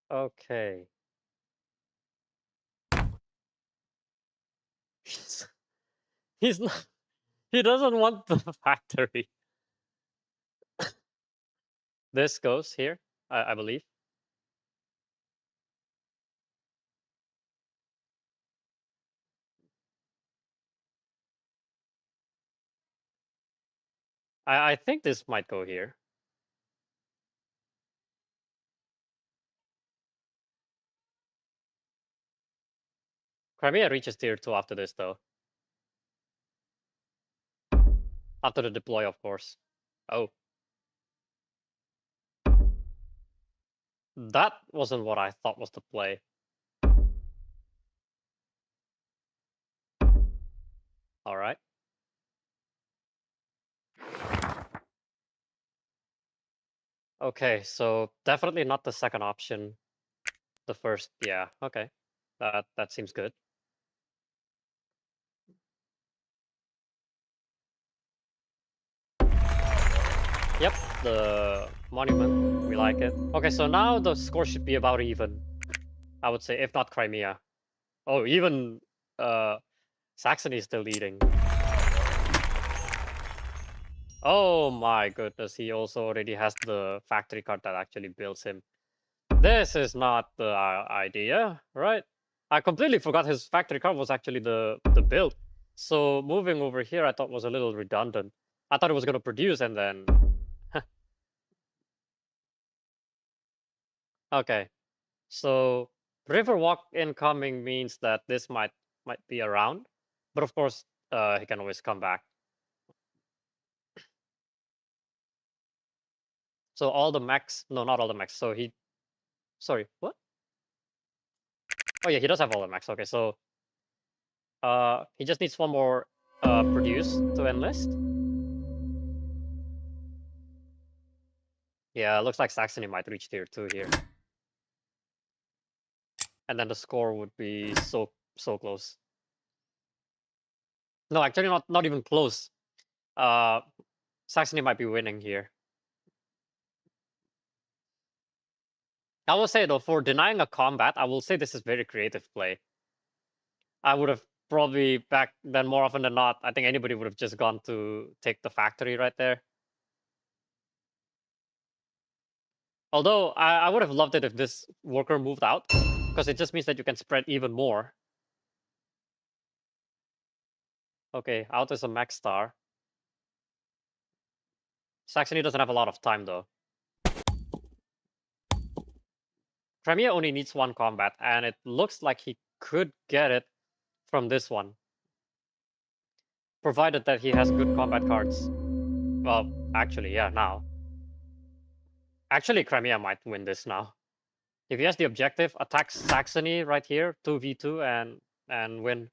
Okay. He's not. He doesn't want the factory. This goes here, I believe. I think this might go here. Crimea reaches tier 2 after this, though. After the deploy, of course. Oh. That wasn't what I thought was the play. All right. Okay, so definitely not the second option. The first, yeah, okay. That seems good. Yep, the monument, we like it. Okay, so now the score should be about even. I would say, if not Crimea. Oh, even Saxony is still leading. Oh my goodness, he also already has the factory card that actually builds him. This is not the idea, right? I completely forgot his factory card was actually the build. So moving over here I thought was a little redundant. I thought it was going to produce and then... Okay, so Riverwalk incoming means that this might be around. But of course, he can always come back. So all the mechs... No, not all the mechs. So he... Sorry, what? Oh yeah, he does have all the mechs. Okay, so he just needs one more produce to enlist. Yeah, looks like Saxony might reach tier 2 here. and then the score would be so close. No, actually not even close. Saxony might be winning here. I will say though, for denying a combat, I will say this is very creative play. I would have probably back then more often than not, I think anybody would have just gone to take the factory right there. Although I would have loved it if this worker moved out, because it just means that you can spread even more. Okay, out is a max star. Saxony doesn't have a lot of time though. Crimea only needs one combat, and it looks like he could get it from this one. Provided that he has good combat cards. Well, actually, yeah, now. Actually, Crimea might win this now. If he has the objective, attack Saxony right here, 2v2 and win.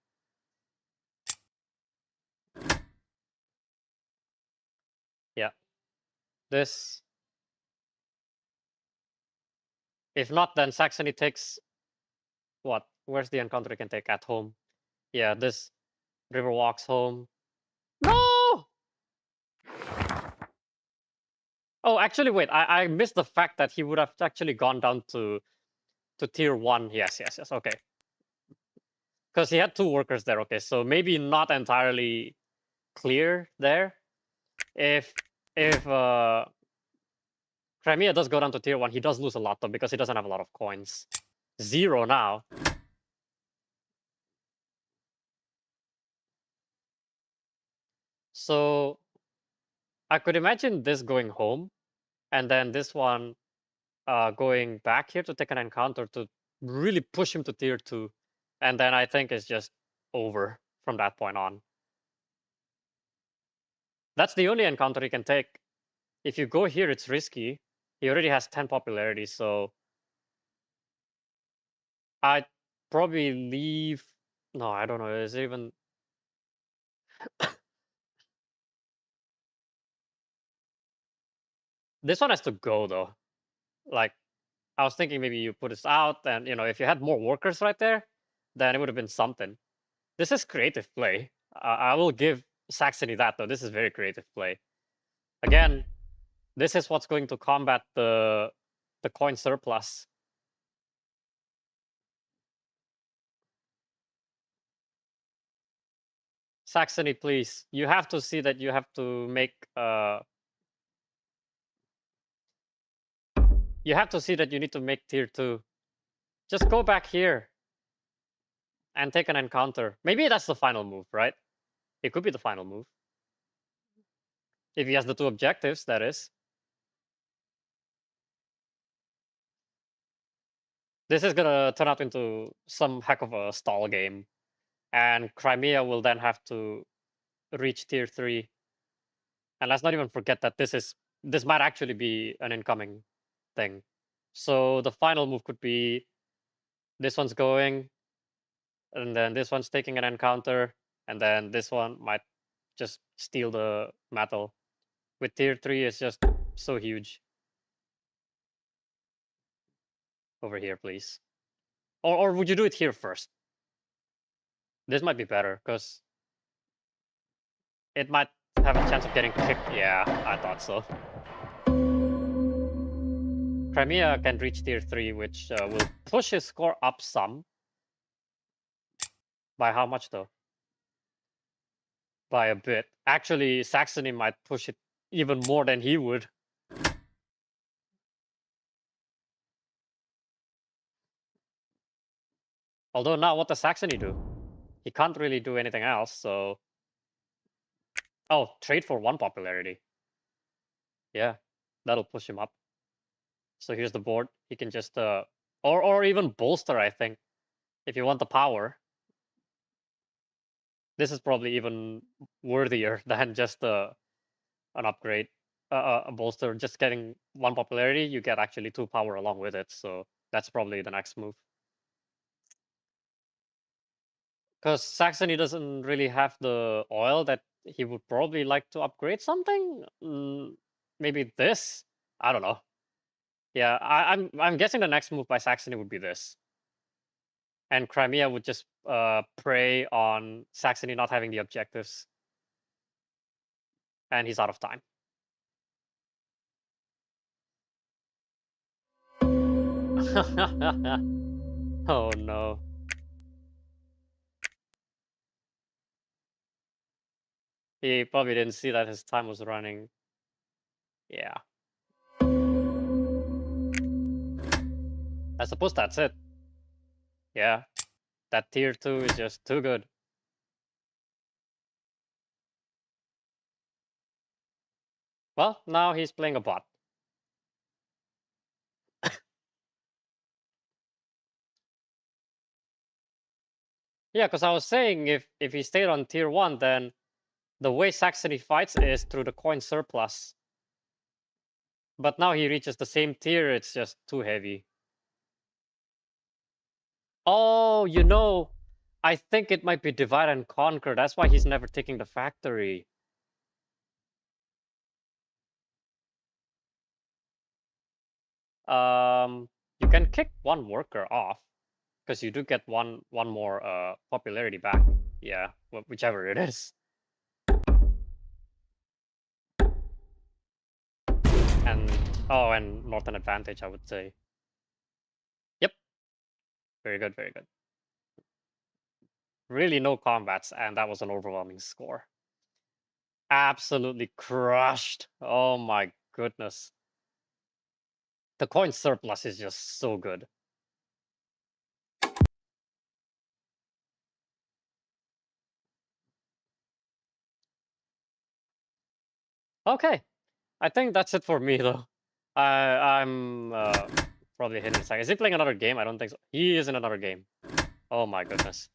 Yeah. This. If not, then Saxony takes what? Where's the encounter he can take? At home. Yeah, this river walks home. No! Oh, actually, wait. I missed the fact that he would have actually gone down to tier 1. Yes. Okay. Because he had 2 workers there. Okay, so maybe not entirely clear there. If Crimea does go down to tier 1, he does lose a lot though, because he doesn't have a lot of coins. 0 now. So I could imagine this going home, and then this one going back here to take an encounter to really push him to tier 2. And then I think it's just over from that point on. That's the only encounter he can take. If you go here, it's risky. He already has 10 popularity, so I'd probably leave. No, I don't know. Is it even. This one has to go though. Like, I was thinking maybe you put this out, and if you had more workers right there, then it would have been something. This is creative play. I will give Saxony that though. This is very creative play. Again, this is what's going to combat the coin surplus. Saxony, please. You have to see that you have to make you have to see that you need to make tier 2. Just go back here and take an encounter. Maybe that's the final move, right? It could be the final move. If he has the 2 objectives, that is. This is gonna turn out into some heck of a stall game. And Crimea will then have to reach tier 3. And let's not even forget that this might actually be an incoming thing. So the final move could be this one's going, and then this one's taking an encounter, and then this one might just steal the metal. With tier 3, it's just so huge. Over here, please. Or would you do it here first? This might be better, because it might have a chance of getting kicked. Yeah, I thought so. Crimea can reach tier 3, which will push his score up some. By how much, though? By a bit. Actually, Saxony might push it even more than he would. Although now, what does Saxony do? He can't really do anything else, so... Oh, trade for 1 popularity. Yeah, that'll push him up. So here's the board. He can just... Or even bolster, I think, if you want the power. This is probably even worthier than just an upgrade. A bolster. Just getting 1 popularity, you get actually 2 power along with it, so that's probably the next move. Because Saxony doesn't really have the oil that he would probably like to upgrade something. Maybe this. I don't know. Yeah, I'm guessing the next move by Saxony would be this. and Crimea would just prey on Saxony not having the objectives, and he's out of time. Oh no. He probably didn't see that his time was running. Yeah. I suppose that's it. Yeah. That tier 2 is just too good. Well, now he's playing a bot. Yeah, because I was saying if he stayed on tier 1, then the way Saxony fights is through the coin surplus. But now he reaches the same tier, it's just too heavy. Oh, I think it might be divide and conquer. That's why he's never taking the factory. You can kick one worker off because you do get one more popularity back. Yeah, whichever it is. And Northern advantage, I would say. Yep. Very good, very good. Really no combats, and that was an overwhelming score. Absolutely crushed. Oh my goodness. The coin surplus is just so good. Okay. I think that's it for me, though. I'm probably hitting a second. Is he playing another game? I don't think so. He is in another game. Oh my goodness.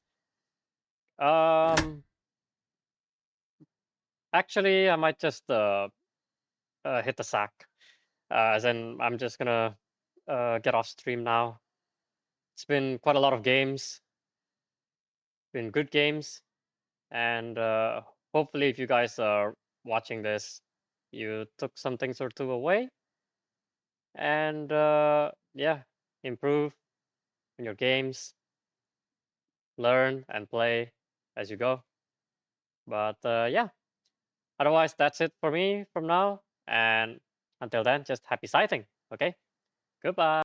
Actually, I might just hit the sack. As in, I'm just gonna get off stream now. It's been quite a lot of games. Been good games, and hopefully, if you guys are watching this, you took some things or two away, and yeah, improve in your games, learn and play as you go. But yeah, otherwise, that's it for me from now. And until then, just happy scything. Okay, goodbye.